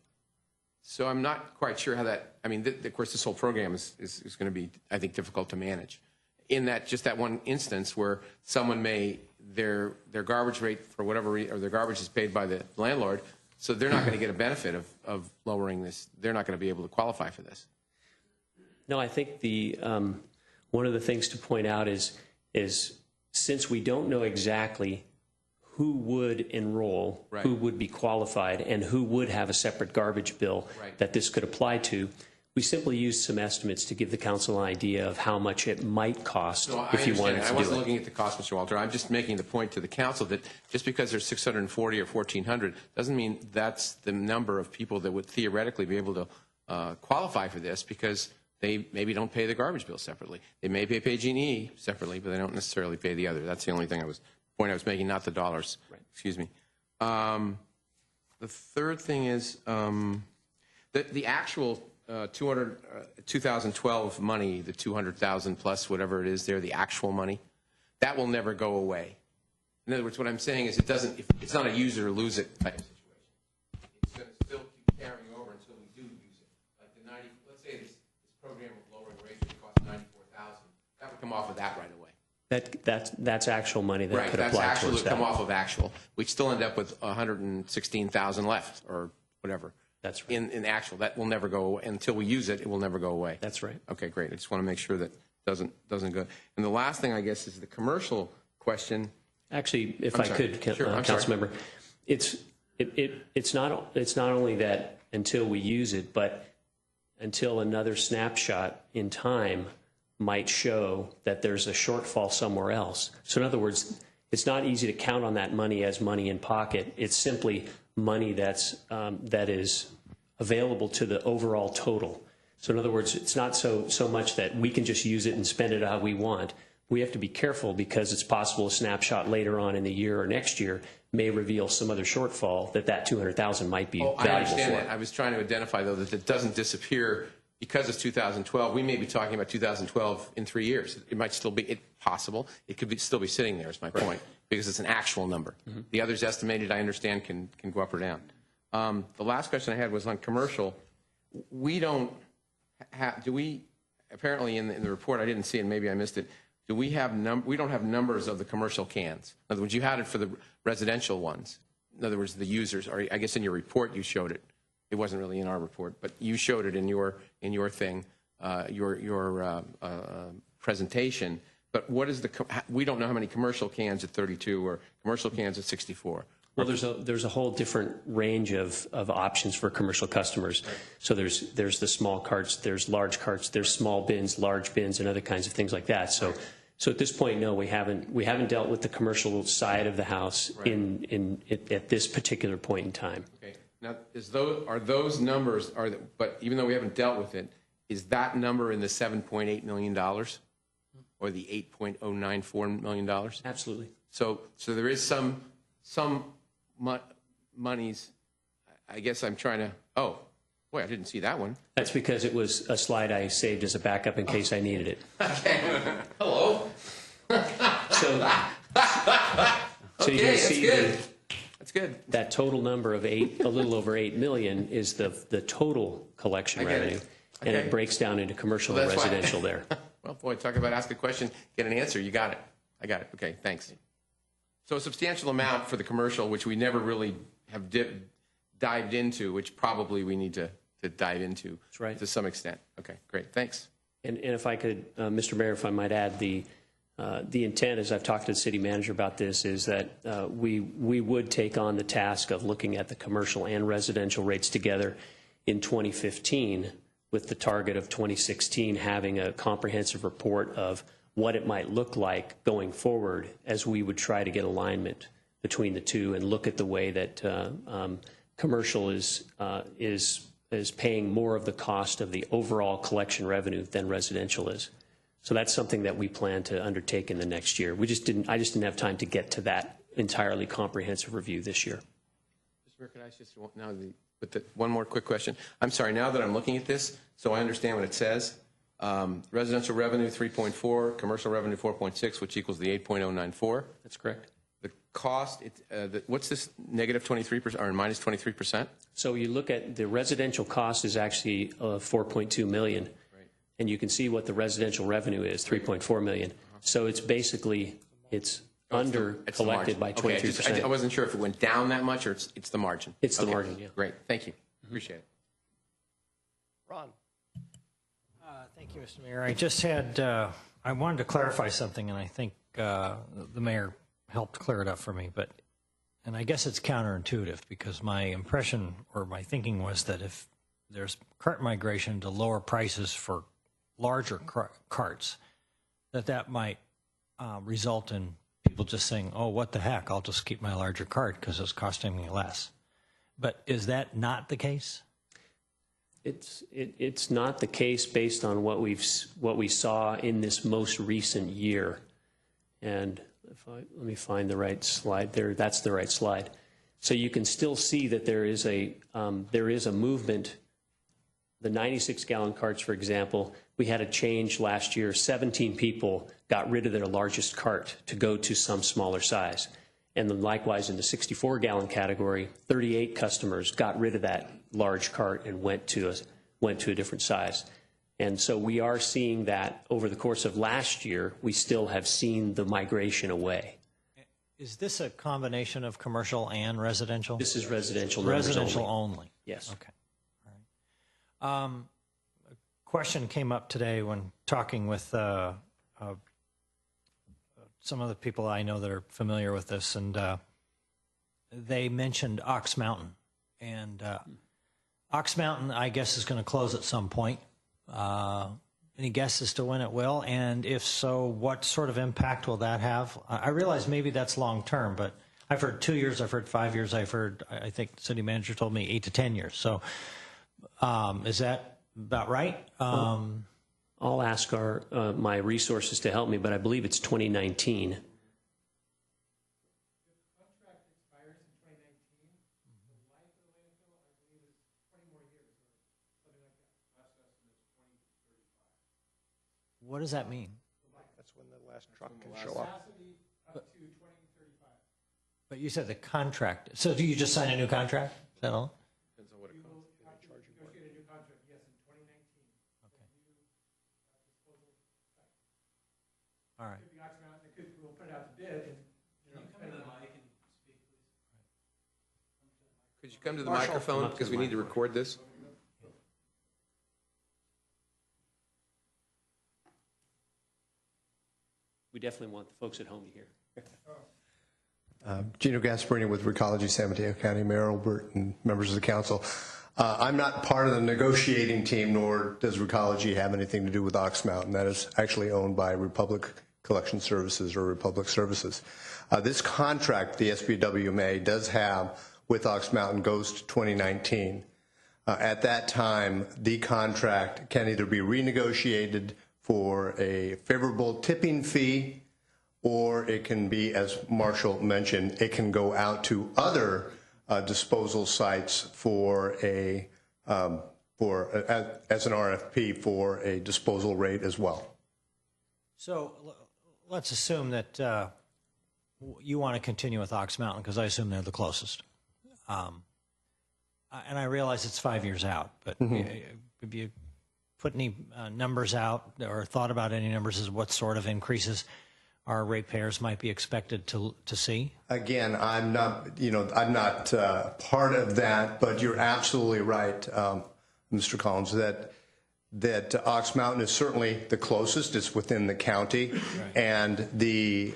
So I'm not quite sure how that, I mean, of course, this whole program is going to be, I think, difficult to manage. In that, just that one instance where someone may, their garbage rate for whatever reason, or their garbage is paid by the landlord, so they're not going to get a benefit of lowering this. They're not going to be able to qualify for this. No, I think one of the things to point out is since we don't know exactly who would enroll, Right. who would be qualified, and who would have a separate garbage bill Right. that this could apply to, we simply used some estimates to give the council an idea of how much it might cost No, I if you understand. wanted I to do wasn't it. looking at the cost, Mr. Walter. I'm just making the point to the council that just because there's 640 or 1,400 doesn't mean that's the number of people that would theoretically be able to qualify for this, because they maybe don't pay the garbage bill separately. They may pay PG&E separately, but they don't necessarily pay the other. That's the only point I was making, not the dollars. Right. Excuse me. The third thing is the actual 2012 money, the 200,000 plus whatever it is there, the actual money, that will never go away. In other words, what I'm saying is it's not a use it or lose it type of situation. It's going to still keep carrying over until we do use it. Like let's say this program of lowering rates would cost $94,000. That would come off of that right away. That's actual money that Right, could that's apply actual towards that come that. off of actual. We'd still end up with 116,000 left or whatever. That's right. In actual, that will never go away. Until we use it, it will never go away. That's right. Okay, great. I just want to make sure that doesn't go. And the last thing, I guess, is the commercial question. Actually, if I'm I sorry. could, Sure, I'm sorry. Councilmember, it's not only that until we use it, but until another snapshot in time might show that there's a shortfall somewhere else. So in other words, it's not easy to count on that money as money in pocket. It's simply money that is available to the overall total. So in other words, it's not so much that we can just use it and spend it how we want. We have to be careful because it's possible a snapshot later on in the year or next year may reveal some other shortfall that 200,000 might be valuable I understand for. that. I was trying to identify, though, that it doesn't disappear because it's 2012. We may be talking about 2012 in 3 years. It might still be possible. It could still be sitting there, is my point, because it's an actual number. Mm-hmm. The others estimated, I understand, can go up or down. The last question I had was on commercial. We don't have, apparently in the report, I didn't see it, maybe I missed it, we don't have numbers of the commercial cans. In other words, you had it for the residential ones. In other words, the users, or I guess in your report you showed it. It wasn't really in our report, but you showed it in your thing, your presentation. But what is we don't know how many commercial cans at 32 or commercial cans at 64. Well, there's a whole different range of options for commercial customers. Right. So there's the small carts, there's large carts, there's small bins, large bins, and other kinds of things like that. So at this point, no, we haven't dealt with the commercial side of the house at this particular point in time. Okay. Now, are those numbers but even though we haven't dealt with it, is that number in the $7.8 million or the $8.094 million? Absolutely. So there is some monies. I guess I'm trying to. Oh, boy, I didn't see that one. That's because it was a slide I saved as a backup in case I needed it. Okay. Hello. So you can see That's good. that total number of a little over 8 million is the total collection revenue, and it breaks down into commercial and residential there. Well, boy, talk about ask a question, get an answer. You got it. I got it. Okay, thanks. So a substantial amount for the commercial, which we never really have dived into, which probably we need to dive into. That's right. To some extent. Okay, great. Thanks. And if I could, Mr. Mayor, if I might add, the intent, as I've talked to the city manager about this, is that we would take on the task of looking at the commercial and residential rates together in 2015, with the target of 2016 having a comprehensive report of what it might look like going forward as we would try to get alignment between the two and look at the way that commercial is paying more of the cost of the overall collection revenue than residential is. So that's something that we plan to undertake in the next year. I just didn't have time to get to that entirely comprehensive review this year. Mr. Mayor, could I just one more quick question? I'm sorry, now that I'm looking at this, so I understand what it says. Residential revenue 3.4, commercial revenue 4.6, which equals the 8.094. That's correct. the cost, what's this negative 23% or minus 23%? So you look at the residential cost is actually 4.2 million, and you can see what the residential revenue is, 3.4 million. So it's basically under collected by 23%. I wasn't sure if it went down that much or it's the margin. It's the margin, yeah. Great, thank you. Appreciate it. Ron? Thank you, Mr. Mayor. I just had, I wanted to clarify something, and I think the mayor helped clear it up for me. And I guess it's counterintuitive, because my impression or my thinking was that if there's cart migration to lower prices for larger carts, that might result in people just saying, oh, what the heck, I'll just keep my larger cart because it's costing me less. But is that not the case? It's not the case based on what we saw in this most recent year. And let me find the right slide there. That's the right slide. So you can still see that there is a movement. The 96-gallon carts, for example, we had a change last year. 17 people got rid of their largest cart to go to some smaller size. And then likewise in the 64-gallon category, 38 customers got rid of that large cart and went to a different size. And so we are seeing that over the course of last year, we still have seen the migration away. Is this a combination of commercial and residential? This is residential. Residential only. Yes. Okay. All right. A question came up today when talking with some of the people I know that are familiar with this, and they mentioned Ox Mountain. And Ox Mountain, I guess, is going to close at some point. Any guess as to when it will? And if so, what sort of impact will that have? I realize maybe that's long term, but I've heard 2 years, I've heard 5 years, I think the city manager told me 8 to 10 years. So is that about right? I'll ask my resources to help me, but I believe it's 2019. What does that mean? That's when the last truck can show up. But you said the contract. So do you just sign a new contract? Is that all? Depends on what it costs. Negotiate a new contract, yes, in 2019. Okay. All right. We'll put it out to bid. Can you come to the mic and speak, please? Could you come to the microphone, because we need to record this? We definitely want the folks at home to hear. Gino Gasparini with Recology, San Mateo County, Mayor Olbert, and members of the council. I'm not part of the negotiating team, nor does Recology have anything to do with Ox Mountain. That is actually owned by Republic Collection Services or Republic Services. This contract the SBWMA does have with Ox Mountain goes to 2019. At that time, the contract can either be renegotiated for a favorable tipping fee, or it can be, as Marshall mentioned, it can go out to other disposal sites for as an RFP for a disposal rate as well. So let's assume that you want to continue with Ox Mountain, because I assume they're the closest. And I realize it's 5 years out, but have you put any numbers out or thought about any numbers as what sort of increases our ratepayers might be expected to see? Again, I'm not part of that, but you're absolutely right, Mr. Collins, that Ox Mountain is certainly the closest. It's within the county, right. And the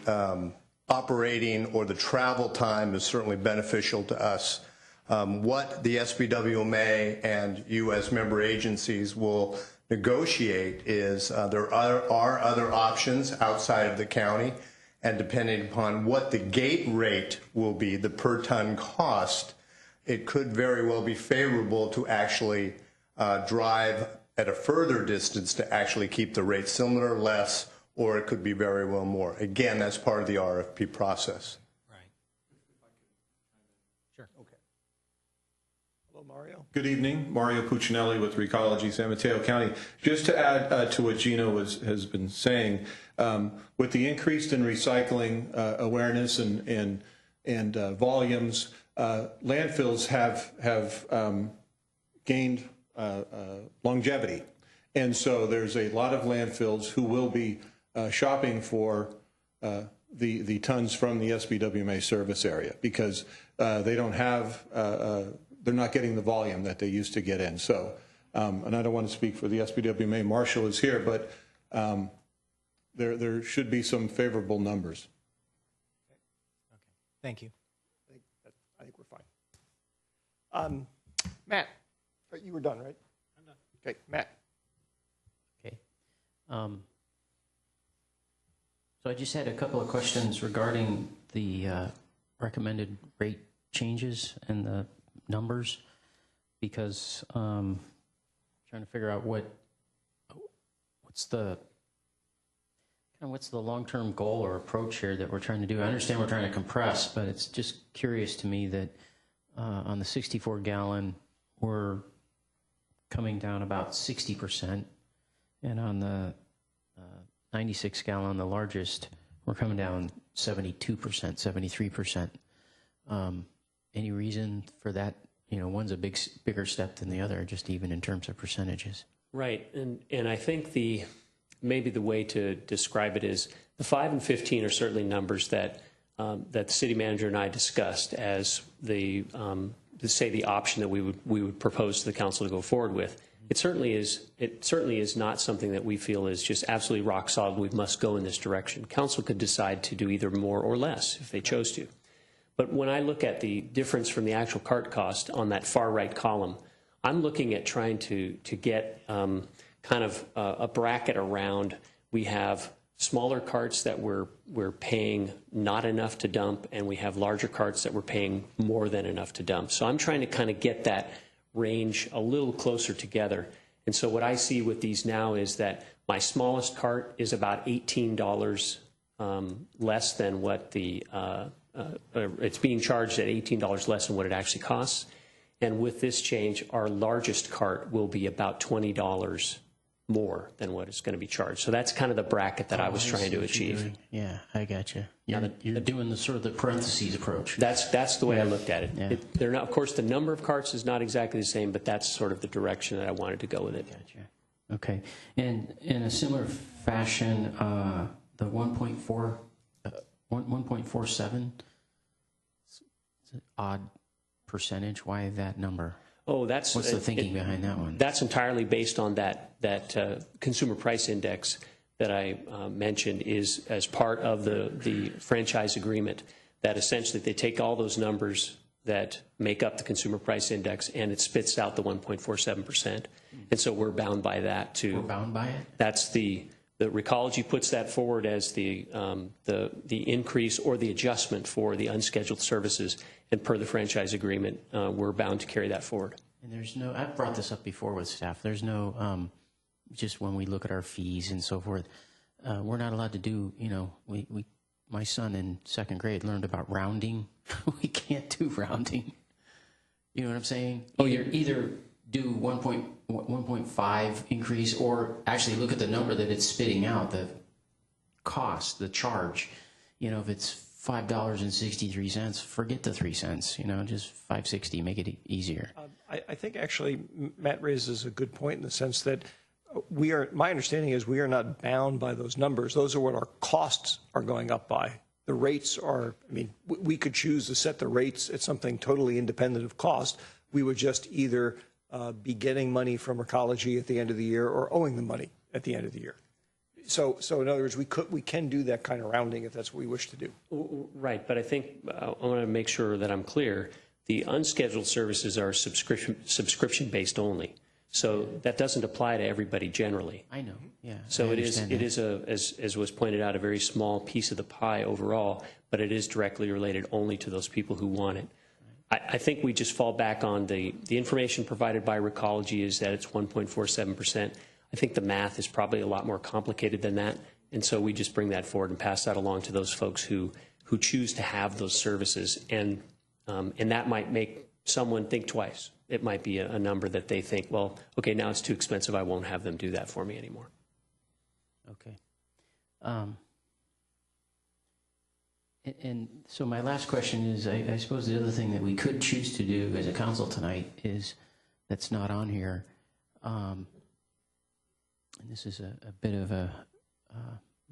operating or the travel time is certainly beneficial to us. What the SBWMA and you as member agencies will negotiate is there are other options outside of the county, and depending upon what the gate rate will be, the per ton cost, it could very well be favorable to actually drive at a further distance to actually keep the rate similar, less, or it could be very well more. Again, that's part of the RFP process. Right. Sure. Okay. Hello, Mario. Good evening, Mario Puccinelli with Recology San Mateo County. Just to add to what Gino has been saying, with the increase in recycling awareness and volumes, landfills have gained longevity. And so there's a lot of landfills who will be shopping for the tons from the SBWMA service area because they don't have, they're not getting the volume that they used to get in. So, and I don't want to speak for the SBWMA, Marshall is here, but there should be some favorable numbers. Thank you. I think we're fine. Matt, you were done, right? I'm done. Okay, Matt. Okay. So I just had a couple of questions regarding the recommended rate changes and the numbers, because trying to figure out what's the long-term goal or approach here that we're trying to do. I understand we're trying to compress, but it's just curious to me that on the 64-gallon, we're coming down about 60%, and on the 96-gallon, the largest, we're coming down 72%, 73%. Any reason for that? You know, one's a bigger step than the other, just even in terms of percentages. Right, and I think maybe the way to describe it is the 5 and 15 are certainly numbers that the city manager and I discussed as the option that we would propose to the council to go forward with. It certainly is not something that we feel is just absolutely rock solid. We must go in this direction. Council could decide to do either more or less if they chose to. But when I look at the difference from the actual cart cost on that far right column, I'm looking at trying to get kind of a bracket around. We have smaller carts that we're paying not enough to dump, and we have larger carts that we're paying more than enough to dump. So I'm trying to kind of get that range a little closer together. And so what I see with these now is that my smallest cart is about $18 less than what it's being charged at $18 less than what it actually costs. And with this change, our largest cart will be about $20 more than what it's going to be charged. So that's kind of the bracket that I was trying to achieve. Yeah, I got you. You're doing the sort of the parentheses approach. That's the way I looked at it. Yeah. They're not, of course, the number of carts is not exactly the same, but that's sort of the direction that I wanted to go with it. Gotcha. Okay. And in a similar fashion, the 1.47, it's an odd percentage. Why that number? Oh, that's what's the thinking behind that one? That's entirely based on that consumer price index that I mentioned is as part of the franchise agreement. That essentially they take all those numbers that make up the consumer price index and it spits out the 1.47%. And so we're bound by that too. We're bound by it. That's the Recology puts that forward as the increase or the adjustment for the unscheduled services, and per the franchise agreement, we're bound to carry that forward. And there's no, I've brought this up before with staff, there's no, just when we look at our fees and so forth, we're not allowed to do, you know, my son in second grade learned about rounding. We can't do rounding. You know what I'm saying? Either do 1.5 increase, or actually look at the number that it's spitting out, the cost, the charge. You know, if it's $5.63, forget the 3 cents. You know, just $5.60, make it easier. I think actually Matt raises a good point in the sense that my understanding is we are not bound by those numbers. Those are what our costs are going up by. The rates are, I mean, we could choose to set the rates at something totally independent of cost. We would just either be getting money from Recology at the end of the year or owing the money at the end of the year. So in other words, we can do that kind of rounding if that's what we wish to do. Right, but I think I want to make sure that I'm clear. The unscheduled services are subscription-based only. So that doesn't apply to everybody generally. I know, yeah. So it is as was pointed out, a very small piece of the pie overall, but it is directly related only to those people who want it. I think we just fall back on the information provided by Recology is that it's 1.47%. I think the math is probably a lot more complicated than that, and so we just bring that forward and pass that along to those folks who choose to have those services, and that might make someone think twice it might be a number that they think, well, okay, now it's too expensive. I won't have them do that for me anymore. Okay. And so my last question is, I suppose the other thing that we could choose to do as a council tonight is, that's not on here, and this is a bit of a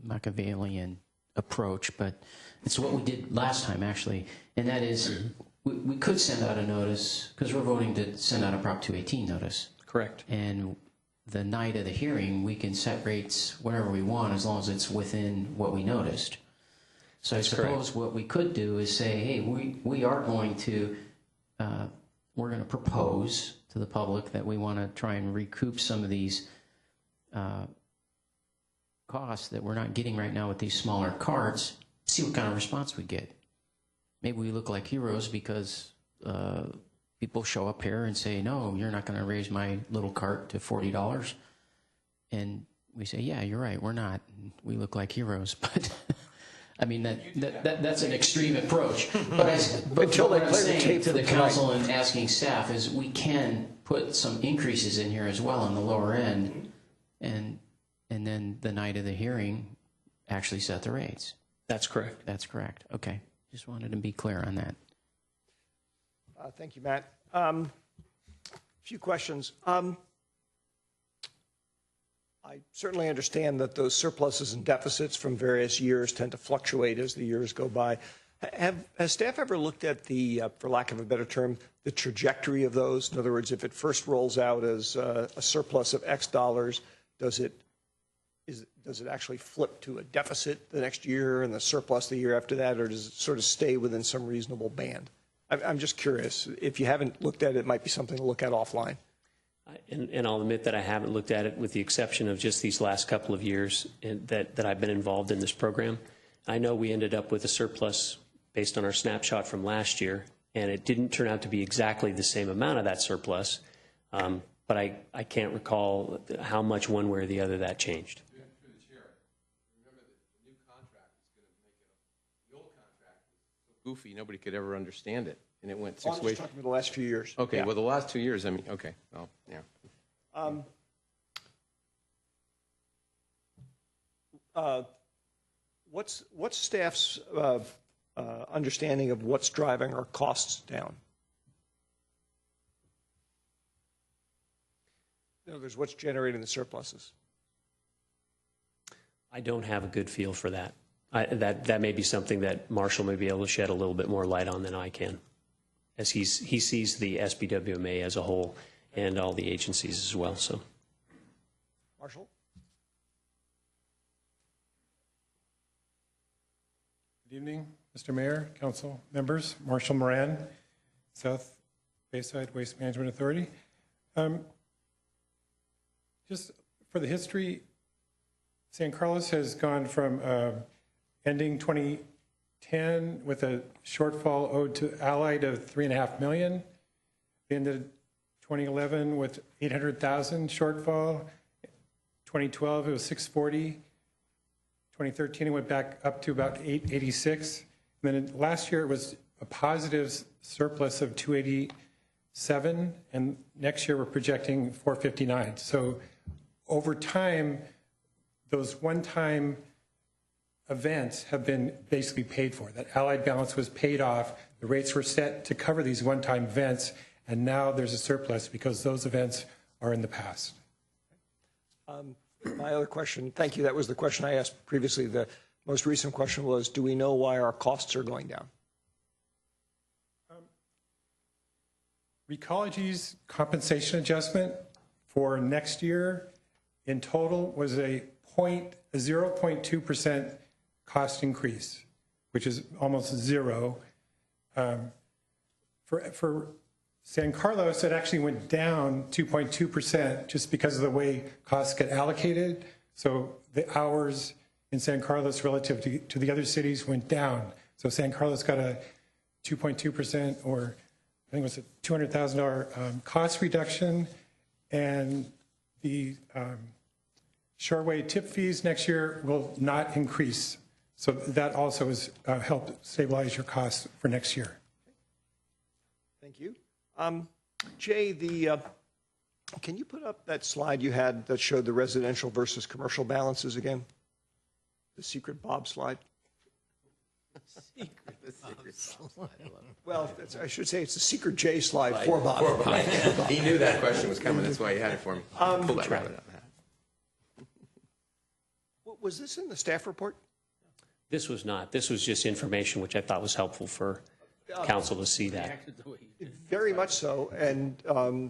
Machiavellian approach, but it's what we did last time, actually, and that is we could send out a notice, because we're voting to send out a Prop 218 notice. Correct. And the night of the hearing, we can set rates wherever we want as long as it's within what we noticed. So I suppose what we could do is say, hey, we are going to, we're going to propose to the public that we want to try and recoup some of these costs that we're not getting right now with these smaller carts, see what kind of response we get. Maybe we look like heroes because people show up here and say, no, you're not going to raise my little cart to $40. And we say, yeah, you're right, we're not. We look like heroes, but I mean, that's an extreme approach. But what I'm saying to the council and asking staff is we can put some increases in here as well on the lower end, and then the night of the hearing actually set the rates. That's correct. That's correct. Okay. Just wanted to be clear on that. Thank you, Matt. A few questions. I certainly understand that those surpluses and deficits from various years tend to fluctuate as the years go by. Has staff ever looked at the, for lack of a better term, the trajectory of those? In other words, if it first rolls out as a surplus of X dollars, does it actually flip to a deficit the next year and the surplus the year after that, or does it sort of stay within some reasonable band? I'm just curious. If you haven't looked at it, it might be something to look at offline. And I'll admit that I haven't looked at it with the exception of just these last couple of years that I've been involved in this program. I know we ended up with a surplus based on our snapshot from last year, and it didn't turn out to be exactly the same amount of that surplus, but I can't recall how much one way or the other that changed. Through the chair, remember that the new contract is going to make it, the old contract was so goofy, nobody could ever understand it. And it went 6 ways. I'm just talking about the last few years. Okay, Yeah. well, the last 2 years, I mean, okay, well, yeah. What's staff's understanding of what's driving our costs down? In other words, what's generating the surpluses? I don't have a good feel for that. That may be something that Marshall may be able to shed a little bit more light on than I can, as he sees the SBWMA as a whole and all the agencies as well. So, Marshall? Good evening, Mr. Mayor, council members. Marshall Moran, South Bayside Waste Management Authority. Just for the history, San Carlos has gone from ending 2010 with a shortfall owed to Allied of $3.5 million. We ended 2011 with 800,000 shortfall. 2012 it was 640. 2013 it went back up to about 886. And then last year it was a positive surplus of 287, and next year we're projecting 459. So over time, those one-time events have been basically paid for. That Allied balance was paid off. The rates were set to cover these one-time events, and now there's a surplus because those events are in the past. My other question, thank you, that was the question I asked previously. The most recent question was, do we know why our costs are going down? Recology's compensation adjustment for next year in total was a 0.2% cost increase, which is almost zero. For San Carlos, it actually went down 2.2% just because of the way costs get allocated. So the hours in San Carlos relative to the other cities went down. So San Carlos got a 2.2%, or I think it was a $200,000 cost reduction, and the Shoreway tip fees next year will not increase. So that also has helped stabilize your costs for next year. Thank you. Jay, can you put up that slide you had that showed the residential versus commercial balances again? The secret Bob slide? Well, I should say it's the secret J slide for Bob. For Bob. He knew that question was coming. That's why he had it for me. Pull that rabbit out. Was this in the staff report? This was not. This was just information which I thought was helpful for council to see that. Very much so, and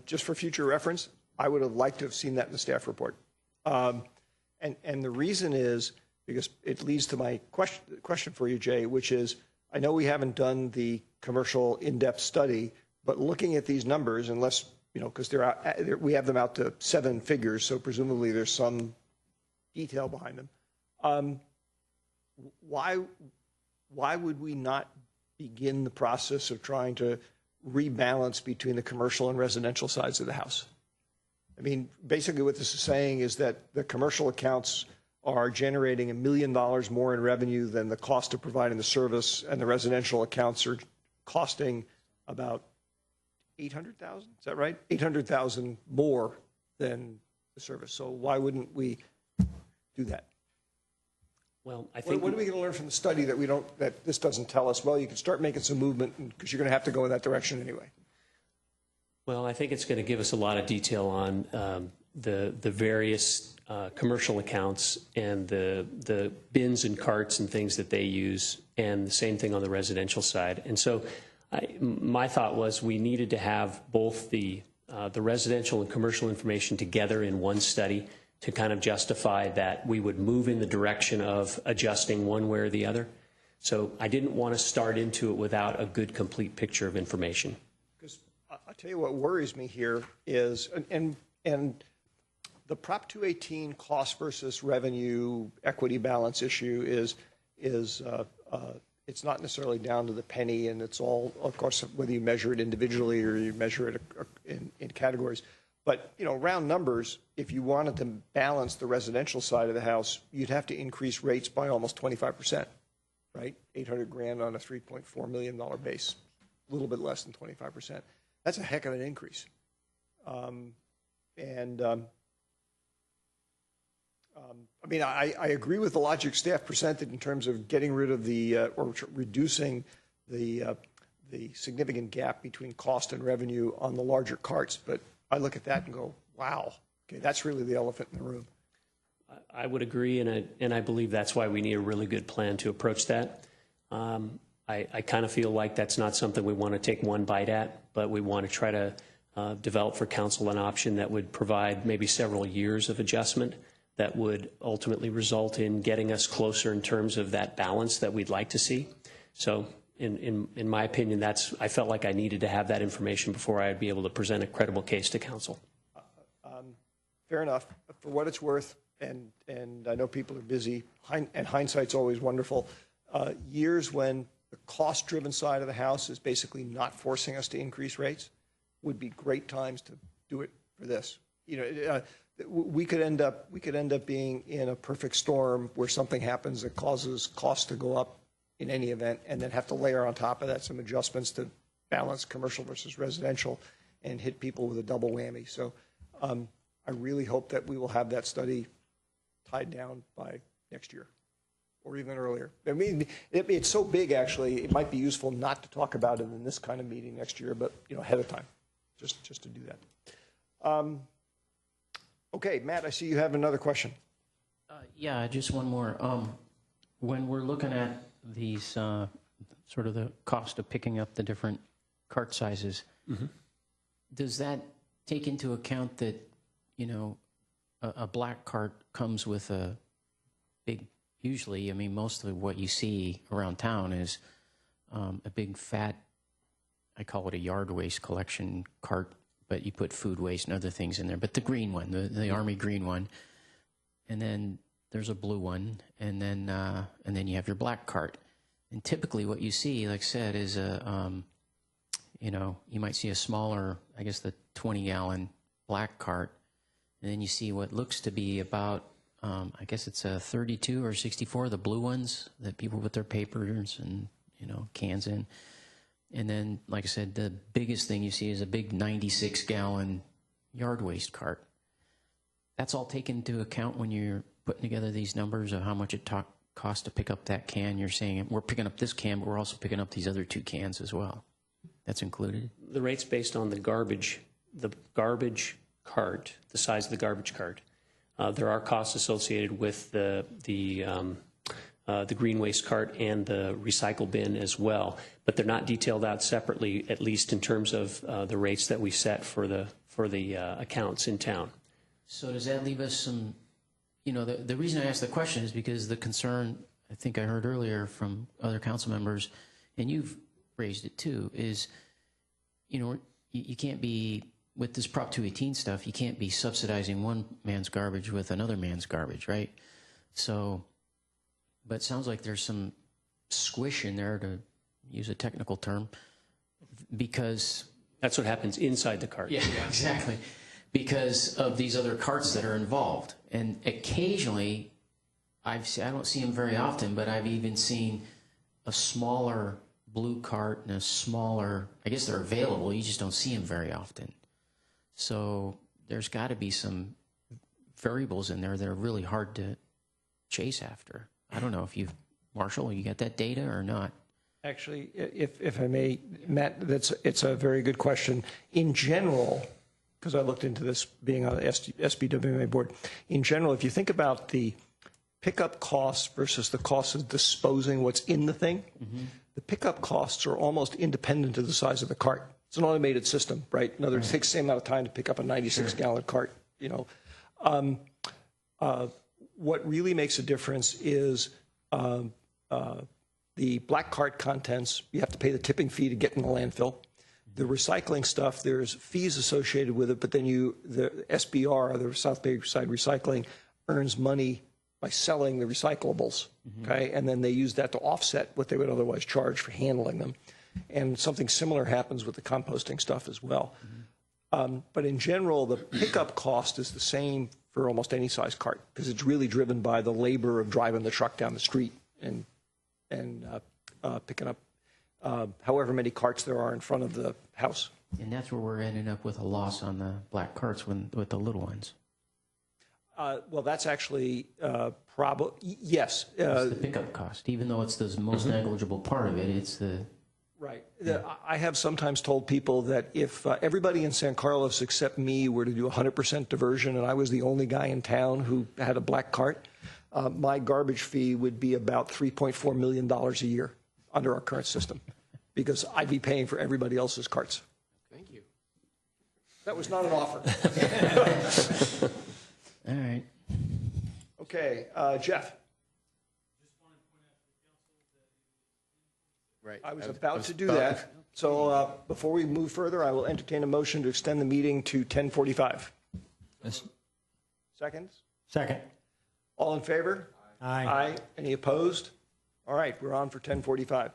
just for future reference, I would have liked to have seen that in the staff report. And the reason is because it leads to my question for you, Jay, which is, I know we haven't done the commercial in-depth study, but looking at these numbers, unless, because we have them out to 7 figures, so presumably there's some detail behind them. Why would we not begin the process of trying to rebalance between the commercial and residential sides of the house? I mean, basically what this is saying is that the commercial accounts are generating $1 million more in revenue than the cost of providing the service, and the residential accounts are costing about $800,000, is that right? $800,000 more than the service. So why wouldn't we do that? Well, I think what are we going to learn from the study that this doesn't tell us? Well, you can start making some movement because you're going to have to go in that direction anyway. Well, I think it's going to give us a lot of detail on the various commercial accounts and the bins and carts and things that they use, and the same thing on the residential side. And so my thought was we needed to have both the residential and commercial information together in one study to kind of justify that we would move in the direction of adjusting one way or the other. So I didn't want to start into it without a good, complete picture of information. Because I'll tell you what worries me here is, and the Prop 218 cost versus revenue equity balance issue is it's not necessarily down to the penny, and it's all, of course, whether you measure it individually or you measure it in categories. But, round numbers, if you wanted to balance the residential side of the house, you'd have to increase rates by almost 25%, right? $800,000 on a $3.4 million base, a little bit less than 25%. That's a heck of an increase. I mean, I agree with the logic staff presented in terms of getting rid of or reducing the significant gap between cost and revenue on the larger carts, but I look at that and go, wow, okay, that's really the elephant in the room. I would agree, and I believe that's why we need a really good plan to approach that. I kind of feel like that's not something we want to take one bite at, but we want to try to develop for council an option that would provide maybe several years of adjustment that would ultimately result in getting us closer in terms of that balance that we'd like to see. So in my opinion, I felt like I needed to have that information before I'd be able to present a credible case to council. Fair enough. For what it's worth, and I know people are busy, and hindsight's always wonderful, years when the cost-driven side of the house is basically not forcing us to increase rates would be great times to do it for this. We could end up being in a perfect storm where something happens that causes costs to go up in any event, and then have to layer on top of that some adjustments to balance commercial versus residential and hit people with a double whammy. So I really hope that we will have that study tied down by next year or even earlier. I mean, it's so big, actually, it might be useful not to talk about it in this kind of meeting next year, but ahead of time, just to do that. Okay, Matt, I see you have another question. Yeah, just one more. When we're looking at these sort of the cost of picking up the different cart sizes, does that take into account that, a black cart comes with a big, usually, I mean, most of what you see around town is a big fat, I call it a yard waste collection cart, but you put food waste and other things in there. But the green one, the Army green one, and then there's a blue one, and then you have your black cart. And typically what you see, like I said, is you might see a smaller, I guess the 20-gallon black cart, and then you see what looks to be about, I guess it's a 32 or 64, the blue ones that people put their papers and, cans in. And then, like I said, the biggest thing you see is a big 96-gallon yard waste cart. That's all taken into account when you're putting together these numbers of how much it costs to pick up that can. You're saying we're picking up this can, but we're also picking up these other 2 cans as well. That's included? The rate's based on the garbage cart, the size of the garbage cart. There are costs associated with the green waste cart and the recycle bin as well, but they're not detailed out separately, at least in terms of the rates that we set for the accounts in town. So does that leave us some, the reason I asked the question is because the concern, I think I heard earlier from other council members, and you've raised it too, is, you can't be, with this Prop 218 stuff, you can't be subsidizing one man's garbage with another man's garbage, right? So, but it sounds like there's some squish in there, to use a technical term, because... That's what happens inside the cart. Yeah, exactly. Because of these other carts that are involved. And occasionally, I don't see them very often, but I've even seen a smaller blue cart and a smaller, I guess they're available, you just don't see them very often. So there's got to be some variables in there that are really hard to chase after. I don't know if Marshall, you got that data or not? Actually, if I may, Matt, it's a very good question. In general, because I looked into this being on the SBWMA board, in general, if you think about the pickup costs versus the cost of disposing what's in the thing, the pickup costs are almost independent of the size of the cart. It's an automated system, right? In other words, it takes the same amount of time to pick up a 96-gallon cart, What really makes a difference is the black cart contents. You have to pay the tipping fee to get in the landfill. The recycling stuff, there's fees associated with it, but then the SBR, the South Bayside Recycling, earns money by selling the recyclables, okay? And then they use that to offset what they would otherwise charge for handling them. And something similar happens with the composting stuff as well. But in general, the pickup cost is the same for almost any size cart, because it's really driven by the labor of driving the truck down the street and picking up however many carts there are in front of the house. And that's where we're ending up with a loss on the black carts with the little ones. Well, that's actually probably, yes. It's the pickup cost. Even though it's the most negligible part of it, it's the... Right. I have sometimes told people that if everybody in San Carlos except me were to do 100% diversion and I was the only guy in town who had a black cart, my garbage fee would be about $3.4 million a year under our current system, because I'd be paying for everybody else's carts. Thank you. That was not an offer. All right. Okay, Jeff. Right. I was about to do that. So before we move further, I will entertain a motion to extend the meeting to 10:45. Seconds? Second. All in favor? Aye. Aye. Any opposed? All right, we're on for 10:45.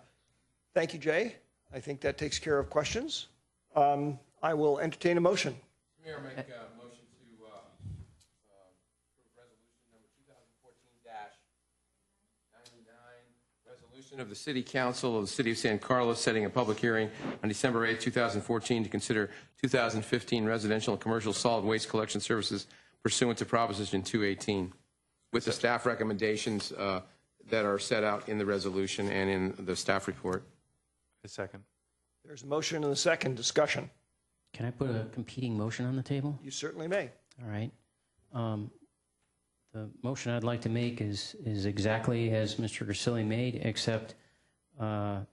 Thank you, Jay. I think that takes care of questions. I will entertain a motion. Mayor, make a motion to approve resolution number 2014-99, resolution of the City Council of the City of San Carlos setting a public hearing on December 8, 2014 to consider 2015 residential and commercial solid waste collection services pursuant to Proposition 218 with the staff recommendations that are set out in the resolution and in the staff report. A second. There's a motion and a second. Discussion. Can I put a competing motion on the table? You certainly may. All right. The motion I'd like to make is exactly as Mr. Grisilli made, except I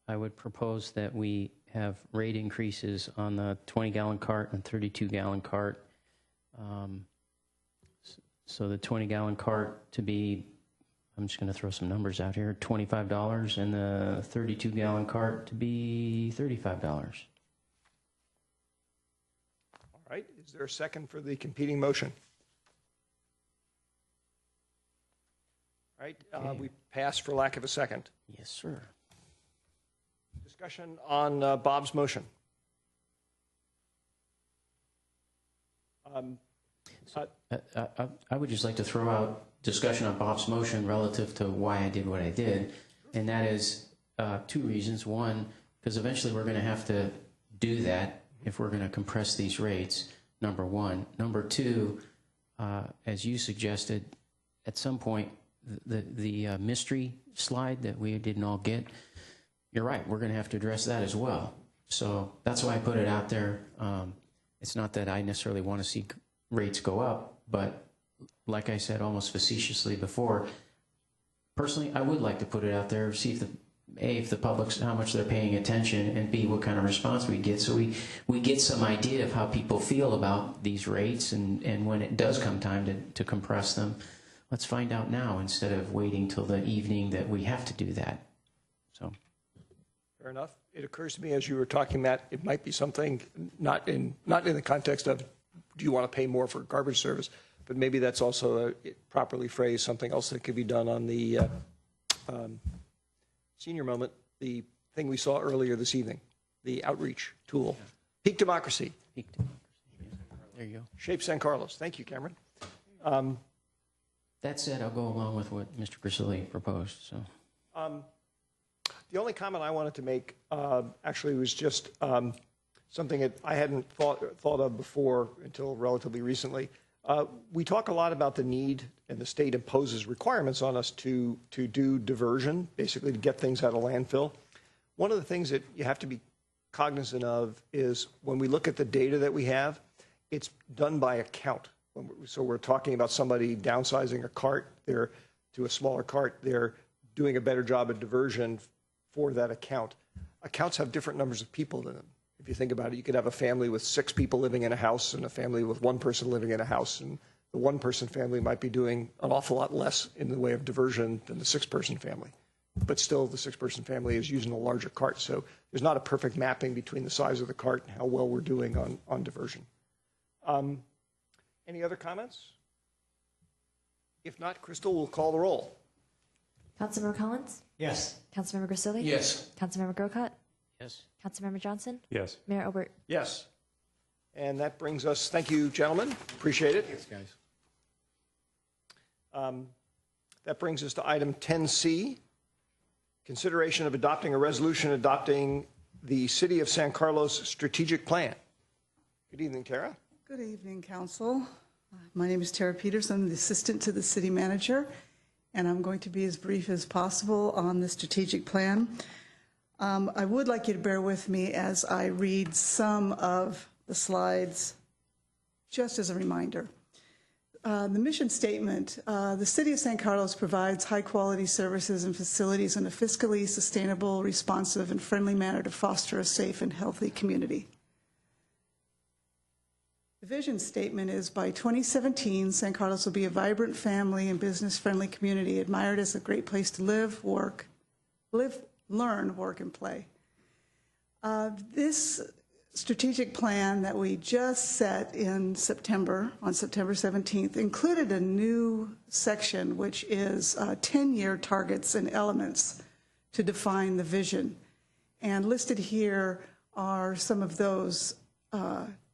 would propose that we have rate increases on the 20-gallon cart and 32-gallon cart. So the 20-gallon cart to be, I'm just going to throw some numbers out here, $25, and the 32-gallon cart to be $35. All right. Is there a second for the competing motion? All right. Okay. We pass for lack of a second. Yes, sir. Discussion on Bob's motion. I would just like to throw out discussion on Bob's motion relative to why I did what I did, and that is 2 reasons. One, because eventually we're going to have to do that if we're going to compress these rates, number one. Number two, as you suggested, at some point, the mystery slide that we didn't all get, you're right, we're going to have to address that as well. So that's why I put it out there. It's not that I necessarily want to see rates go up, but like I said almost facetiously before, personally, I would like to put it out there, see if if the public's, how much they're paying attention, and B, what kind of response we get, so we get some idea of how people feel about these rates, and when it does come time to compress them, let's find out now instead of waiting till the evening that we have to do that. So. Fair enough. It occurs to me as you were talking, Matt, it might be something not in the context of do you want to pay more for garbage service, but maybe that's also properly phrased, something else that could be done on the senior moment, the thing we saw earlier this evening, the outreach tool. Peak Democracy. Peak Democracy. There you go. Shape San Carlos. Thank you, Cameron. That said, I'll go along with what Mr. Grisilli proposed. So. The only comment I wanted to make actually was just something that I hadn't thought of before until relatively recently. We talk a lot about the need, and the state imposes requirements on us to do diversion, basically to get things out of landfill. One of the things that you have to be cognizant of is when we look at the data that we have, it's done by account. So we're talking about somebody downsizing a cart to a smaller cart. They're doing a better job of diversion for that account. Accounts have different numbers of people in them. If you think about it, you could have a family with 6 people living in a house and a family with 1 person living in a house, and the 1-person family might be doing an awful lot less in the way of diversion than the 6-person family. But still, the 6-person family is using a larger cart, so there's not a perfect mapping between the size of the cart and how well we're doing on diversion. Any other comments? If not, Crystal will call the roll. Councilmember Collins? Yes. Councilmember Grisilli? Yes. Councilmember Grocott? Yes. Councilmember Johnson? Yes. Mayor Obert? Yes. And that brings us, thank you, gentlemen. Appreciate it. Thanks, guys. That brings us to item 10C, consideration of adopting a resolution adopting the City of San Carlos strategic plan. Good evening, Tara. Good evening, Council. My name is Tara Peters. I'm the assistant to the city manager, and I'm going to be as brief as possible on the strategic plan. I would like you to bear with me as I read some of the slides, just as a reminder. The mission statement, the City of San Carlos provides high-quality services and facilities in a fiscally sustainable, responsive, and friendly manner to foster a safe and healthy community. The vision statement is, by 2017, San Carlos will be a vibrant family and business-friendly community admired as a great place to live, learn, work, and play. This strategic plan that we just set in September, on September 17th, included a new section, which is 10-year targets and elements to define the vision. And listed here are some of those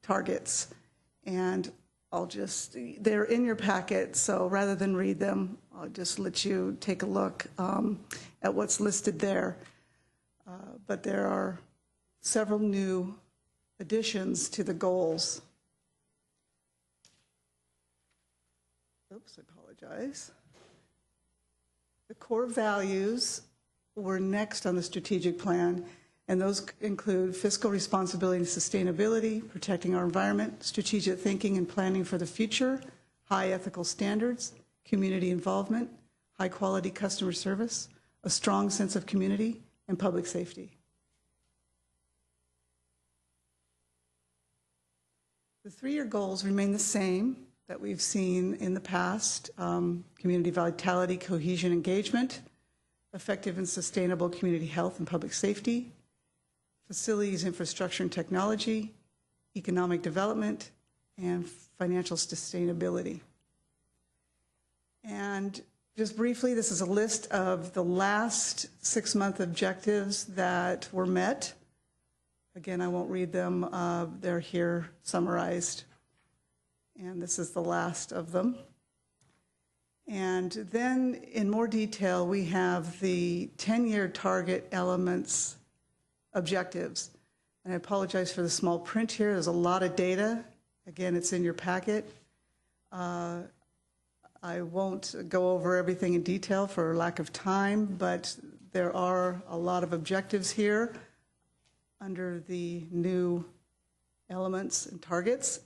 targets. And they're in your packet, so rather than read them, I'll just let you take a look at what's listed there. But there are several new additions to the goals. Oops, I apologize. The core values were next on the strategic plan, and those include fiscal responsibility and sustainability, protecting our environment, strategic thinking and planning for the future, high ethical standards, community involvement, high quality customer service, a strong sense of community, and public safety. The 3-year goals remain the same that we've seen in the past: community vitality, cohesion, engagement, effective and sustainable community health and public safety, facilities, infrastructure, and technology, economic development, and financial sustainability. And just briefly, this is a list of the last 6-month objectives that were met. Again, I won't read them. They're here summarized. And this is the last of them. And then in more detail, we have the 10-year target elements objectives. And I apologize for the small print here. There's a lot of data. Again, it's in your packet. I won't go over everything in detail for lack of time, but there are a lot of objectives here under the new elements and targets.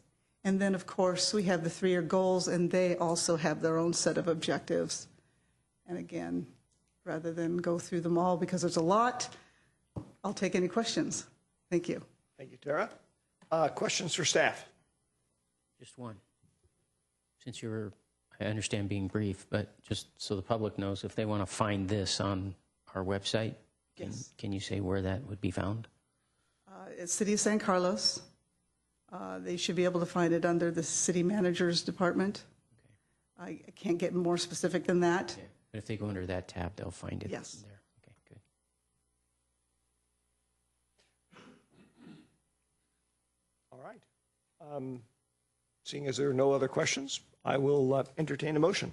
And then, of course, we have the 3-year goals, and they also have their own set of objectives. And again, rather than go through them all because there's a lot, I'll take any questions. Thank you. Thank you, Tara. Questions for staff? Just one. Since I understand being brief, but just so the public knows, if they want to find this on our website, can you say where that would be found? It's City of San Carlos. They should be able to find it under the city manager's department. I can't get more specific than that. Yeah. But if they go under that tab, they'll find it Yes. there. Okay, good. All right. Seeing as there are no other questions, I will entertain a motion.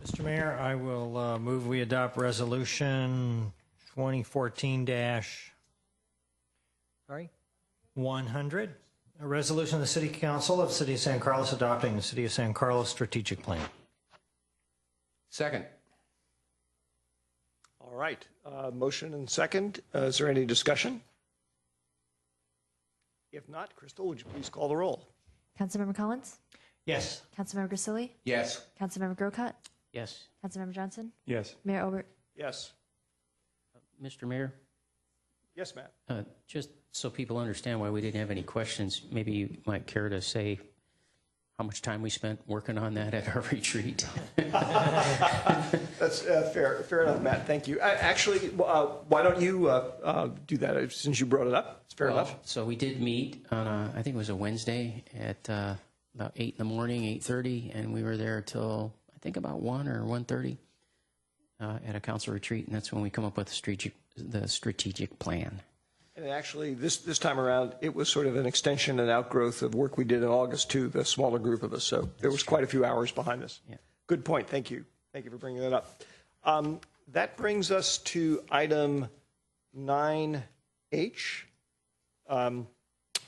Mr. Mayor, I will move we adopt resolution 2014-100, a resolution of the City Council of the City of San Carlos adopting the City of San Carlos strategic plan. Second. All right. Motion and second. Is there any discussion? If not, Crystal, would you please call the roll? Councilmember Collins? Yes. Councilmember Grisilli? Yes. Councilmember Grocott? Yes. Councilmember Johnson? Yes. Mayor Obert? Yes. Mr. Mayor, Yes, Matt. just so people understand why we didn't have any questions, maybe you might care to say how much time we spent working on that at our retreat. That's fair enough, Matt. Thank you. Actually, why don't you do that since you brought it up? It's fair enough. So we did meet on I think it was a Wednesday at about 8 in the morning, 8:30, and we were there till I think about 1 or 1:30 at a council retreat, and that's when we come up with the strategic plan. And actually, this time around, it was sort of an extension and outgrowth of work we did in August too, the smaller group of us. So there was quite a few hours behind this. Yeah. Good point. Thank you. Thank you for bringing that up. That brings us to item 9H.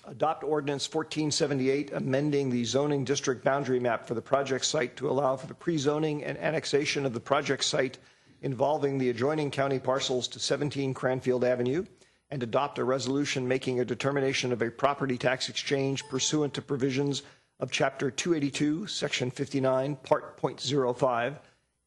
Adopt ordinance 1478, amending the zoning district boundary map for the project site to allow for the pre-zoning and annexation of the project site involving the adjoining county parcels to 17 Cranfield Avenue, and adopt a resolution making a determination of a property tax exchange pursuant to provisions of Chapter 282, Section 59, Part .05,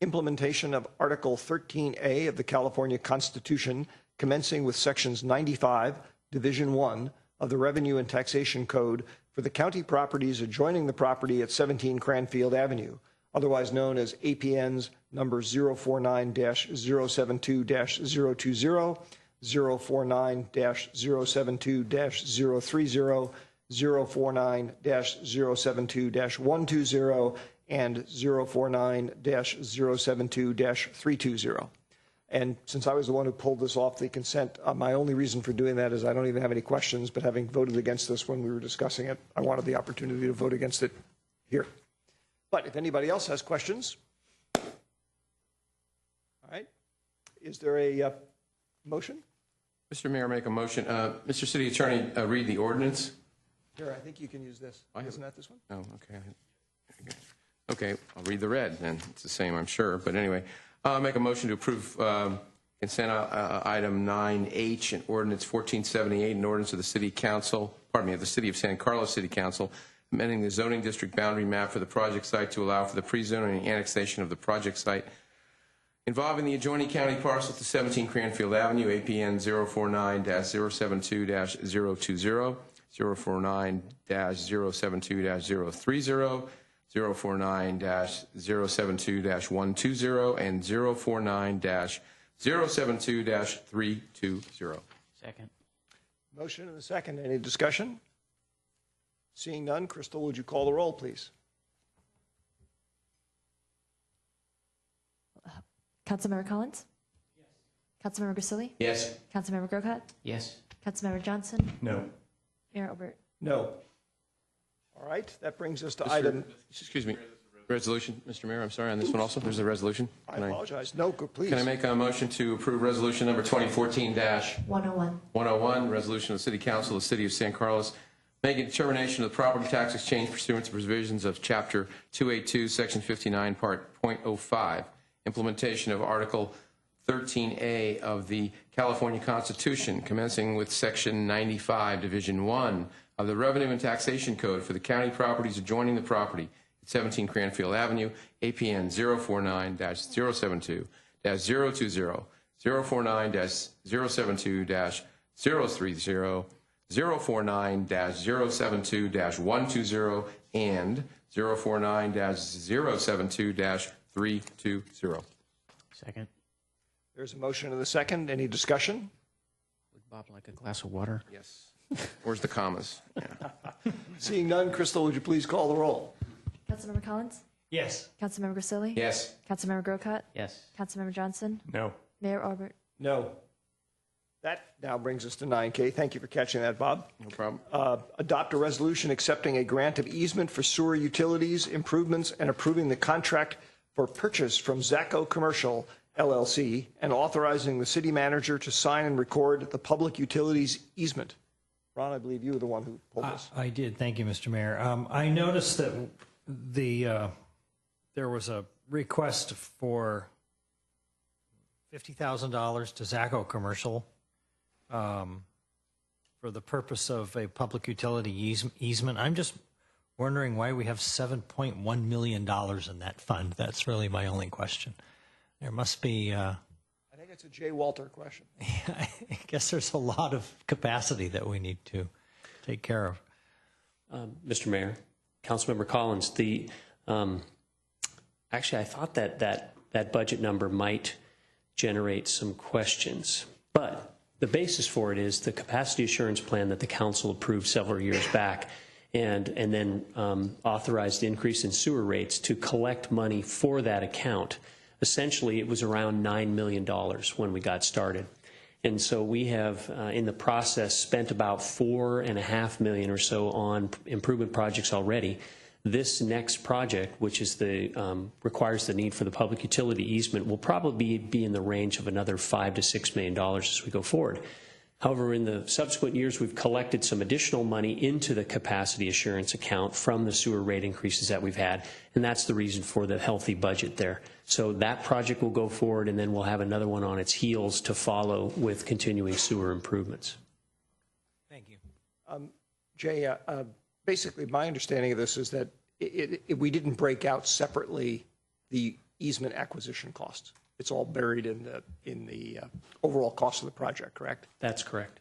implementation of Article 13A of the California Constitution, commencing with Sections 95, Division 1 of the Revenue and Taxation Code for the county properties adjoining the property at 17 Cranfield Avenue, otherwise known as APNs number 049-072-020, 049-072-030, 049-072-120, and 049-072-320. And since I was the one who pulled this off the consent, my only reason for doing that is I don't even have any questions, but having voted against this when we were discussing it, I wanted the opportunity to vote against it here. But if anybody else has questions, all right. Is there a motion? Mr. Mayor, make a motion. Mr. City Attorney, read the ordinance. Here, I think you can use this. Isn't that this one? Oh, okay. Okay, I'll read the red then. It's the same, I'm sure. But anyway, I'll make a motion to approve consent item 9H and ordinance 1478, an ordinance of the City Council, of the City of San Carlos City Council, amending the zoning district boundary map for the project site to allow for the pre-zoning and annexation of the project site involving the adjoining county parcel to 17 Cranfield Avenue, APN 049-072-020, 049-072-030, 049-072-120, and 049-072-320. Second. Motion and a second. Any discussion? Seeing none, Crystal, would you call the roll, please? Councilmember Collins? Yes. Councilmember Grisilli? Yes. Councilmember Grocott? Yes. Councilmember Johnson? No. Mayor Obert? No. All right, that brings us to item. Excuse me. Resolution, Mr. Mayor, I'm sorry, on this one also, there's a resolution. I apologize. No, please. Can I make a motion to approve resolution number 2014-101, 101. resolution of the City Council of the City of San Carlos, making determination of the property tax exchange pursuant to provisions of Chapter 282, Section 59, Part .05, implementation of Article 13A of the California Constitution, commencing with Section 95, Division 1 of the Revenue and Taxation Code for the county properties adjoining the property at 17 Cranfield Avenue, APN 049-072-020, 049-072-030, 049-072-120, and 049-072-320. Second. There's a motion and a second. Any discussion? Would Bob like a glass of water? Yes. Where's the commas? Yeah. Seeing none, Crystal, would you please call the roll? Councilmember Collins? Yes. Councilmember Grisilli? Yes. Councilmember Grocott? Yes. Councilmember Johnson? No. Mayor Albert? No. That now brings us to 9K. Thank you for catching that, Bob. No problem. Adopt a resolution accepting a grant of easement for sewer utilities improvements and approving the contract for purchase from Zaco Commercial LLC and authorizing the city manager to sign and record the public utilities easement. Ron, I believe you were the one who pulled this. I did. Thank you, Mr. Mayor. I noticed that there was a request for $50,000 to Zaco Commercial for the purpose of a public utility easement. I'm just wondering why we have $7.1 million in that fund. That's really my only question. There must be... I think it's a Jay Walter question. I guess there's a lot of capacity that we need to take care of. Mr. Mayor, Councilmember Collins, actually, I thought that budget number might generate some questions, but the basis for it is the capacity assurance plan that the council approved several years back and then authorized increase in sewer rates to collect money for that account. Essentially, it was around $9 million when we got started. And so we have, in the process, spent about $4.5 million or so on improvement projects already. This next project, which is requires the need for the public utility easement, will probably be in the range of another $5 to $6 million as we go forward. However, in the subsequent years, we've collected some additional money into the capacity assurance account from the sewer rate increases that we've had, and that's the reason for the healthy budget there. So that project will go forward, and then we'll have another one on its heels to follow with continuing sewer improvements. Thank you. Jay, basically my understanding of this is that we didn't break out separately the easement acquisition costs. It's all buried in the overall cost of the project, correct? That's correct.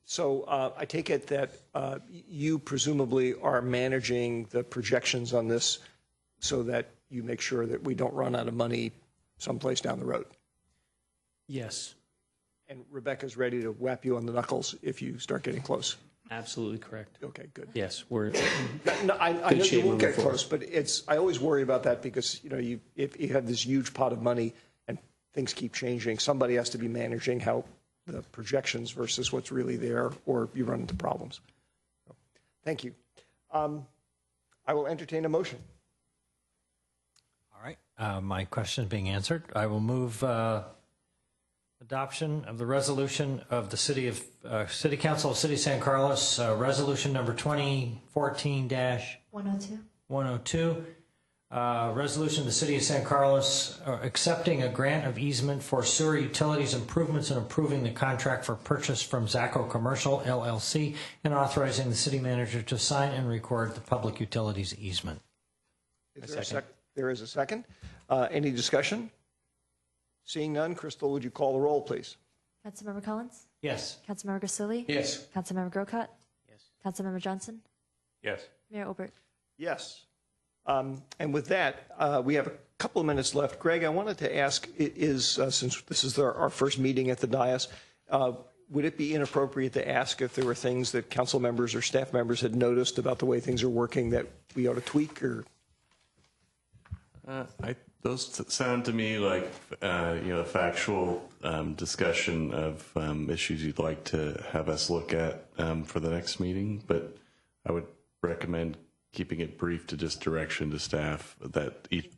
So I take it that you presumably are managing the projections on this so that you make sure that we don't run out of money someplace down the road. Yes. And Rebecca's ready to whap you on the knuckles if you start getting close. Absolutely correct. Okay, good. Yes, we're No, I know you won't get forward. close, but I always worry about that because, if you have this huge pot of money and things keep changing, somebody has to be managing how the projections versus what's really there, or you run into problems. Thank you. I will entertain a motion. All right. My question being answered. I will move adoption of the resolution of the City Council of City of San Carlos, resolution number 2014-102. Resolution of the City of San Carlos accepting a grant of easement for sewer utilities improvements and approving the contract for purchase from Zaco Commercial LLC and authorizing the city manager to sign and record the public utilities easement. There is a second. Any discussion? Seeing none, Crystal, would you call the roll, please? Councilmember Collins? Yes. Councilmember Grisilli? Yes. Councilmember Grocott? Yes. Councilmember Johnson? Yes. Mayor Obert? Yes. And with that, we have a couple of minutes left. Greg, I wanted to ask, since this is our first meeting at the dais, would it be inappropriate to ask if there were things that council members or staff members had noticed about the way things are working that we ought to tweak? Or Those sound to me like a factual discussion of issues you'd like to have us look at for the next meeting. But I would recommend keeping it brief to just direction to staff that each